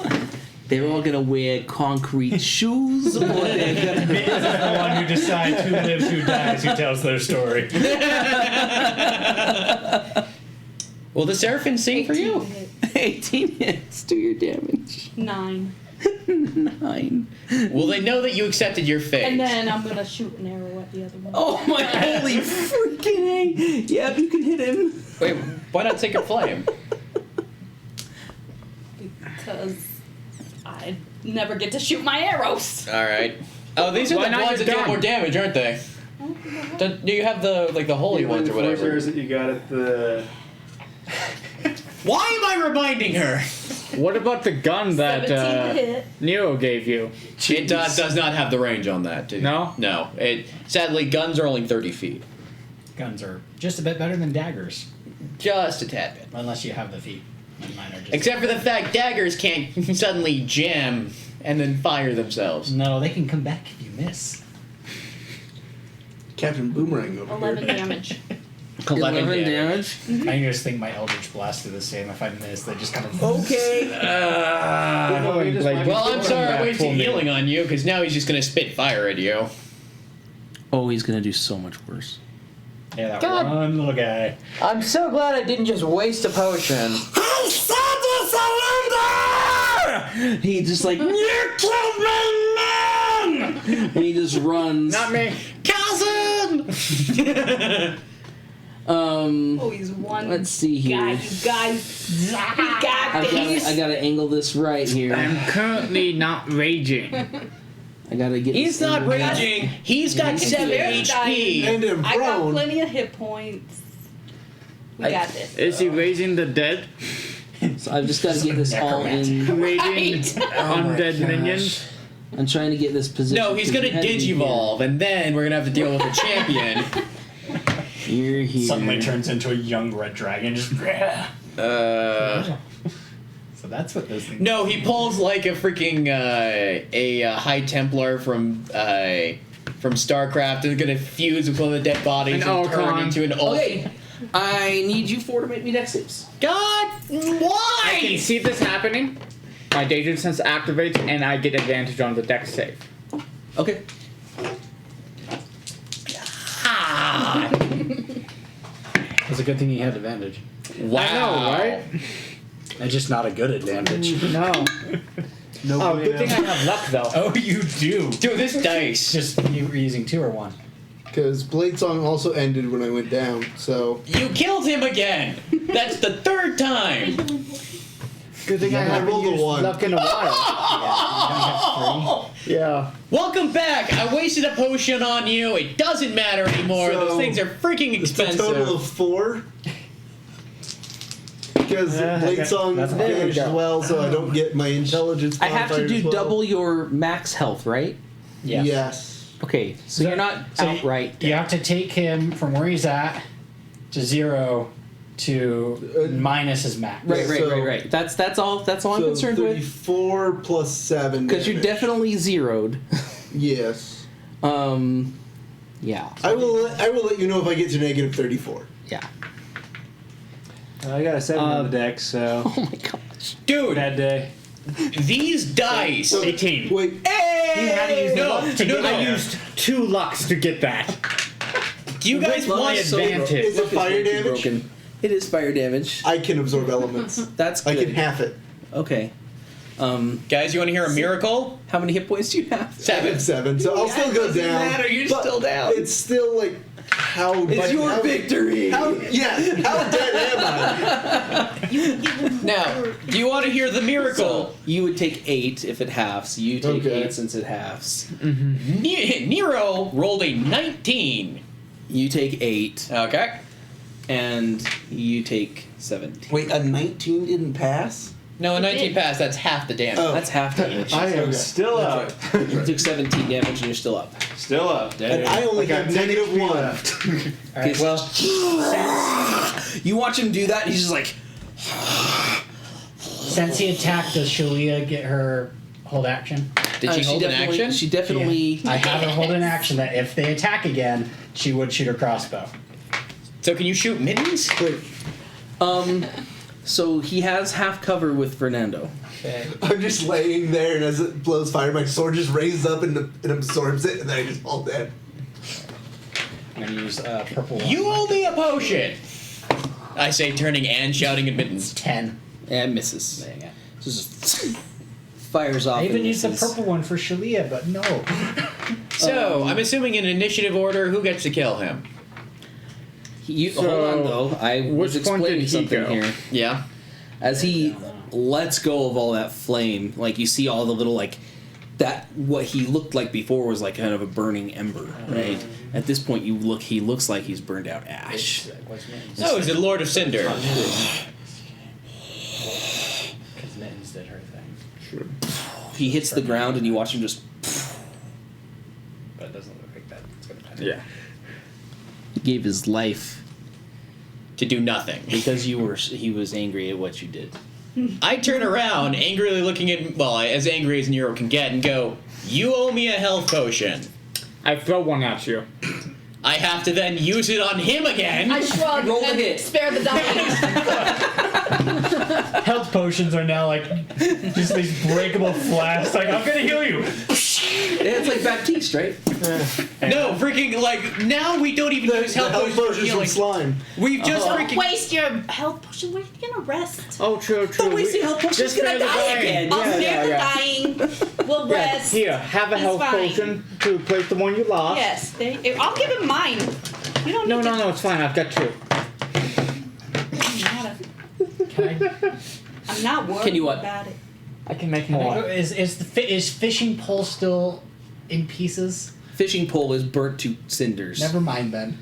They're all gonna wear concrete shoes, or they're gonna. Mittens is the one who decides who lives, who dies, who tells their story. Will the Seraphim sing for 18 you? hit. 18 hits. Do your damage. 9. 9. Will they know that you accepted your fate? And then I'm gonna shoot an arrow at the other one. Oh my holy freaking A! Yep, you can hit him. Wait, why not take a flame? Because I never get to shoot my arrows. Alright. Oh, these are Why the not ones that your deal gun? more damage, aren't they? Do you have the holy ones or whatever? that you got at the. Why am I reminding her? What about the gun that 17 to hit. Nero gave you? It does not have the range on that, dude. No? No. Sadly, guns are only 30 feet. Guns are just a bit better than daggers, Just a tad bit. unless you have the feet. And mine are just. Except for the fact daggers can't suddenly jam and then fire themselves. No, they can come back if you miss. Captain Boomerang over 11 here. damage. 11 damage. damage. I just think my Eldritch Blast do the same. If I miss, they just kind of. Okay. Well, I'm sorry I wasted healing on you, because now he's just going to spit fire at you. Oh, he's gonna do so much worse. Yeah, that God. one little guy. I'm so glad I didn't just waste a potion. He just like, you killed my man! And he just runs. Not me. Cousin! Oh, he's one Let's see here. guy, you guys. He got I gotta angle this right here. I'm currently not raging. I gotta get. He's this not angled. raging. He's got 7 Very HP. And him I got prone. plenty of hit points. We got this. Is he raising the dead? So I've just gotta get this all in. Raising undead minions? I'm trying to get this position. No, he's going to digivolve, and then we're going to have to deal with a champion. You're here. Suddenly turns into a young red dragon. Just. Uh, So that's what those things. no, he pulls like a freaking a High Templar from StarCraft and going to fuse with one of the dead bodies An and turn Ultron. into an ult. Okay, I need you 4 to make me dex saves. God, I can why? see this happening. My Danger Sense activates, and I get advantage on the dex save. Okay. Ah, It's a good thing he had advantage. wow. I know, right? It's just not a good advantage. No. No Oh, way good thing I now. have luck, though. Oh, you do. Dude, this dice. Just you were using 2 or 1. Because Blade Song also ended when I went down, so You killed him again. That's the 3rd time. Good thing I I haven't rolled a used 1. luck in a while. Yeah. Welcome back. I wasted a potion on you. It doesn't matter anymore. So, Those things are freaking it's a expensive. total of 4. Because Blade okay. Song That's- there we finished go. well, so I don't get my intelligence. I have to modifier do as well. double your max health, right? Yes. Okay, so you're not So outright. You have to take him from where he's at to 0 to minus his max. Right. That's all I'm concerned with. 34 plus 7. Because you're definitely zeroed. Yes. Yeah. I will let you know if I get to negative 34. Yeah. I got a 7 on the deck, so Oh my gosh. Dude, bad day. these dice. 18. Wait. You had to use No, luck to no, get no. I used 2 lucks to get that. Do you guys With my want advantage. Is it fire damage? Broken. It is fire damage. I can absorb elements. That's good. I can half it. Okay. Guys, you want to hear a miracle? How many hit points do you have? I have 7, so I'll still go down. matter, you're but still down. It's still like how. It's your victory. How dead am I? Now, do you want to hear the miracle? You would take 8 if it halves. You take Okay. 8 since it halves. Nero rolled a 19. You take 8, Okay. and you take 17. Wait, a 19 didn't pass? No, a 19 pass, that's half the damage. Oh. That's half damage. I am Okay. still up. You took 17 damage, and you're still up. Still up. And I only got have 10 negative HP 1. left. All right. Well, You watch him do that, and he's just like, since he attacked, does Shalia get her hold action? Did she hold an action? She definitely. I have her hold an action that if they attack again, she would shoot her crossbow. So can you shoot mittens? So he has half cover with Fernando. Okay. I'm just laying there, and as it blows fire, my sword just raises up and absorbs it, and then I just fall dead. I'm gonna use purple one. You owe me a potion! I say, turning and shouting at mittens. 10. And misses. Dang it. So just fires off. I even and used the misses. purple one for Shalia, but no. So, I'm assuming in initiative order, who gets to kill him? Hold on though. I was which one explaining did he something go? here. Yeah. As he lets go of all that flame, like you see all the little like that. What he looked like before was like kind of a burning ember, right? At this point, he looks like he's burned out ash. Oh, is it Lord of Cinder? Because Mittens did her thing. He hits the ground, and you watch him just. But it doesn't look like that. It's gonna pass. Yeah. He gave his life To do nothing. because he was angry at what you did. I turn around, angrily looking at, well, as angry as Nero can get, and go, "You owe me a health potion." I throw one at you. I have to then use it on him again. I shrug Roll the and hit. spare the dying. Health potions are now like just these breakable flasks. Like, I'm gonna heal you. It's like Baptiste, right? No, freaking, like, now we don't even use health potions for from healing. slime. We've just Don't freaking... waste your health potion. Where are you gonna rest? Oh, true. Don't waste your health potion. She's gonna die again. I'll spare the dying. We'll rest. Here, have a He's health fine. potion to replace the one you lost. Yes, I'll give him mine. You don't need No, it's fine. I've got 2. I'm not worried Can you what? about it. I can make more. Is fishing pole still in pieces? Fishing pole is burnt to cinders. Never mind then.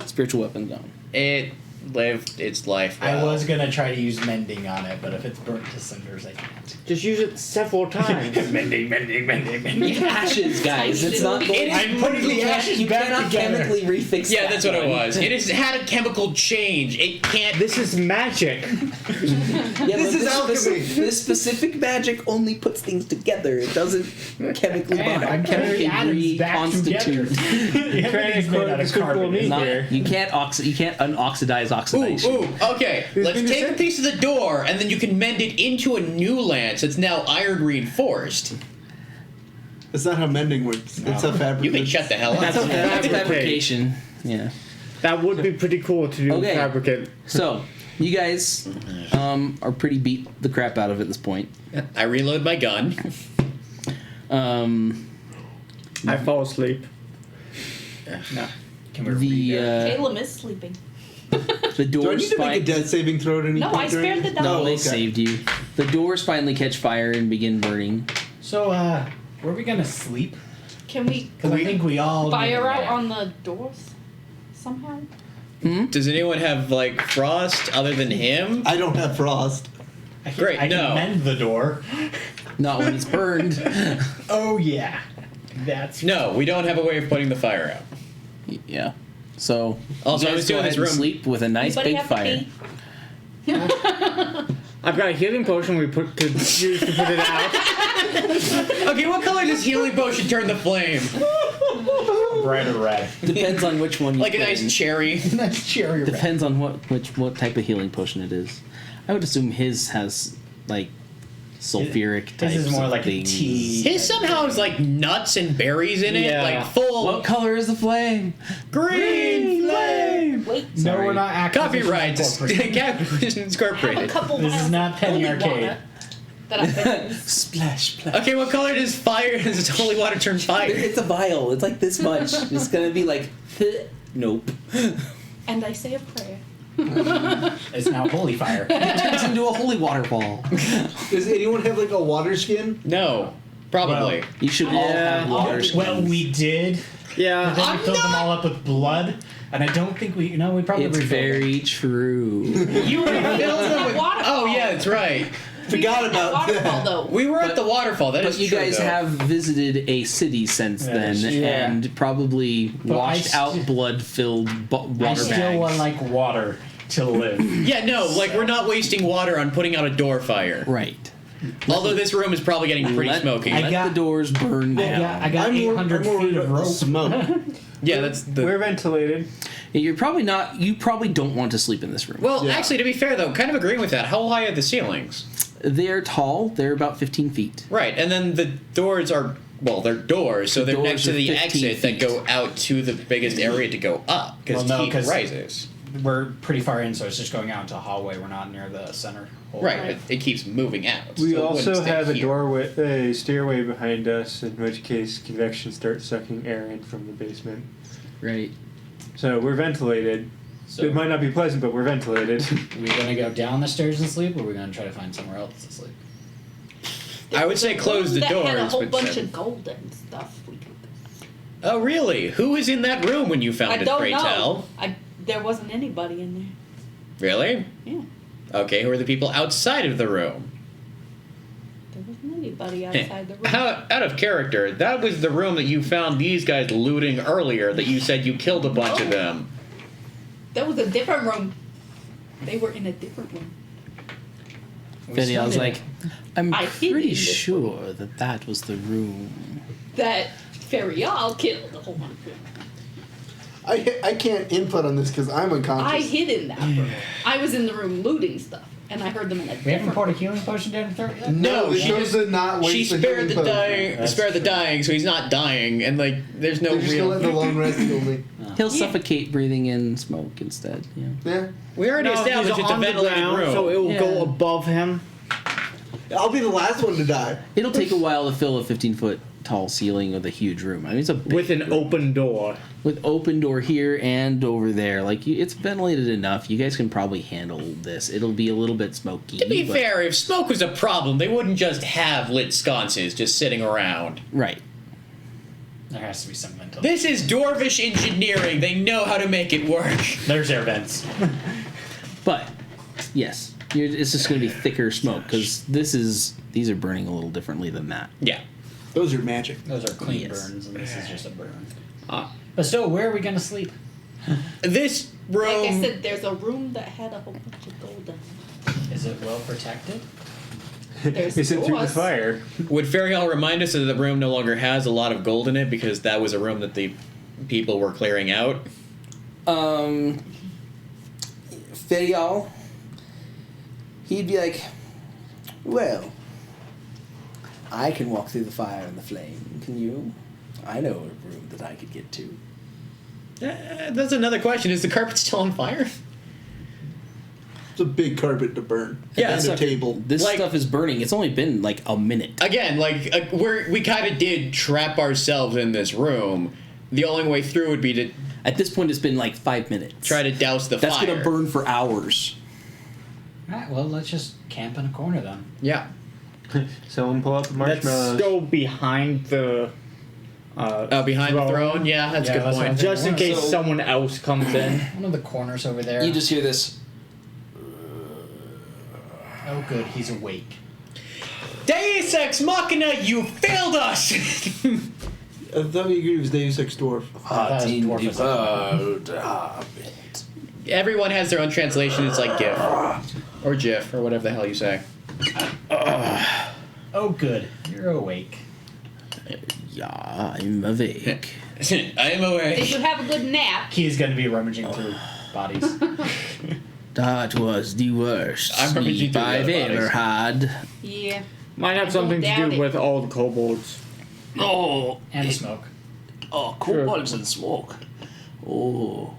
Spiritual weapon gone. It lived its life I well. was gonna try to use mending on it, but if it's burnt to cinders, I can't. Just use it several times. mending. Ashes, guys. It's not going. It is- I'm putting the ashes You back cannot together. chemically refix. Yeah, that that's what it one. was. It has had a chemical change. It can't... This is magic. Yeah, This but is alchemy. This specific magic only puts things together. It doesn't chemically Man, I'm bond. carrying atoms back together. reconstitute. Everything's made out of carbon. Me Not- here. you can't unoxidize oxidation. Ooh, okay. Let's been take a said- piece of the door, and then you can mend it into a new lance that's now iron reinforced. That's not how mending works. It's a fabric. You can shut the hell up. That's okay. That's Fabricate. fabrication. Yeah. That would be pretty cool to do Okay. fabricate. So you guys are pretty beat the crap out of it at this point. I reload my gun. I fall asleep. No. Can we read it? Caleb is sleeping. The Do I doors need to make a death saving throw at any No, point I during spared the it? dying. No, they okay. saved you. The doors finally catch fire and begin burning. So, were we gonna sleep? Can we Because I think we all fire need a out nap. on the doors somehow? Does anyone have, like, frost other than him? I don't have frost. I can, Great, I no. can mend the door. Not when it's burned. Oh yeah, that's No, we don't have a way of putting the fire out. Yeah. So Also, you I was guys go doing ahead this and room- sleep with a nice Anybody big have to fire. pee? I've got a healing potion we could use to put it out. Okay, what color does healing potion turn the flame? Bright or red. Depends on which one you Like a put in. nice cherry. Nice cherry red. Depends on what type of healing potion it is. I would assume his has like sulfuric type. This is more like a tea. His somehow has like nuts and berries in it, Yeah. like full What color is the flame? green flame. Wait, No, we're not acting. Copyright. Incorporated. I have a Incorporated. couple This is vials not of Penny holy Arcade. water that I can use. Splash, splash. Okay, what color does fire? Does holy water turn fire? It's a vial. It's like this much. It's gonna be like, nope. And I say a prayer. It's now holy fire. It turns into a holy water ball. Does anyone have like a water skin? No, probably. You should all Yeah. have water skins. Well, we did. Yeah. But then we filled them all up with blood, and I don't think we. No, we probably It's refilled them. very true. You refilled them with. Waterfall. Oh yeah, that's right. Forgot about waterfall that. though. We were at the waterfall. That is But you true, guys though. have visited a city since Yeah, then, yeah. and probably But washed I out st- blood-filled I water still bags. want like water to live. Yeah, no, like we're not wasting water on putting out a door fire. Right. Although this room is probably getting pretty Let- smoky. I Let got- the doors burn down. I got 800 feet of rope. Smoke. Yeah, that's the. We're ventilated. You're probably not. You probably don't want to sleep in this room. Well, Yeah. actually, to be fair though, kind of agreeing with that. How high are the ceilings? They're tall. They're about 15 feet. Right, and then the doors are they're doors, so The they're next doors to are the 15 exit that feet. go out to the biggest area to go up because Well, no, heat 'cause- rises. We're pretty far in, so it's just going out into a hallway. We're not near the center hole. Right, Right. it keeps moving out. We so it also wouldn't stay have a here. doorway, a stairway behind us, in which case convection starts sucking air in from the basement. Right. So we're ventilated. So It might not be pleasant, but we're ventilated. are we gonna go down the stairs and sleep, or are we gonna try to find somewhere else to sleep? I would say close the that doors. had a whole but bunch seven. of gold and stuff. We could. Oh, really? Who was in that room when you found I it? don't Pray know. tell. There wasn't anybody in there. Really? Yeah, Okay. Who are the people outside of the room? there wasn't anybody outside the room. Out of character, that was the room that you found these guys looting earlier. That you said you killed a bunch of them. That was a different room. They were in a different room. Betty, I was like, I'm I hid pretty in this sure that that was the room. That Ferial killed a whole bunch of them. I can't input on this because I'm unconscious. I hid in that room. I was in the room looting stuff, and I heard them in a We haven't different poured a room. healing potion down the throat yet. No, it she shows just- to not waste She the spared healing the potion. dying. That's Spared the dying, so he's not dying, and like there's no They're just gonna real. let the long rest kill me. He'll Yeah. suffocate breathing in smoke instead. Yeah. Yeah. We already No, established he's it's a on the ventilated ground, room. so it will Yeah. go above him. I'll be the last one to die. It'll take a while to fill a 15-foot tall ceiling with a huge room. I mean, it's a big With an room. open door. with open door here and over there. Like it's ventilated enough. You guys can probably handle this. It'll be a little bit smoky. To be but- fair, if smoke was a problem, they wouldn't just have lit sconces just sitting around. right? There has to be some mental. This is dwarvish engineering. They know how to make it work. There's air vents. But yes, it's just going to be thicker smoke because these are burning a little differently than that. Yeah. Those are magic. Those are clean Yes. burns, and this is just a burn. Uh, But still, where are we gonna sleep? this room. Like I said, there's a room that had a whole bunch of gold in it. Is it well protected? There's Is it through the doors. fire? Would Ferial remind us that the room no longer has a lot of gold in it because that was a room that the people were clearing out? Ferial, he'd be like, well, I can walk through the fire and the flame. Can you? I know a room that I could get to. That's another question. Is the carpet still on fire? It's a big carpet to burn. Yeah, and so- a table. This Like- stuff is burning. It's only been like a minute. Again, like we kind of did trap ourselves in this room. The only way through would be to At this point, it's been like 5 minutes. try to douse the That's fire. gonna burn for hours. Alright, well, let's just camp in a corner then. Yeah. Someone pull up the Let's marshmallows. go behind the. Behind the throne. Yeah, that's Yeah, a good that's what I point. think. Just in case So- someone else comes in. One of the corners over there. You just hear this. Oh, good, he's awake. Deus Ex Machina, you failed us! I thought we agreed it was Deus Ex Dwarf. That is dwarf. Everyone has their own translation. It's like GIF or GIF or whatever the hell you say. Oh, good. You're awake. Yeah, I'm awake. I am Did awake. you have a good nap? He's going to be rummaging through bodies. That was the worst I'm rummaging sleep through the I've other ever bodies. had. Yeah. Might have I something to don't doubt do it. with all the kobolds. Oh, And the smoke. kobolds and smoke. Oh,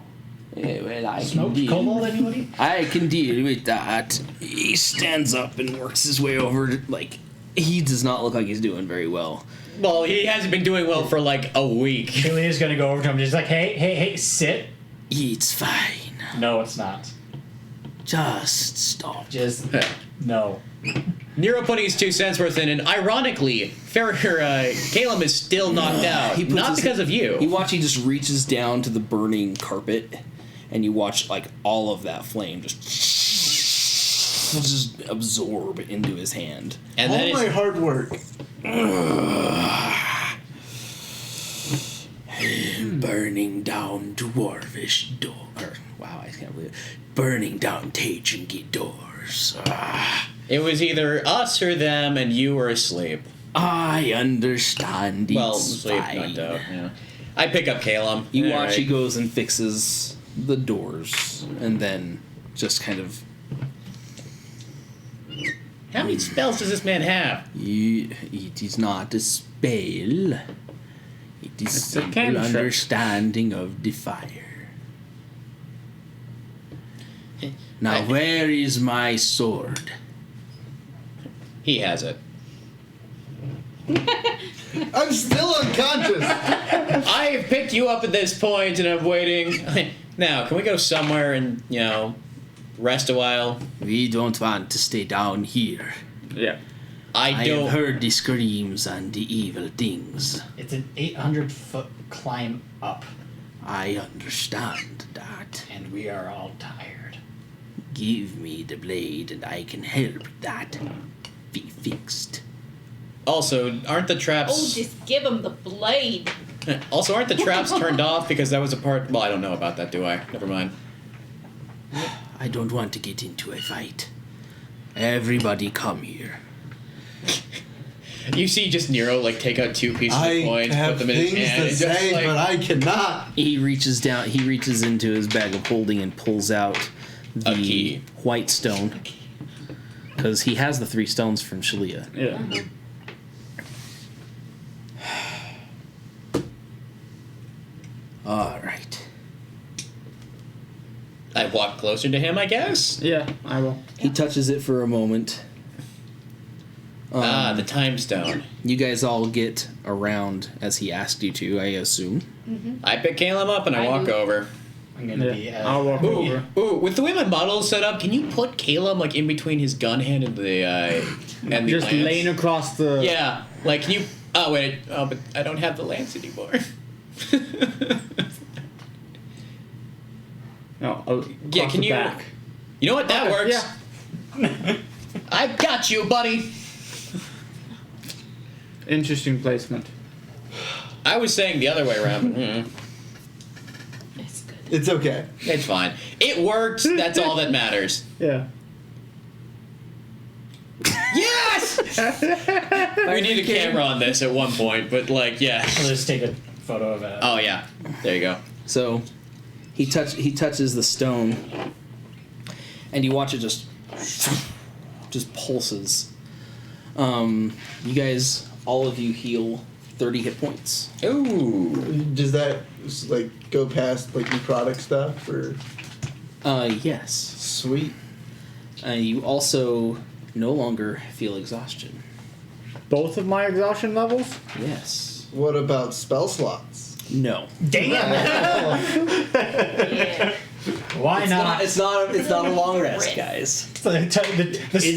yeah, well, I can Smoked deal. kobold, anybody? I can deal with that. He stands up and works his way over. Like, he does not look like he's doing very well. Well, he hasn't been doing well for like a week. Julia's going to go over to him just like, hey, sit. It's fine. No, it's not. Just stop. Just, no. Nero putting his 2 cents worth in, and ironically, Caleb is still knocked out. He puts Not his- because of you. You watch he just reaches down to the burning carpet, and you watch like all of that flame just absorb into his hand. And All then my it's, hard work. Burning down dwarvish door. Wow, I can't believe it. Burning down Tajingi doors. it was either us or them, and you were asleep. I understand. Well, It's asleep, fine. knocked out. Yeah. I pick up Caleb. You watch Alright. he goes and fixes the doors, and then just kind of How many spells does this man have? it is not a spell. It is It's a simple cantrip. understanding of the fire. Now, where is my sword? He has it. I'm still unconscious. I have picked you up at this point, and I'm waiting. Now, can we go somewhere and, rest a while? We don't want to stay down here. Yeah. I I don't. have heard the screams and the evil things. It's an 800-foot climb up, I understand that. and we are all tired. Give me the blade and I can help that be fixed. Also, aren't the Oh, traps? just give him the blade. Also, aren't the traps turned off because that was a part? Well, I don't know about that, do I? Never mind. I don't want to get into a fight. Everybody come here. You see, just Nero take out 2 pieces I of coins, put have them in his things hand, to and just say, but I cannot. He reaches down, he reaches into his bag of holding and pulls out A the key. white stone. Because he has the 3 stones from Shalia. Yeah. Alright. I walk closer to him, I guess. Yeah, I will. He touches it for a moment. The time stone. You guys all get around as he asked you to, I assume. I pick Caleb up and I I walk do. over. I'm gonna be. I'll walk Ooh, over. with the way my model is set up, can you put Caleb in between his gun hand and the Just lance? laying across the. Yeah, can you? Oh wait, but I don't have the lance anymore. No, Yeah, across can the you- Back. You know what? That Okay, works. Yeah. I got you, buddy. Interesting placement. I was saying the other way around. But, It's good. It's okay. it's fine. It works. That's all that matters. Yeah. Yes. We need a camera on this at one point, but yes. I'll just take a photo of it. Oh yeah, there you go. So he touches the stone, and you watch it just pulses. You guys, all of you heal 30 hit points. Ooh. Does that go past new product stuff or? Yes. Sweet. You also no longer feel exhaustion. Both of my exhaustion levels? Yes. What about spell slots? No. Damn! Yeah. Why not? It's not a long rest, guys. The it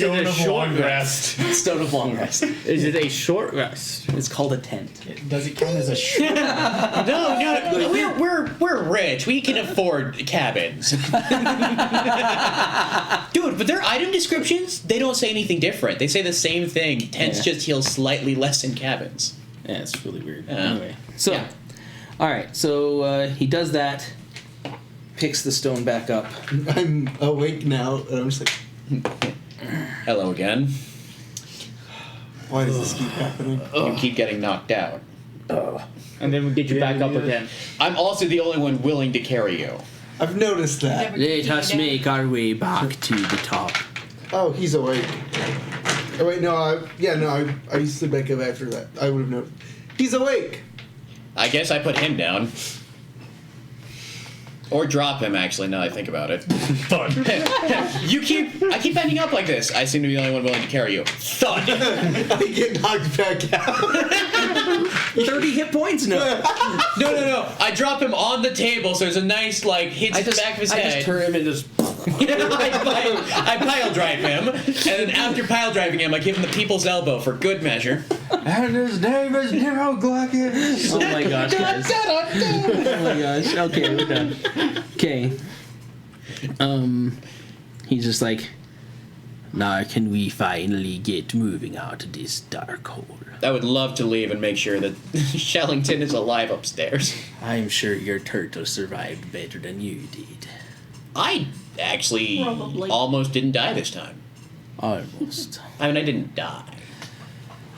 stone a of short long rest? rest. Stone of long rest. Is it a short rest? It's called a tent. Does it count as a short? No, we're rich. We can afford cabins. Dude, but their item descriptions, they don't say anything different. They say the same thing. Tents Yeah. just heal slightly less than cabins. Yeah, it's really weird. Yeah. Anyway, so, Yeah. all right. So he does that, picks the stone back up. I'm awake now, and I'm just like, Hello again. why does this keep happening? You keep getting knocked out. And then we get you back up again. I'm also the only one willing to carry you. I've noticed that. Let us make our way back to the top. Oh, he's awake. Oh wait, no, I slid back up after that. I would have known. He's awake. I guess I put him down. Or drop him, actually, now that I think about it. Thud. I keep ending up like this. I seem to be the only one willing to carry you. Thud! I get knocked back out. 30 hit points? No. No. I drop him on the table so there's a nice, hits the back of his head. I just turn him and just... I pile drive him, and then after pile driving him, I give him the people's elbow for good measure. And his name is Nero Glackett. Oh my gosh, guys. Oh my gosh. Okay, we're done. Okay. He's just like, now can we finally get moving out of this dark hole? I would love to leave and make sure that Shellington is alive upstairs. I'm sure your turtle survived better than you did. I actually Probably. almost didn't die this time. Almost. I mean, I didn't die.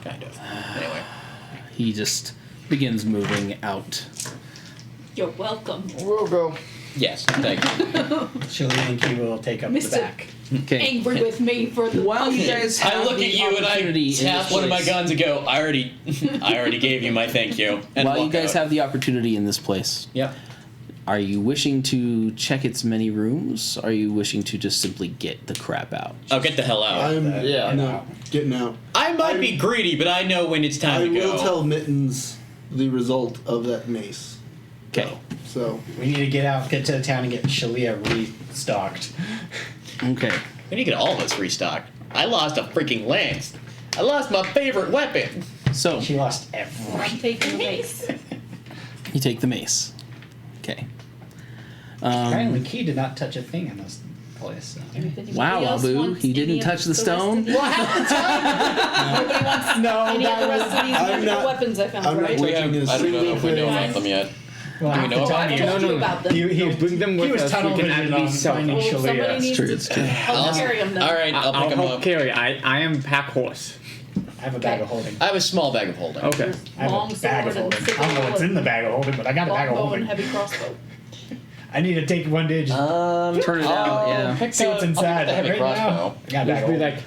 Kind of. Anyway. He just begins moving out. You're welcome. We'll go. Yes, thank you. Shilly and Key will take up Mr. the back. Okay. Angry with me for the While you guys have I look the at you and I opportunity in tap this one of my place- guns and go, I already gave you my thank you. And While you walk guys out. have the opportunity in this place, Yep. are you wishing to check its many rooms? Are you wishing to just simply get the crap out? Oh, get the hell out. Getting out. I might be greedy, but I know when it's time I to go. will tell Mittens the result of that mace. Okay. So We need to get out, get to the town, and get Shalia restocked. Okay. We need to get all of us restocked. I lost a freaking lance. I lost my favorite weapon. So She lost everything. I'm taking the mace. you take the mace. Okay. Apparently, Key did not touch a thing in this place. So. If anybody Wow, else Abu, wants he didn't any of touch the rest stone? of these- Nobody wants No, any of the rest of these I'm wonderful not- weapons I found, I'm not right? taking I this. don't know if we know Guys. about them yet. Well, Do we know Oh, about I've them? told you about them. He Bring them with he was us. tunnel We can vision at on least sell finding Well, somebody Shalia. needs true, to it's true. help carry them then. All right, I'll pick them help up. carry. I am pack horse. I have a bag of holding. I have a small bag of holding. Okay. I have Long a bag of sword and holding. sickle I don't know what's in the bag of holding, but I got a bag of Longbow and holding. heavy crossbow. I need to take one day. Just Turn it out, yeah. see what's inside. The heavy Right crossbow. now, I got a bag Just of be holding. like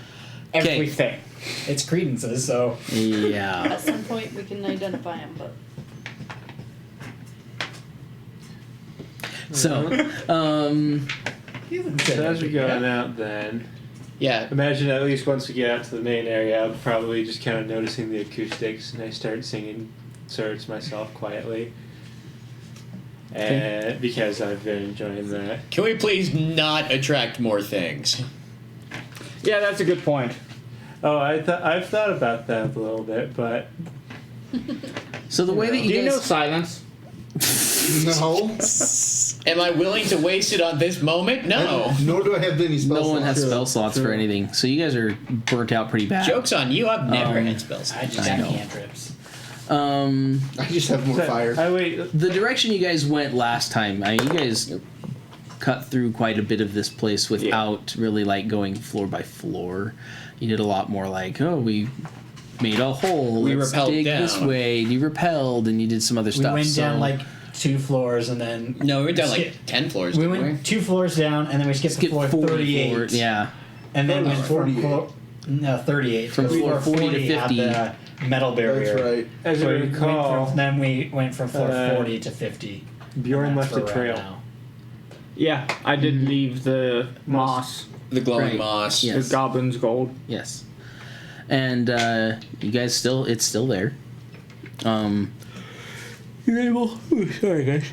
everything. It's credences, so Yeah. At some point we can identify them, but So, he hasn't So said as we're anything going yet. out then, Yeah. imagine at least once we get out to the main area, I'm probably just kind of noticing the acoustics and I start singing swords myself quietly. And because I've been enjoying that. Can we please not attract more things? Yeah, that's a good point. Oh, I've thought about that a little bit, but so the way that Do you you know guys... silence? No. Am I willing to waste it on this moment? No. Nor do I have any spell No one has slots. spell slots for anything, so you guys are burnt out pretty bad. Joke's on you, I've never had spells. I just I have know. cantrips. I just have more fire. I wait. The direction you guys went last time, you guys cut through quite a bit of this place without really going floor by floor. You did a lot more we made a hole. We let's rappelled dig this down. way. You repelled, and you did some other We stuff. went so, down 2 floors and then No, we went down Skip. 10 floors. we didn't went 2 floors down and then we skipped skip floor 40 38. floor- yeah. And then Oh, went from 48. floor 38 From to floor 40 to 50. had the metal barrier. That's right. As So I we went recall, then we went from floor uh, 40 to 50. Bjorn And that's left a where we're at trail. now. Yeah, I did leave the moss, The glowing Right. moss. Yeah. the Yes. goblin's gold. Yes. And you guys it's still there. You're able. Sorry, guys.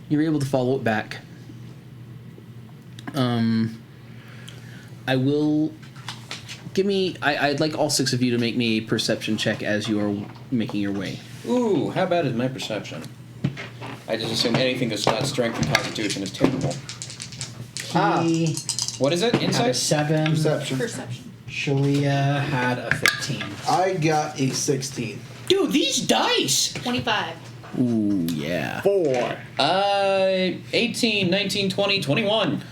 You're able to follow it back. I will. Give me. I'd like all 6 of you to make me a perception check as you are making your way. Ooh, how bad is my perception? I just assume anything that's not strength and constitution is terrible. He What is it? had a Insight? 7. Perception. perception. Shalia had a 15. I got a 16. Dude, these dice! 25. Ooh, yeah. 4. 18, 19, 20, 21.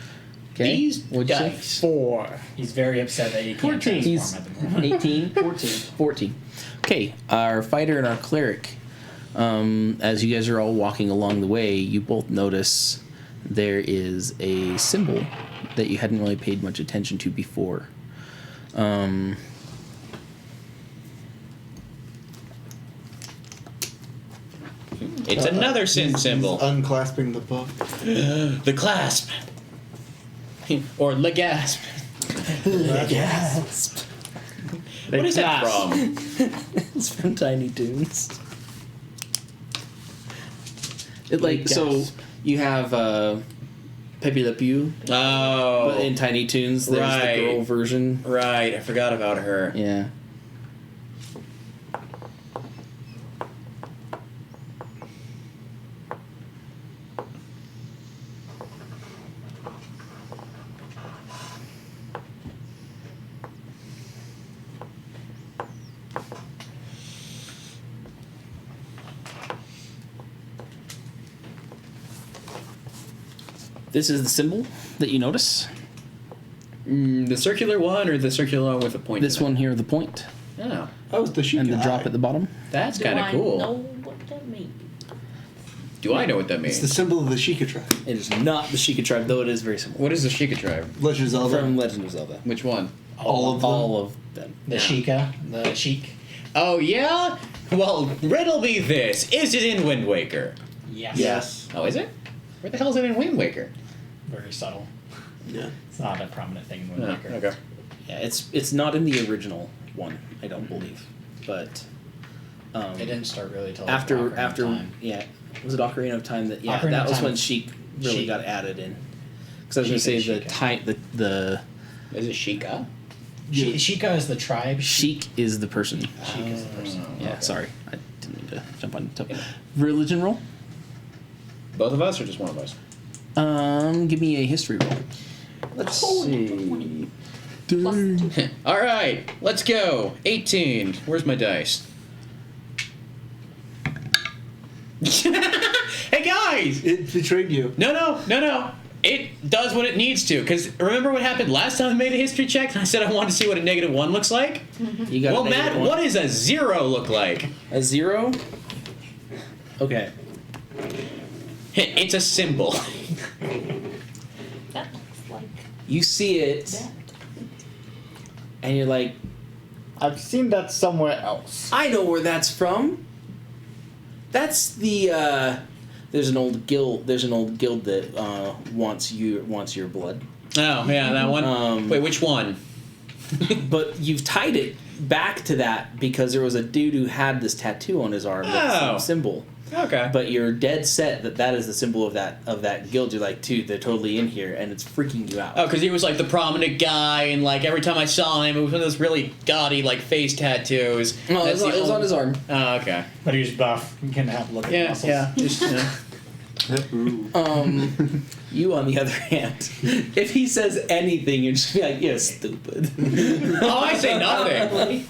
Okay. These What'd you say? dice. 4. He's very upset that he can't 14. transform at the moment. 18? 14. Okay, our fighter and our cleric, as you guys are all walking along the way, you both notice there is a symbol that you hadn't really paid much attention to before. It's another sin symbol. Unclasping the book. The clasp. Or legasp. Gasp. What is that from? It's from Tiny Toons. It like so you have Pepe Le Pew, Oh. but in Tiny Toons there's right. the girl version. Right, I forgot about her. Yeah. This is the symbol that you notice. The circular one or the circular one with a point? This in it? one here, the point, Oh, Oh, it's the sheet. and the drop at the bottom. that's Do kind of I cool. know what that means? Do I know what that It's means? the symbol of the Sheikah tribe. It is not the Sheikah tribe, though it is very similar. What is the Sheikah tribe? Legend of Zelda. From Legend of Zelda. Which one? all of them. All of them. The Sheikah, the Sheik. Oh, yeah? Well, riddle me this. Is it in Wind Waker? Yes. Yes. Oh, is it? Where the hell is it in Wind Waker? Very subtle. Yeah. It's not a prominent thing in Wind Oh, Waker. okay. Yeah, it's not in the original one, I don't believe, but It didn't start really till after Ocarina of Time. yeah, was it Ocarina of Time that Ocarina that of was Time when is Sheik really Sheik. got added in. Because I was gonna say Sheik the is time the Is it Sheikah? Sheikah is the tribe. Sheik is the person. Sheik is the person. Yeah, okay. sorry, I didn't mean to jump on top. Yeah. Religion roll. Both of us or just one of us? Give me a history roll. Let's see. Plus 2. All right, let's go. 18. Where's my dice? Hey, guys! It betrayed you. No. It does what it needs to. Because remember what happened last time I made a history check? And I said I wanted to see what a -1 looks like? You got Well, a Matt, negative one. what does a 0 look like? A 0? Okay. It's a symbol. That looks like You see it, that. and you're like, I've seen that somewhere else. I know where that's from. That's the there's an old guild that wants your blood. Oh, yeah, that one. Wait, which one? But you've tied it back to that because there was a dude who had this tattoo on his arm with the Oh. same symbol. Okay. But you're dead set that is the symbol of that guild. You're like, dude, they're totally in here, and it's freaking you out. Oh, because he was like the prominent guy, and like every time I saw him, it was one of those really gaudy like face tattoos. No, it That's was the on only- his arm. Oh, okay. But he was buff. You can have a look at Yeah, muscles. yeah. Just, You, on the other hand, if he says anything, you're just be like, you're stupid. Oh, I say nothing.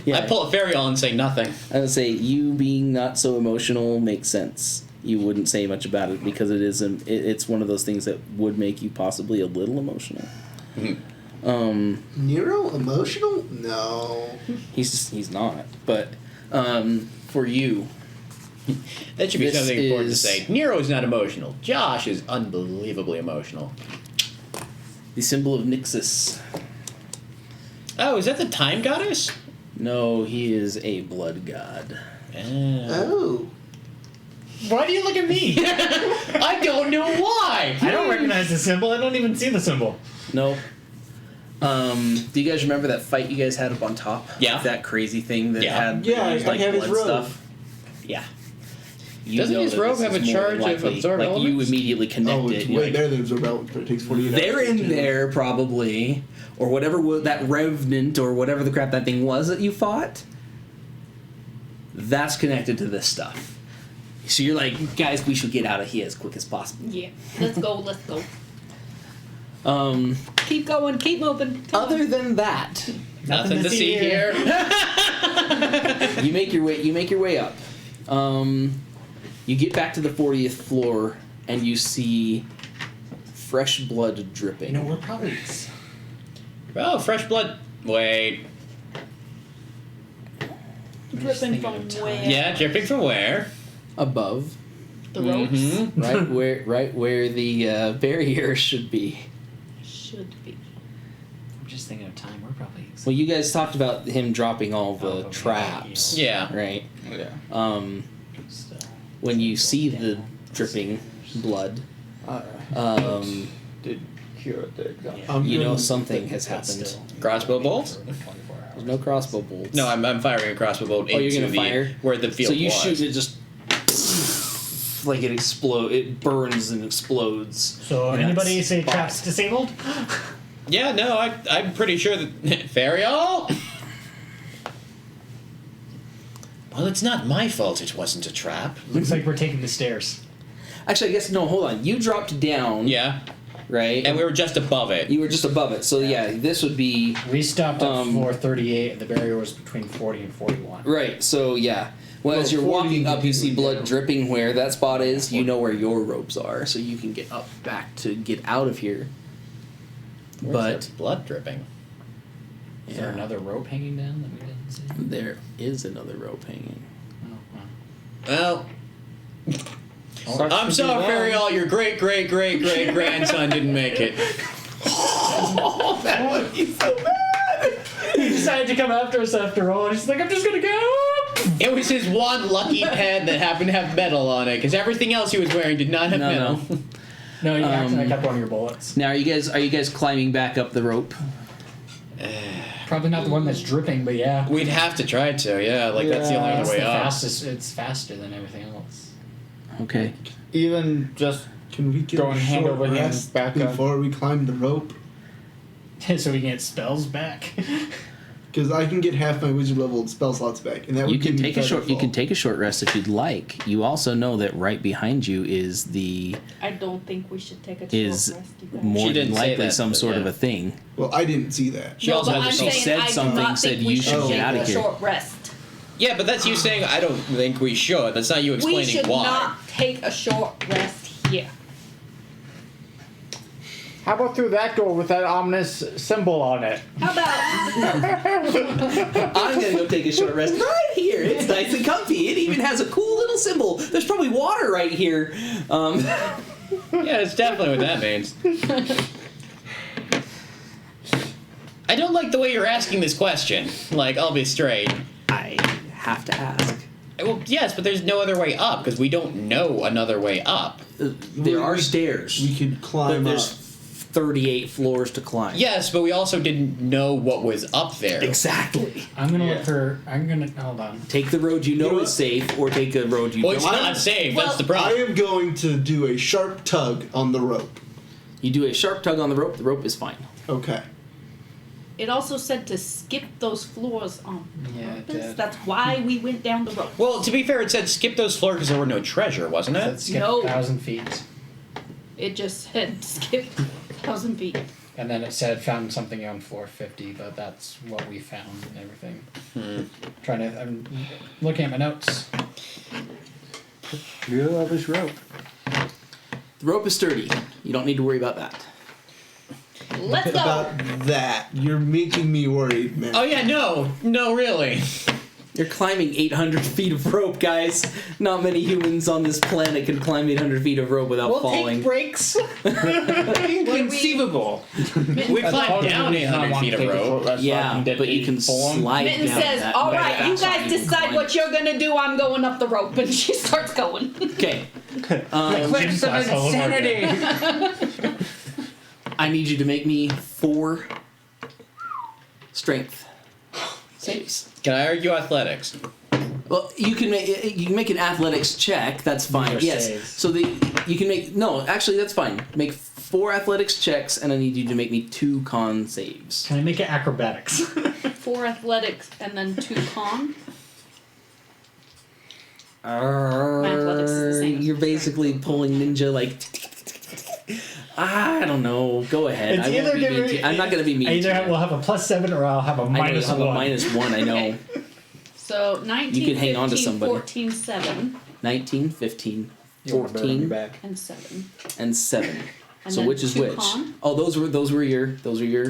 Yeah. I pull a fairy and say nothing. I would say you being not so emotional makes sense. You wouldn't say much about it because it's one of those things that would make you possibly a little emotional. Nero emotional? No. He's not, but for you, That should be This something important to is- say. Nero's not emotional. Josh is unbelievably emotional. the symbol of Nixus. Oh, is that the time goddess? No, he is a blood god. Oh. Why do you look at me? I don't know why. I don't recognize the symbol. I don't even see the symbol. Nope. Do you guys remember that fight you guys had up on top? Yeah. That crazy thing that Yeah. had Yeah, used, I have his blood robe. stuff. Yeah. You Doesn't know his that robe this have is a more charge than of likely, absorb like you elements? immediately connect Oh, it. it's you're way like, better than Absorb, but it takes 48 they're hours. in there probably, or whatever that revenant or whatever the crap that thing was that you fought. That's connected to this stuff. So you're like, guys, we should get out of here as quick as possible. Yeah. Let's go. Um, Keep going. Keep moving. Come other than that, Nothing to see here. You make your way up. You get back to the 40th floor and you see fresh blood dripping. You know, we're probably. Oh, fresh blood. Wait. Dripping from where? Yeah, dripping from where? Above, The ropes Mhm. right where the barrier should be. should be. I'm just thinking of time. We're probably. Well, you guys talked about him dropping all the okay, traps. Yeah. Right. Yeah. Still. When you see the dripping blood, Did cure the exhaustion. Yeah. you know gonna- something has But happened. still. Crossbow bolts? For 24 hours. There's no crossbow bolts. No, I'm firing a crossbow bolt Oh, you're into gonna the fire? where the field So you was. shoot it, just like it explodes. It burns and explodes. So in anybody that say spot. traps disabled? Yeah, no, I'm pretty sure that Fariol. Well, it's not my fault it wasn't a trap. Looks like we're taking the stairs. Actually, I guess no. Hold on. You dropped down. Yeah, Right. and we were just above it. You were just above it. So yeah, this would be We stopped at Um, floor 38, and the barrier was between 40 and 41. right. So yeah. Well, as Well, you're 40 walking up, you see blood down. dripping where that spot is. You know where your ropes are, so you can get up back to get out of here. Where's But that blood dripping? Is there yeah, another rope hanging down that we didn't see? there is another rope hanging. Oh, Well, I'm sorry, Fariol. Your great grandson didn't make it. Oh, that would be so bad. He decided to come after us after all, and he's like, I'm just gonna go! It was his one lucky pen that happened to have metal on it, because everything else he was wearing did not have metal. No, you accidentally kept one of your bullets. Now, are you guys climbing back up the rope? Probably not the one that's dripping, but yeah. We'd have to try to, yeah. Like that's the only It's other way the up. fastest. It's faster than everything else. Okay. Even just Can we get Going a hand short over hand rest back up. before we climb the rope? So we can get spells back. Because I can get half my wizard level spell slots back, and that would You can give me take a short. You Featherfall. can take a short rest if you'd like. You also know that right behind you is the I don't think we should take a short is rest. You guys. more She than didn't say likely that, some but sort of yeah. a thing. Well, I didn't see that. She No, also but has I'm a she saying said I do something, not said think we you should should take get out a of here. short rest. Yeah, but that's you saying I don't think we should. That's not you We explaining should why. not take a short rest here. how about through that door with that ominous symbol on it? How about I'm gonna go take a short rest right here. It's nice and comfy. It even has a cool little symbol. There's probably water right here. Yeah, it's definitely what that means. I don't like the way you're asking this question. Like, I'll be straight. I have to ask. Well, yes, but there's no other way up because we don't know another way up. There are stairs. We could But climb there's up. 38 floors to climb. Yes, but we also didn't know what was up there. Exactly. I'm gonna look for. I'm gonna. Hold on. Take the road you know You know is safe, or take a road you Well, don't. it's not safe. That's the I problem. am going to do a sharp tug on the rope. You do a sharp tug on the rope is fine. Okay. it also said to skip those floors on Yeah, it purpose? did. That's why we went down the rope. Well, to be fair, it said skip those floors because there were no treasure, wasn't it? Let's skip No. 1,000 feet. It just said skip 1,000 feet. And then it said found something on floor 50, but that's what we found and everything. I'm looking at my notes. You love this rope. The rope is sturdy. You don't need to worry about that. Let's go. About that, you're making me worried, man. Oh yeah, no, really. You're climbing 800 feet of rope, guys. Not many humans on this planet can climb 800 feet of rope without falling. breaks. Inconceivable. We climbed down 800 feet of rope. Yeah, but you can slide Mitten down says, that "All very right, you fast, so guys can decide climb. what you're gonna do. I'm going up the rope," and she starts going. Okay. Cliffs of class all over insanity. I need you to make me 4 strength saves. Can I argue athletics? Well, you can make an athletics check. That's fine. These are Yes. saves. So you can make actually that's fine. Make 4 athletics checks, and I need you to make me 2 con saves. Can I make it acrobatics? 4 athletics and then 2 con. athletics is the same as You're basically pulling ninja like. I don't know. Go ahead. It's I won't either be mean gonna to be- you. I'm not gonna be mean. I either to you. will have a +7 or I'll have a I know you'll -1. have a -1. I know. Okay. So 19, You could hang on to 15, somebody. 14, 7, 19, 15, You want a bird on your 14, back. and 7. and 7. And So then which is 2 which? con, Oh, those were your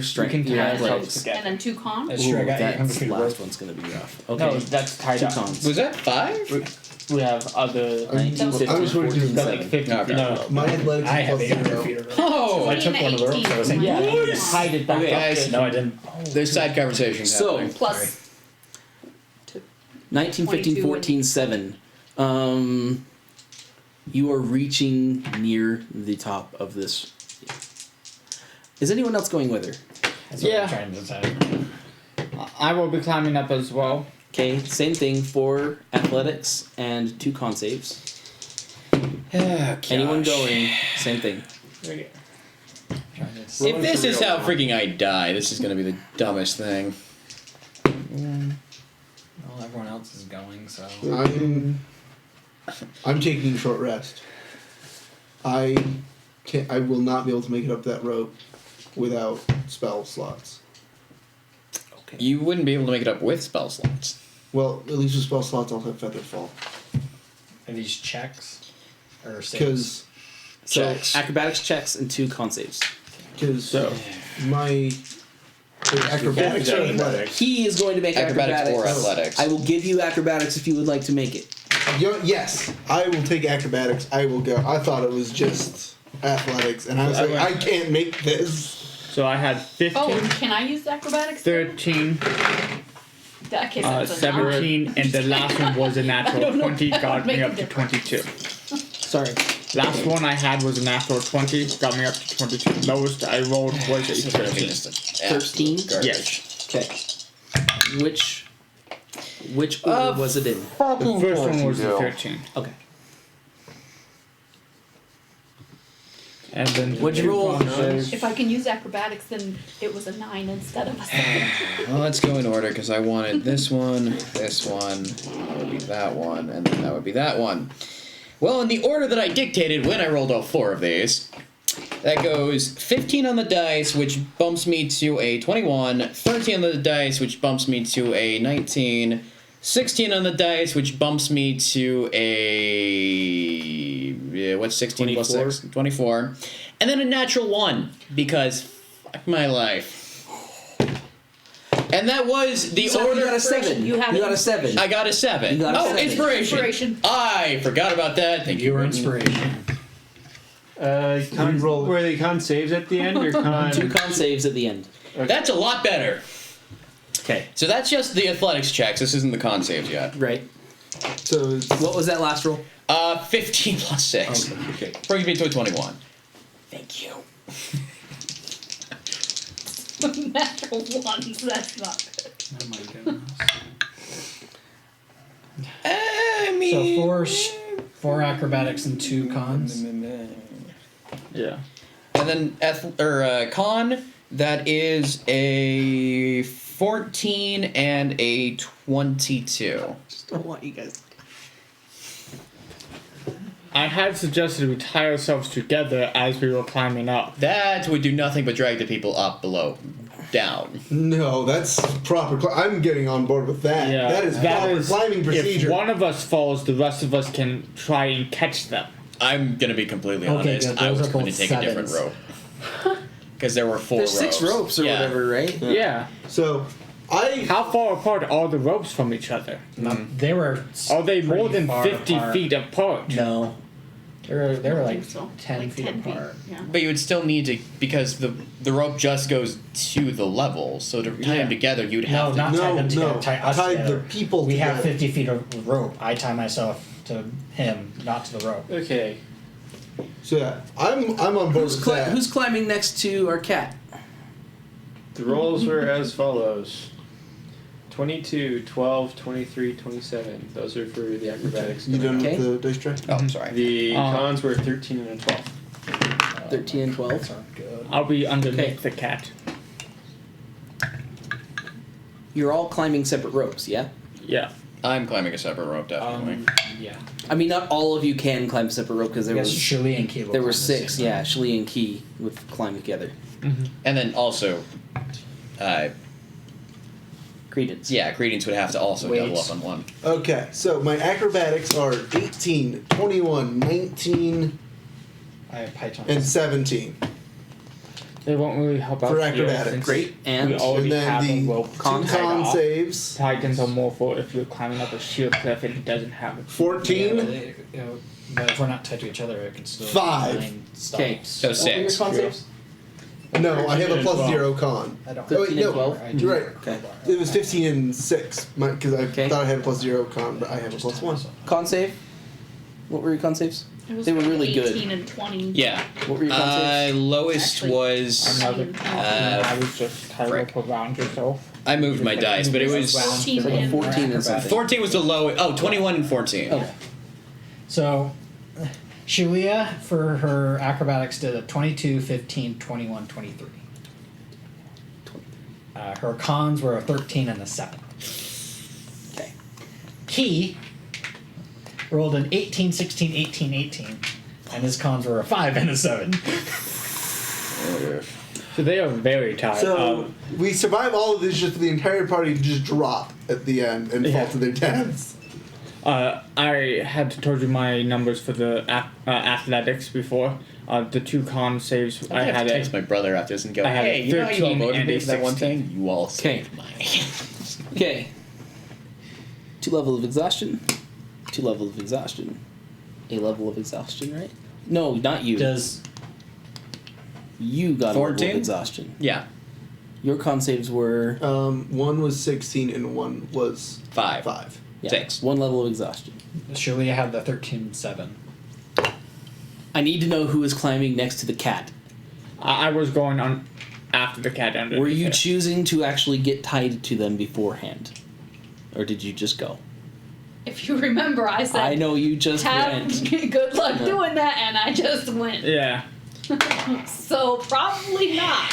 strength. can Your tie athletics. ourselves and then 2 con. That's true. I Ooh, got 800 that feet of last rope. one's gonna be rough. No, Okay, that's tied 2 up. cons. Was that 5? We have other. 19, I 15, was wondering 14, Got like 7. 50 Okay. feet. No, My athletics I is have plus 800 0. feet of rope. Oh! I took one of the ropes. I was thinking, Yeah, you Nice. tied it back Okay, up. guys. no, I didn't. There's side conversations So- happening. Plus 19, 15, 22 14, 7. You are reaching near the top of this. Is anyone else going with her? That's what Yeah. I'm trying to decide. I will be climbing up as well. Okay, same thing for athletics and 2 con saves. Anyone going, same thing. Trying to If decide. this is how freaking I die, this is gonna be the dumbest thing. Well, everyone else is going, so. I'm taking a short rest. I will not be able to make it up that rope without spell slots. Okay. You wouldn't be able to make it up with spell slots. Well, at least with spell slots, I'll have Feathered Fall. Are these checks? Or saves? Because Checks. Acrobatics checks and 2 con saves. So, my acrobatics or athletics. He is going to make Acrobatics acrobatics. or athletics. I will give you acrobatics if you would like to make it. Yes, I will take acrobatics. I will go. I thought it was just athletics, and I was like, I can't make this. so I had 15, Oh, can I use acrobatics? 13, That case, that's a 17, and the last one was a I natural don't know 20, if that got would make me a up to difference. 22. Sorry. Last one I had was a natural 20, got me up to 22. Lowest I rolled was a 13. 13? Yes. Okay. Which order was it in? The first one was a 13. Okay. And then What'd you roll? If I can use acrobatics, then it was a 9 instead of a 7. Well, let's go in order because I wanted this one, that would be that one, and then that would be that one. Well, in the order that I dictated when I rolled all 4 of these, that goes 15 on the dice, which bumps me to a 21, 13 on the dice, which bumps me to a 19, 16 on the dice, which bumps me to a... what's 16 plus 24. 6? 24. And then a natural 1, because fuck my life. And that was the So order... you got a 7. You have got a 7. I got a 7. You got a Oh, 7. inspiration. I forgot about that. Thank you. Your Brittany. inspiration. Reroll it. Were they con saves at the end or con? 2 con saves at the end. That's a lot better. Okay. So that's just the athletics checks. This isn't the con saves yet. Right. So it's What was that last roll? 15 plus 6. Okay. Brings me to a 21. Thank you. Natural 1s, that's not good. Oh my goodness. I mean... So 4 acrobatics and 2 cons. Yeah. And then con, that is a 14 and a 22. Just don't want you guys. I had suggested we tie ourselves together as we were climbing up. That would do nothing but drag the people up below. Down. no, that's proper. I'm getting on board with that. Yeah, that is proper climbing procedure. If one of us falls, the rest of us can try and catch them. I'm gonna be completely Okay, honest. good. I Those was are going to both take a different rope. Because there were 4 There's 6 ropes or Yeah. whatever, right? Yeah. So, I How far apart are the ropes from each other? They were. Are they more pretty than far 50 apart. feet apart? No. They were like think so. 10 Like feet 10 apart. Yeah. But you would still need to, because the rope just goes to the level. So to tie them together, you'd No, have not to. tie them together. no, Tie us tie together. the people We have together. 50 feet of rope. I tie myself to him, not to the rope. Okay. So yeah, I'm on board with that. Who's climbing next to our cat? The rolls were as follows. 22, 12, 23, 27. Those are for the acrobatics. You done Okay. with the dice tray? Oh, sorry. The cons were 13 and a 12. 13 and 12. Sounds good. I'll be underneath Okay. the cat. You're all climbing separate ropes, yeah? Yeah. I'm climbing a separate rope, definitely. Yeah. I mean, not all of you can climb a separate rope because I there guess was Shirley and Key will there were climb the 6. same Yeah, time. Shlee and Key would climb together. And then also, Credence. Yeah, Credence would have to also Wait. double up on one. Okay, so my acrobatics are 18, 21, 19, I have Python. and 17 They won't really help out for here, acrobatics. since Great. And we already And have then a the rope con tied con off. saves. Titans are more for if you're climbing up a shield cliff and it doesn't have a 14, But if we're not tied to each other, it can still. 5. Nine Okay. stops. So What were your 6. con saves? No, I have a plus 12. 0 con. I don't. 13 and 12? You're right. Okay. It was 15 and 6 because I Okay. thought I had a plus 0 con, but I have a plus 1. Con save? What were your con saves? It was They were really 18 good. and 20. Yeah. What were your con saves? Lowest Actually, was... another. I was just tie frick. rope around yourself. I moved my dice, but it was... 14 Like and 14 and something. 14 was the lowest. Oh, 21 and 14. Oh. So, Shulia, for her acrobatics, did a 22, 15, 21, 23. Her cons were a 13 and a 7. Okay. He rolled an 18, 16, 18, 18, and his cons were a 5 and a 7. So they are very tired. So we survive all of this just for the entire party to just drop at the end and fall Yeah. to their deaths. I had told you my numbers for the athletics before. The 2 con saves I have had to it. text my brother after this and go, I had hey, you know how you all 13 voted and me a for that one 16. thing? You all saved my... Okay. 2 level of exhaustion. 2 level of exhaustion. A level of exhaustion, right? No, not you. Does You got a level 14? of exhaustion. Yeah, Your con saves were 1 was 16 and 1 was 5. 5. yeah, 6. 1 level of exhaustion. Shulia had the 13 and 7? I need to know who is climbing next to the cat. I was going on after the cat ended. Were you choosing to actually get tied to them beforehand? Or did you just go? If you remember, I said, I know you just have went. good luck No. doing that, and I just went. Yeah. So probably not.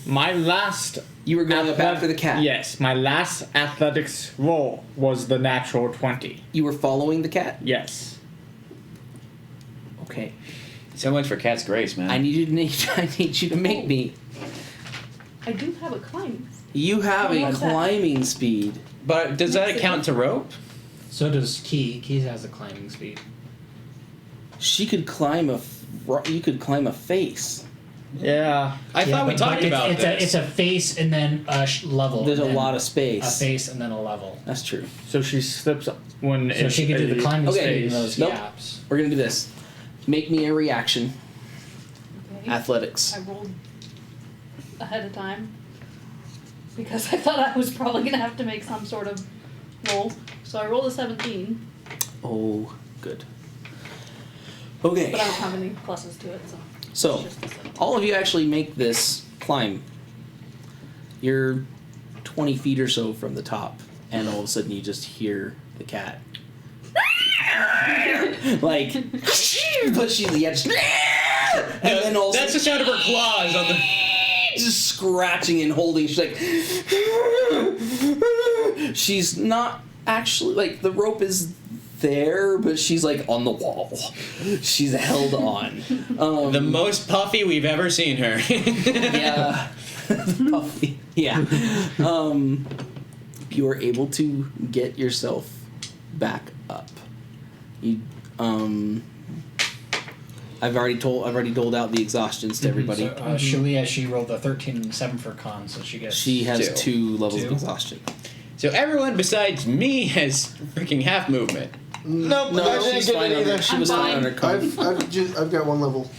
My last. You were going up after the cat. Yes, my last athletics roll was the natural 20. You were following the cat? Yes. Okay. So much for Cat's Grace, man. I need you to make me. I do have a climbing. You have a What's that? climbing speed. But does that count to rope? So does Key. Key has a climbing speed. She could climb you could climb a face. Yeah. I thought we talked about it's this. It's a face and then a level. There's a and then lot of A space. face and then a level. That's true. So she slips when So she could do the climbing Okay. speed in those Nope. gaps. We're gonna do this. Make me a reaction. Okay. Athletics. I rolled ahead of time because I thought I was probably gonna have to make some sort of roll. So I rolled a 17, Oh, good. Okay. but I don't have any pluses to it, so. So, it's just a 17. all of you actually make this climb. You're 20 feet or so from the top, and all of a sudden you just hear the cat. Like, but she just, and then all of a That's the sudden, sound of her claws on the... just scratching and holding. She's like, she's not actually, like, the rope is there, but she's like on the wall. She's held on. The most puffy we've ever seen her. Yeah. Puffy. Yeah. You are able to get yourself back up. You I've already doled out the exhaustions to everybody. So Shulia, she rolled the 13 and 7 for con, so she gets. She has 2. 2 levels of 2? exhaustion. So everyone besides me has freaking half movement. Nope, No, I didn't she's get fine it on either. her. She was fine on her con. I've got 1 level.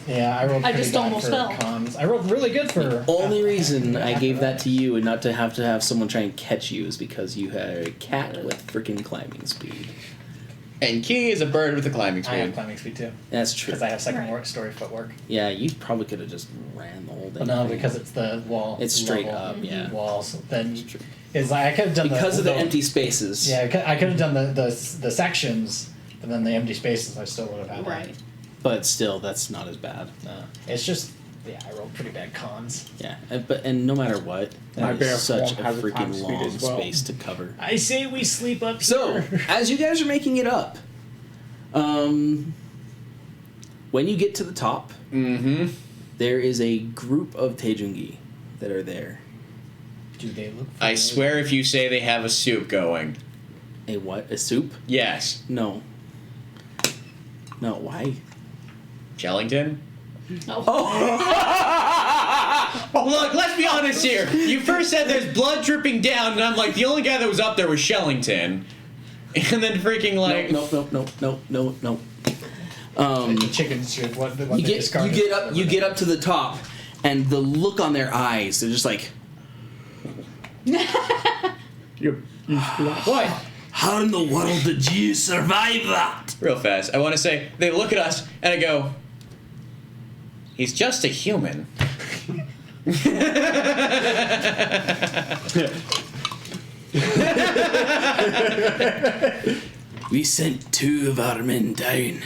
Yeah, I rolled I pretty just bad almost for fell. cons. I rolled really good for. Only reason I gave that to you and not to have someone try and catch you is because you had a cat with freaking climbing speed. And Key is a bird with a climbing I have speed. climbing speed too, That's true. because I have second Right. story footwork. Yeah, you probably could have just ran the whole But thing. no, because it's the wall. It's straight level up, yeah. Walls. Then That's true. it's like I could have done Because of the empty spaces. Yeah, I could have done the sections, but then the empty spaces I still would have had. Right. But still, that's not as bad. No, it's just I rolled pretty bad cons. Yeah, and no matter what, My that bear is such a form has a time freaking speed long as well. space to cover. I say we sleep up So, here. as you guys are making it up, when you get to the top, Mm-hmm. there is a group of Taejungi that are there. Do they look? I swear if you say they have a soup going. A what? A soup? Yes. No. No, why? Shellington? Oh. Oh, look, let's be honest here. You first said there's blood dripping down, and I'm like, the only guy that was up there was Shellington. And then freaking like... No. The chickens should what they discarded. You get up to the top, and the look on their eyes, they're just like, What? how in the world did you survive that? Real fast. I want to say, they look at us, and I go, he's just a human. We sent 2 of our men down,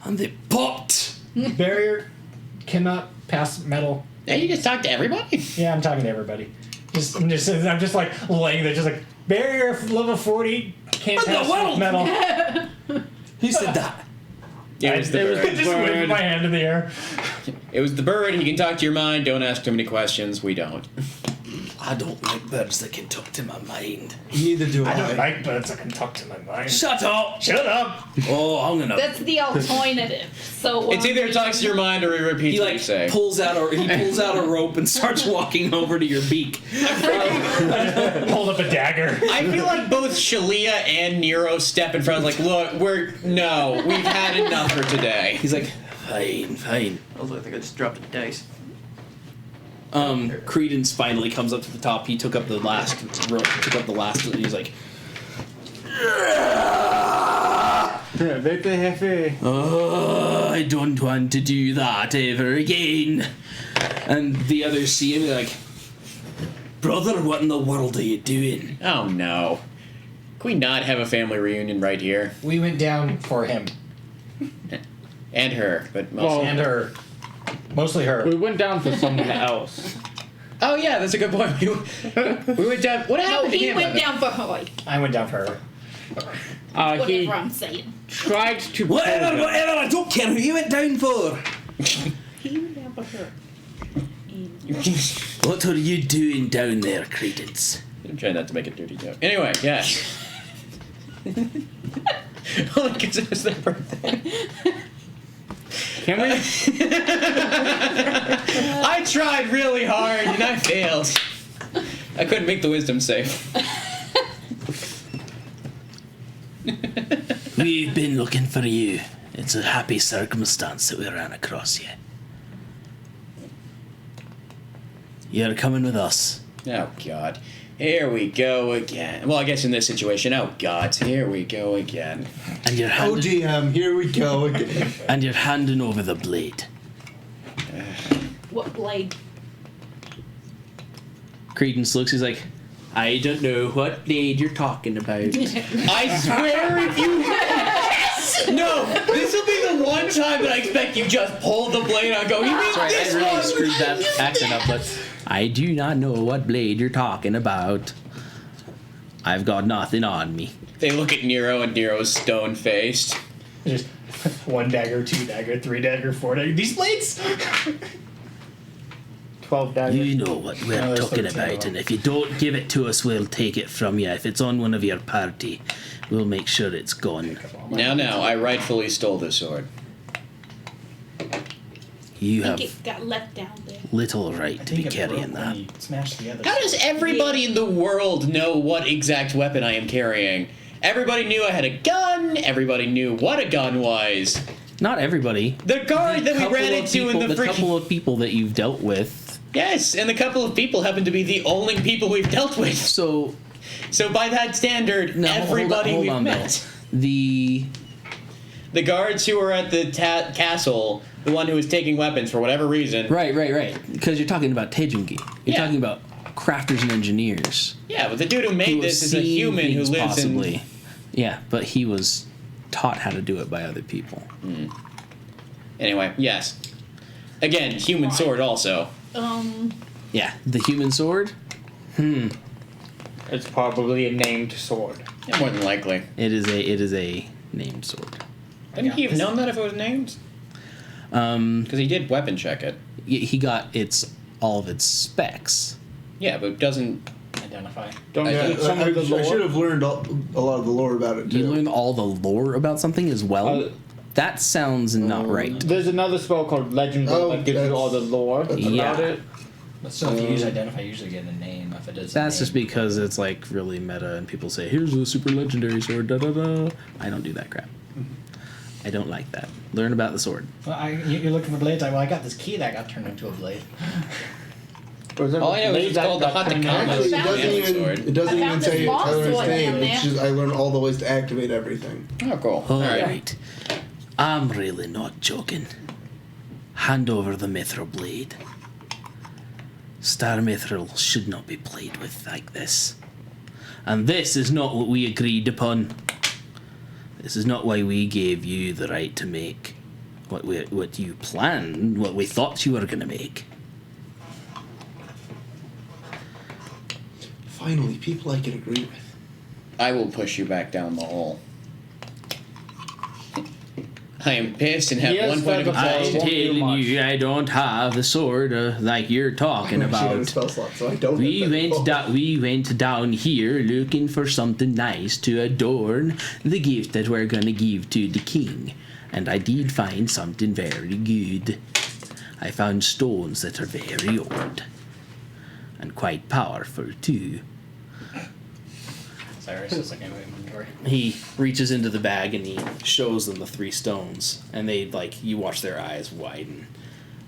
and they popped. Barrier cannot pass metal. Yeah, you just talk to everybody? Yeah, I'm talking to everybody. I'm just like laying there, just like barrier level 40 can't What the pass world? metal. Who said that? It was the bird. Just waving my hand in the air. It was the bird. He can talk to your mind. Don't ask too many questions. We don't. I don't like birds that can talk to my mind. Neither do I. I don't like birds that can talk to my mind. Shut up! Shut up! Oh, I'm gonna. That's the alternative. So It's either it talks to your mind or it repeats He what you say. pulls out a rope and starts walking over to your beak. Hold up a dagger. I feel like both Shalia and Nero step in front, like, look, we've had enough for today. He's like, fine. Also, I think I just dropped a dice. Credence finally comes up to the top. He took up the last rope. He's like, oh, I don't want to do that ever again. And the others see him, they're like, brother, what in the world are you doing? Oh, no. Can we not have a family reunion right here? We went down for him. And her, but mostly... And her. Mostly her. We went down for someone else. Oh, yeah, that's a good point. We went down... What No, happened to he him? went down for Hoy. I went down for her. He Whatever I'm saying. tried to. Whatever, I don't care who you went down for. He went down for her. What are you doing down there, Credence? I'm trying not to make a dirty joke. Anyway, yeah. Only because it was their birthday. Can we? I tried really hard and I failed. I couldn't make the wisdom save. We've been looking for you. It's a happy circumstance that we ran across you. You're coming with us. Oh, God. Here we go again. Well, I guess in this situation, oh, God, here we go again. And you're Oh, GM, here we go again. and you're handing over the blade. What blade? Credence looks, he's like, I don't know what blade you're talking about. I swear if you... No, this will be the one time that I expect you just pull the blade out and go, you mean Sorry, this I really one? screwed that accent up, but I do not know what blade you're talking about. I've got nothing on me. They look at Nero and Nero's stone-faced. Just 1 dagger, 2 dagger, 3 dagger, 4 dagger. These blades? 12 daggers. You know what we're No, there's talking 13 of about, them. and if you don't give it to us, we'll take it from you. If it's on one of your party, we'll make sure it's gone. Now, I rightfully stole this sword. You I have think it got left down there. little right to be carrying that. Smash the other. How does everybody in the world know what exact weapon I am carrying? Everybody knew I had a gun. Everybody knew what a gun was. Not everybody. The guard that we Couple ran of into people- in the freaking... couple of people that you've dealt with. Yes, and the couple of people happen to be the only people we've dealt with. So So by that standard, no, everybody hold we've on, met. though. The The guards who were at the castle, the one who was taking weapons for whatever reason. right, because you're talking about Tejungi. You're Yeah. talking about crafters and engineers. Yeah, but the dude who who made have this is a seen human who things lives possibly. in... Yeah, but he was taught how to do it by other people. Anyway, yes. Again, human sword also. Yeah, the human sword. It's probably a named sword. Yeah, more than likely. It is a named sword. Didn't he have known that if it was named? Um, Because he did weapon check it. he got its all of its specs. Yeah, but it doesn't. Identify. Don't I- get some of the I should lore. have learned a lot of the lore about it too. You learn all the lore about something as well. That sounds not right. There's another spell called Legend Oh, that gives you all the lore about Yeah. it. But still, if you use identify, you usually get a name if it is. That's a just name. because it's like really meta, and people say, "Here's a super legendary sword." Da da da. I don't do that crap. I don't like that. Learn about the sword. Well, you're looking for blades. Well, I got this key that got turned into a blade. All I know is it's called the Hatakama. Actually, it doesn't Family even sword. it doesn't I even found say this long Tyler's sword name. down It's there. just I learned all the ways to activate everything. Oh, cool. All All right. right. I'm really not joking. Hand over the mithril blade. Star mithril should not be played with like this. And this is not what we agreed upon. This is not why we gave you the right to make what you planned, what we thought you were going to make. Finally, people I can agree with. I will push you back down the hole. I am pissed and have Yes, one point of that's a I'm exhaustion. won't do telling much. you, I don't have the sword like you're talking She had a about. spell slot, so I don't. We have that. we went down here looking for something nice to adorn the gift that we're gonna give to the king, and I did find something very good. I found stones that are very old and quite powerful too. Cyrus is like inventory. He reaches into the bag and he shows them the 3 stones, and they you watch their eyes widen.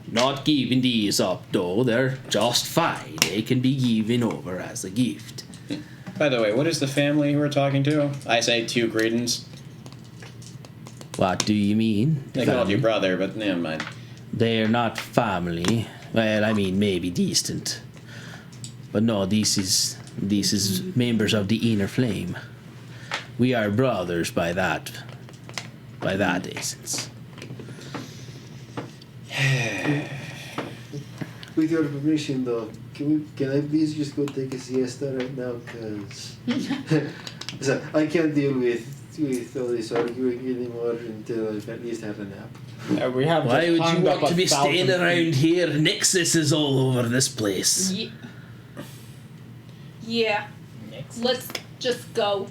Not giving these up though, they're just fine. They can be given over as a gift. By the way, what is the family who we're talking to? I say 2 Greedens. What do you mean? They called you brother, but never mind. They're not family. Well, I mean, maybe distant. But no, this is members of the inner flame. We are brothers by that essence. With your permission, though, can I please just go take a siesta right now? Cause I can't deal with all this arguing anymore until I at least have a nap. We have Why just would you climbed up want to be 1,000 staying feet. around here? Nexus is all over this place. Yeah. Let's just go.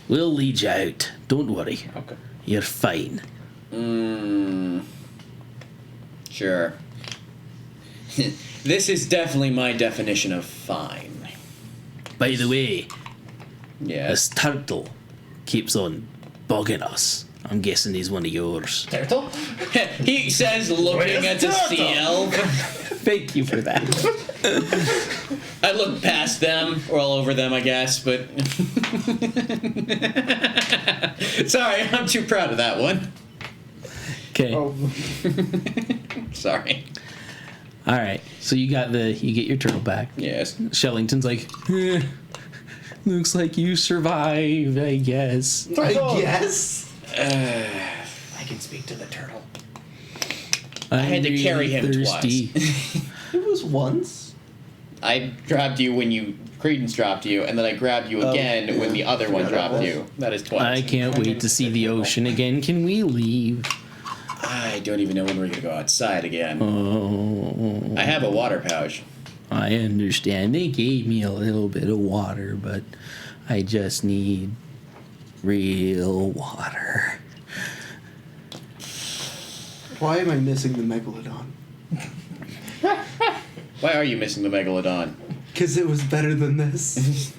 We'll lead you out. Don't worry. Okay. You're fine. Sure. This is definitely my definition of fine. By the way, Yes. this turtle keeps on bugging us. I'm guessing he's one of yours. Turtle? He says, looking at the sea elf. Thank you for that. I look past them, or all over them, I guess, but. Sorry, I'm too proud of that one. Okay. Oh, Sorry. All right. So you get your turtle back. Yes. Shellington's like, looks like you survived, I guess. I guess. I can speak to the turtle. I had to carry him thirsty. It was once. I grabbed you when Credence dropped you, and then I grabbed you again when the other one dropped you. That is twice. I can't wait to see the ocean again. Can we leave? I don't even know when we're gonna go outside again. Oh, I have a water pouch. I understand. They gave me a little bit of water, but I just need real water. Why am I missing the megalodon? Why are you missing the megalodon? Because it was better than this.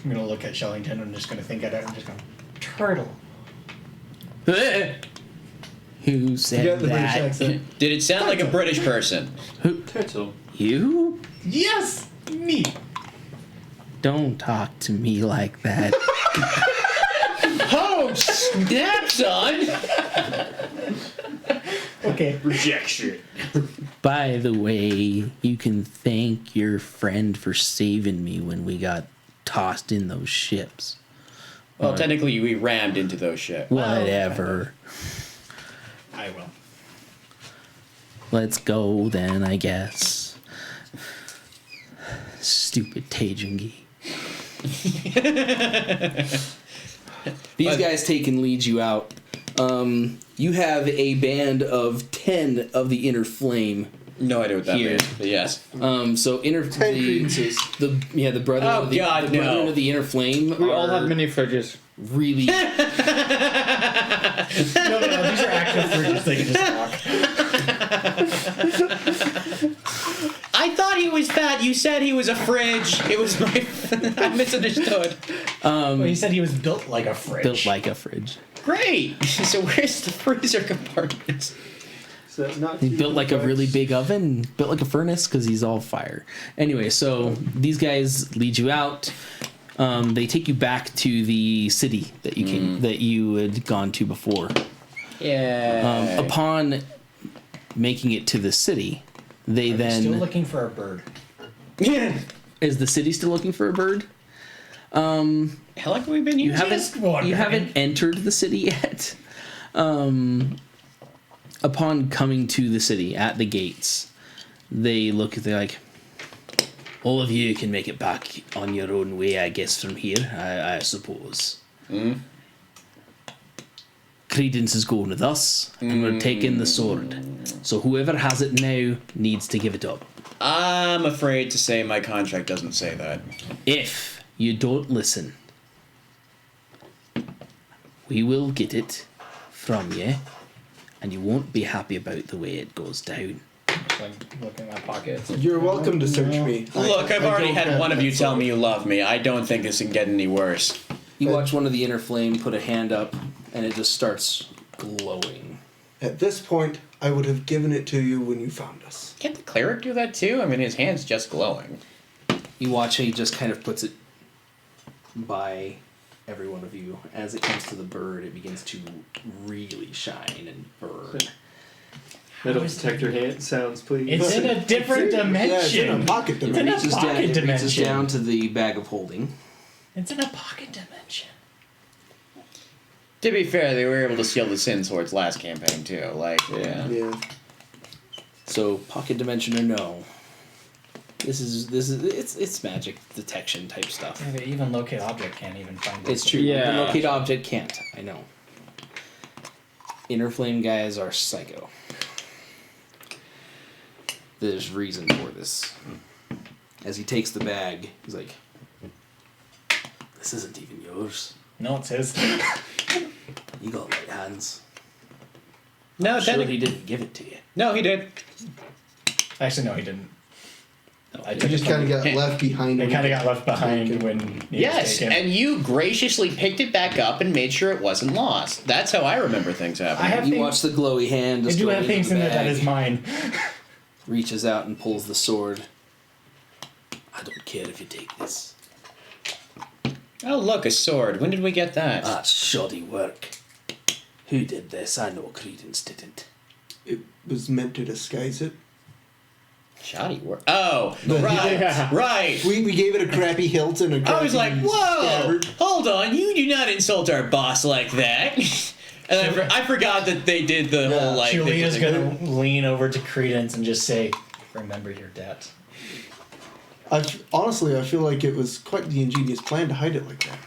I'm gonna look at Shellington and I'm just gonna think at it and just go, turtle. Who said You got the British that? accent. Did it sound like a British person? Turtle. You? Yes! Me! Don't talk to me like that. Oh, snap, son! Okay. Rejection. By the way, you can thank your friend for saving me when we got tossed in those ships. Well, technically, we rammed into those ships. Whatever. I will. Let's go then, I guess. Stupid Taejungi. These guys take and lead you out. You have a band of 10 of the inner flame. No idea what that Here. means, but yes. So inner the brother Oh, of the, God, the brother no. of the inner flame We are all have mini fridges. really No, these are active fridges. They can just talk. I thought he was fat. You said he was a fridge. It was my... I misunderstood. Well, he said he was built like a fridge. built like a fridge. Great. So where's the freezer compartment? So not He too built like a complex. really big oven, built like a furnace because he's all fire. Anyway, so these guys lead you out. They take you back to the city that you had gone to before. Yeah. Upon making it to the city, they Are then still looking for a bird. is the city still looking for a bird? How long have we been You here? haven't entered the city yet. Upon coming to the city at the gates, they're like, all of you can make it back on your own way, I guess, from here, I suppose. Credence is going with us, and we're taking the sword. So whoever has it now needs to give it up. I'm afraid to say my contract doesn't say that. If you don't listen, we will get it from you, and you won't be happy about the way it goes down. Like, look in my pockets. You're welcome to search me. Look, I've I already don't had have one of that you tell sword. me you love me. I don't think this can get any worse. You watch one of the inner flame put a hand up, and it just starts glowing. At this point, I would have given it to you when you found us. Can't the cleric do that too? I mean, his hand's just glowing. You watch, he just kind of puts it by every one of you. As it comes to the bird, it begins to really shine and burn. Metal detector hand sounds, please. It's in a different dimension. Yeah, it's in a pocket It's in dimension. a Reaches down, pocket it reaches dimension. down to the bag of holding. It's in a pocket dimension. To be fair, they were able to steal the Sin Swords last campaign too. Like, yeah. Yeah. So pocket dimension or no, this is it's magic detection type stuff. Yeah, but even locate object can't even find it. It's true. Yeah. The locate object can't. I know. Inner flame guys are psycho. There's reason for this. As he takes the bag, he's like, "This isn't even yours. No, it's his. You got light hands. No, Sure, technically, he didn't give it to you. no, he did. Actually, no, he didn't. No, I I just kind of got left behind. It kind of got left behind when he Yes, was taken. and you graciously picked it back up and made sure it wasn't lost. That's how I remember things happening. I have You things, watch the glowy hand. I Just do go have into things the in there that bag, is mine. reaches out and pulls the sword. I don't care if you take this. Oh, look, a sword. When did we get that? That's shoddy work. Who did this? I know Credence didn't. It was meant to disguise it. Shoddy work. Oh, But- right, Yeah. right. We gave it a crappy hilt and a crappy I was like, whoa, scabbard. hold on, you do not insult our boss like that. And I forgot that they did the whole, like... they Julia's did the- gonna lean over to Credence and just say, "Remember your debt." Honestly, I feel like it was quite the ingenious plan to hide it like that.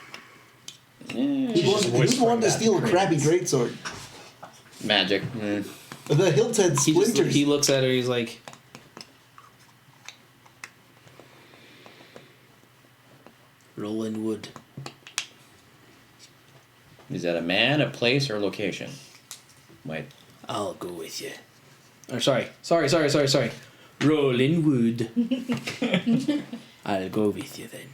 He was the one to that steal a to crappy Credence. greatsword. Magic. The hilt had He just splinters. he looks at her. He's like, rolling wood. Is that a man, a place, or a location? Wait. I'll go with you. Or sorry. Rolling wood. I'll go with you then.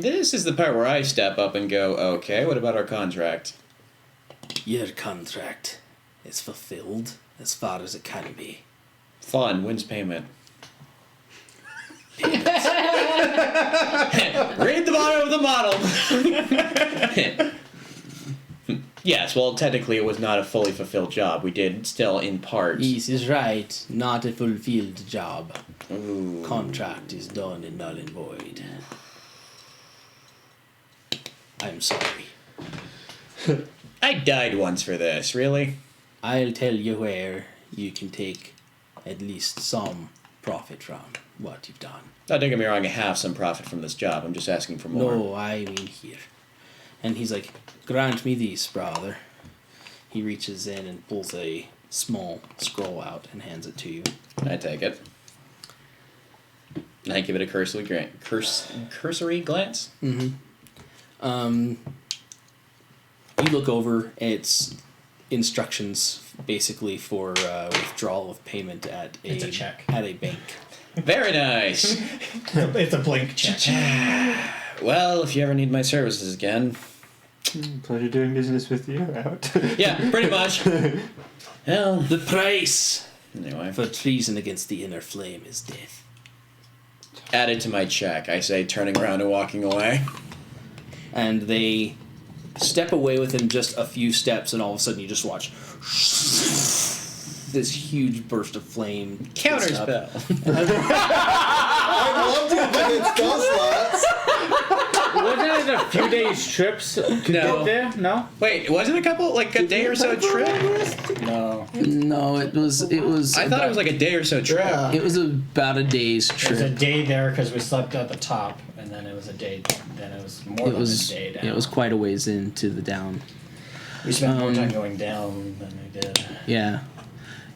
This is the part where I step up and go, okay, what about our contract? Your contract is fulfilled as far as it can be. Fun, when's payment? Read the bottom of the model! Yes, well, technically it was not a fully fulfilled job. We did still in part. Yes, is right. Not a fulfilled job. Ooh. Contract is done and null and void. I'm sorry. I died once for this, really? I'll tell you where you can take at least some profit from what you've done. Don't get me wrong, I have some profit from this job. I'm just asking for more. No, I mean here. And he's like, grant me this, brother. He reaches in and pulls a small scroll out and hands it to you. I take it. And I give it a cursory glance. Mm-hmm. You look over. It's instructions basically for withdrawal of payment at It's a check. at a bank. Very nice. It's a blank check. Well, if you ever need my services again. Pleasure doing business with you. Out. Yeah, pretty much. Well, The price anyway. for treason against the inner flame is death. Added to my check, I say, turning around and walking away. And they step away within just a few steps, and all of a sudden you just watch this huge burst of flame. Counterspell. I'd love to if I get spell slots. Wasn't it a few days trips to get there? No? Wait, wasn't it a day or so trip? No. No, it was. I thought it was like a day or so trip. Yeah. It was about a day's It was a trip. day there because we slept at the top, and then it was a day. Then it was more It than was. a day down. It was quite a ways into the down. We spent more time going down than we did. Yeah,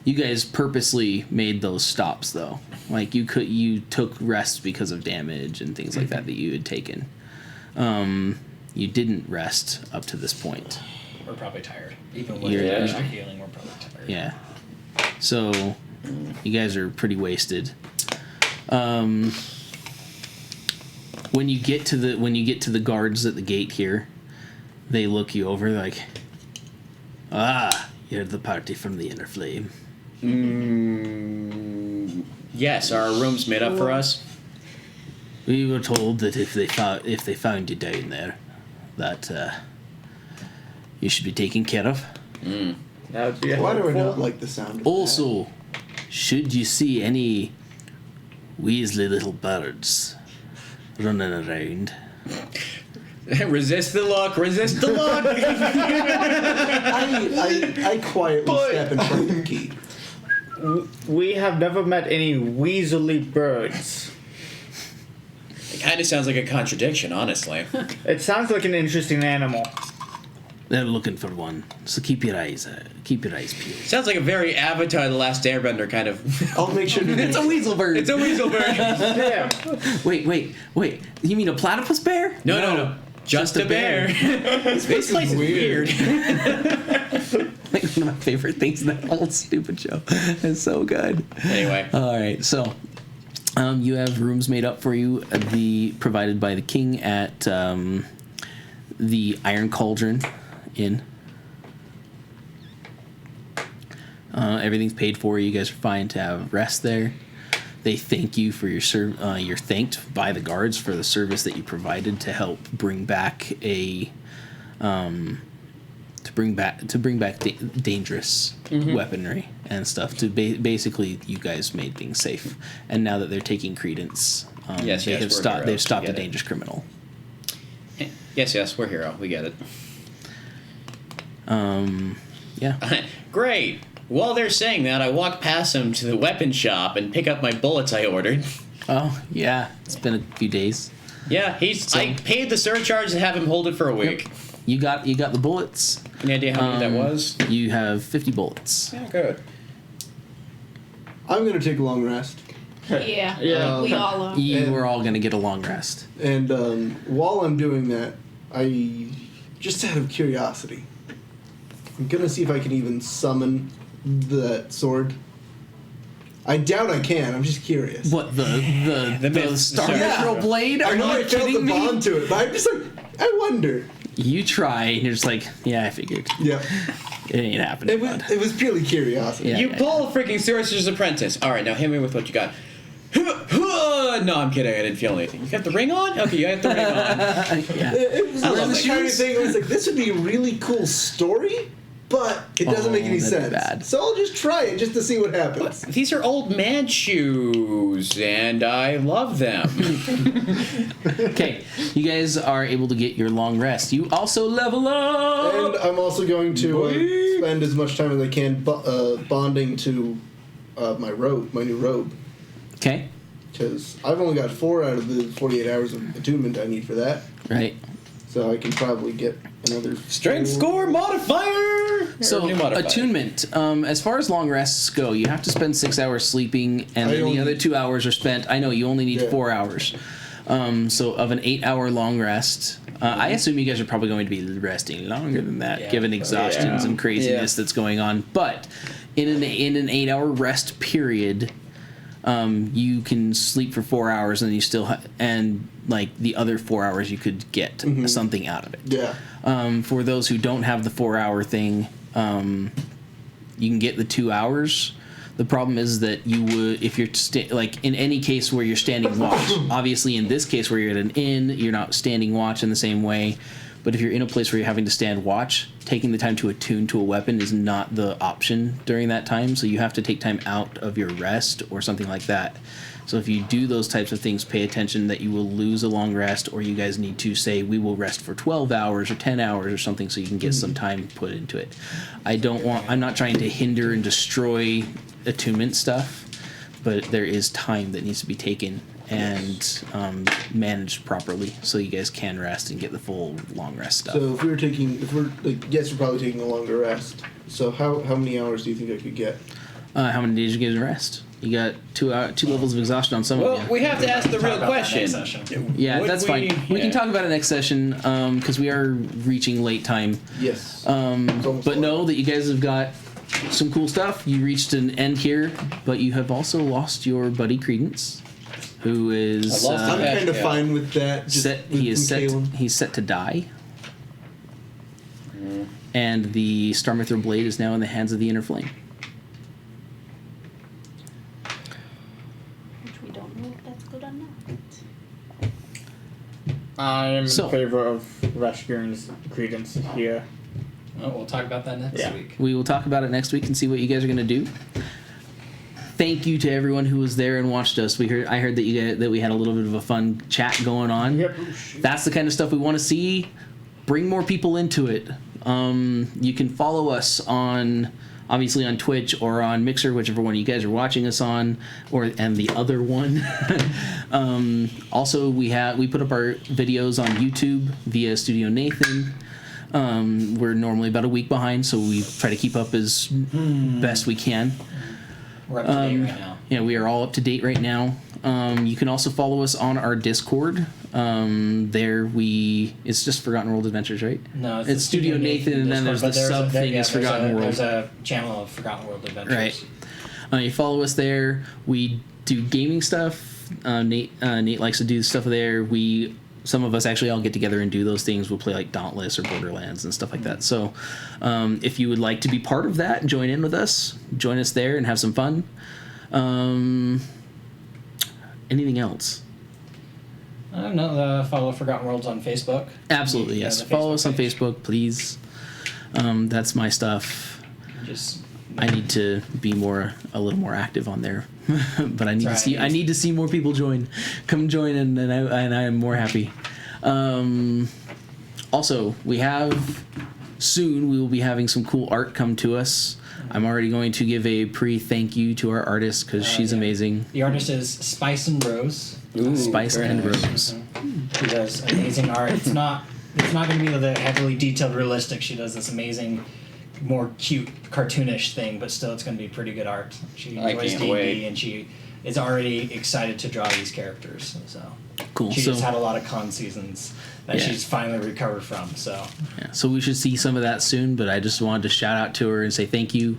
you guys purposely made those stops though. Like you took rest because of damage and things like that you had taken. You didn't rest up to this point. We're probably tired. Even with You're- the yeah. extra healing, we're probably tired. Yeah. So you guys are pretty wasted. When you get to the guards at the gate here, they look you over like, you're the party from the inner flame. Yes, are our rooms made up for us? We were told that if they found you down there, that you should be taken care of. That would be Why do I helpful. not like the sound of Also, should you see any weaselly little birds running around, Resist the look, resist the look! I quietly step in front of the key. We have never met any weaselly birds. It kind of sounds like a contradiction, honestly. It sounds like an interesting animal. they're looking for one. So keep your eyes peeled. Sounds like a very Avatar: The Last Airbender kind of. I'll make sure to do It's a weasel bird. It's a weasel bird. Yeah. Wait. You mean a platypus bear? No. Just a bear. This place is weird. Like one of my favorite things in that whole stupid show. It's so good. Anyway. All right, so you have rooms made up for you, provided by the king at the Iron Cauldron Inn. Everything's paid for. You guys are fine to have rest there. They thank you for your you're thanked by the guards for the service that you provided to help bring back dangerous weaponry and stuff. To basically, you guys made things safe, and now that they're taking credence, Yes, they yes, have we're stopped. heroes. They've stopped We a get it. dangerous criminal. Yes, we're hero. We get it. Yeah. Great. While they're saying that, I walk past them to the weapon shop and pick up my bullets I ordered. Oh yeah, it's been a few days. Yeah, I paid the surcharge to have him hold it for a week. You got the bullets. Any idea how many that was? You have 50 bullets. Yeah, good. I'm gonna take a long rest, Yeah. Yeah. We all are. You And- were all gonna get a long rest. and while I'm doing that, I just out of curiosity, I'm gonna see if I can even summon that sword. I doubt I can. I'm just curious. What the myth- Star the Mithril Yeah. blade? Are I know you I felt the kidding me? bond to it, but I'm just like, I wonder. You try, and you're just like, yeah, I figured. Yeah, It ain't happening. bud. it was purely curiosity. Yeah. You pull a freaking Sorcerer's Apprentice. All right, now hit me with what you got. No, I'm kidding. I didn't feel anything. You got the ring on? Okay, you got the ring on. Yeah. It was I the love kind it. of thing I was like, this would be a really cool story, but it doesn't make any that'd be sense. bad. So I'll just try it just to see what happens. These are old man shoes, and I love them. Okay, you guys are able to get your long rest. You also level up. And I'm also going to spend as much time as I can bonding to my new robe. Okay, Because I've only got 4 out of the 48 hours of attunement I need for that. right. So I can probably get another Strength score modifier. So New modifier. attunement. As far as long rests go, you have to spend 6 hours sleeping, and I then the only- other 2 hours are spent. I know you only need Yeah. 4 hours. So of an 8-hour long rest, I assume you guys are probably going to be resting longer than that, Yeah, given exhaustions and craziness Yeah. that's going on. But in an 8-hour rest period, you can sleep for 4 hours, and you still and like the other 4 hours you could get something out of it. Yeah. For those who don't have the 4-hour thing, you can get the 2 hours. The problem is that you would, if you're like in any case where you're standing watch. Obviously, in this case where you're at an inn, you're not standing watch in the same way. But if you're in a place where you're having to stand watch, taking the time to attune to a weapon is not the option during that time. So you have to take time out of your rest or something like that. So if you do those types of things, pay attention that you will lose a long rest, or you guys need to say, we will rest for 12 hours or 10 hours or something so you can get some time put into it. I'm not trying to hinder and destroy attunement stuff, but there is time that needs to be taken and managed properly so you guys can rest and get the full long rest stuff. So yes, we're probably taking a longer rest. So how many hours do you think I could get? How many days you get to rest? You got 2 levels of exhaustion on some of Well, you. we have to ask the Talk real about that question. next session. Yeah, Would that's fine. We can talk about it next session because we are reaching late time. Yes. But know that you guys have got some cool stuff. You reached an end here, but you have also lost your buddy Credence, who is I lost I'm him. kind of Yeah. fine with that. Just set. with He is set. Kalen. He's set to die. And the Starmither blade is now in the hands of the Inner Flame. Which we don't know if that's good or not. I'm So- in favor of rescuing Credence here. Oh, we'll talk about that next Yeah. week. We will talk about it next week and see what you guys are going to do. Thank you to everyone who was there and watched us. I heard that we had a little bit of a fun chat going on. Yep. That's the kind of stuff we want to see. Bring more people into it. You can follow us obviously on Twitch or on Mixer, whichever one you guys are watching us on, and the other one. Also, we put up our videos on YouTube via Studio Nathan. We're normally about a week behind, so we try to keep up as best we can. We're up to date right now. Yeah, we are all up to date right now. You can also follow us on our Discord. It's just Forgotten World Adventures, right? No, It's Studio Nathan, and then there's Discord, the but sub thing is Forgotten World. There's a channel of Forgotten World Adventures. Right. You follow us there. We do gaming stuff. Nate likes to do stuff there. Some of us actually all get together and do those things. We'll play like Dauntless or Borderlands and stuff like that. So if you would like to be part of that and join in with us, join us there and have some fun. Anything else? I don't know. Follow Forgotten Worlds on Facebook. Absolutely, Yeah, yes. the Follow us on page. Facebook, please. That's my stuff. Just I need to be a little more active on there, but I need to Right. see. I need to see more people join. Come join, and I am more happy. Also, we will be having some cool art come to us. I'm already going to give a pre-thank you to our artist because she's yeah. amazing. the artist is Spice and Rose. Spice very and nice. Rose. She does amazing art. It's not going to be the heavily detailed, realistic. She does this amazing, more cute, cartoonish thing, but still, it's going to be pretty good art. She I enjoys can't D&D, wait. and she is already excited to draw these characters. So Cool. she So, just had a lot of con seasons that Yeah. she's finally recovered from. So yeah, so we should see some of that soon. But I just wanted to shout out to her and say thank you.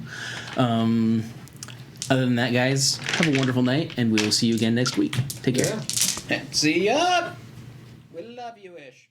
Other than that, guys, have a wonderful night, and we will see you again next week. Take care. See ya. We love you, Ish.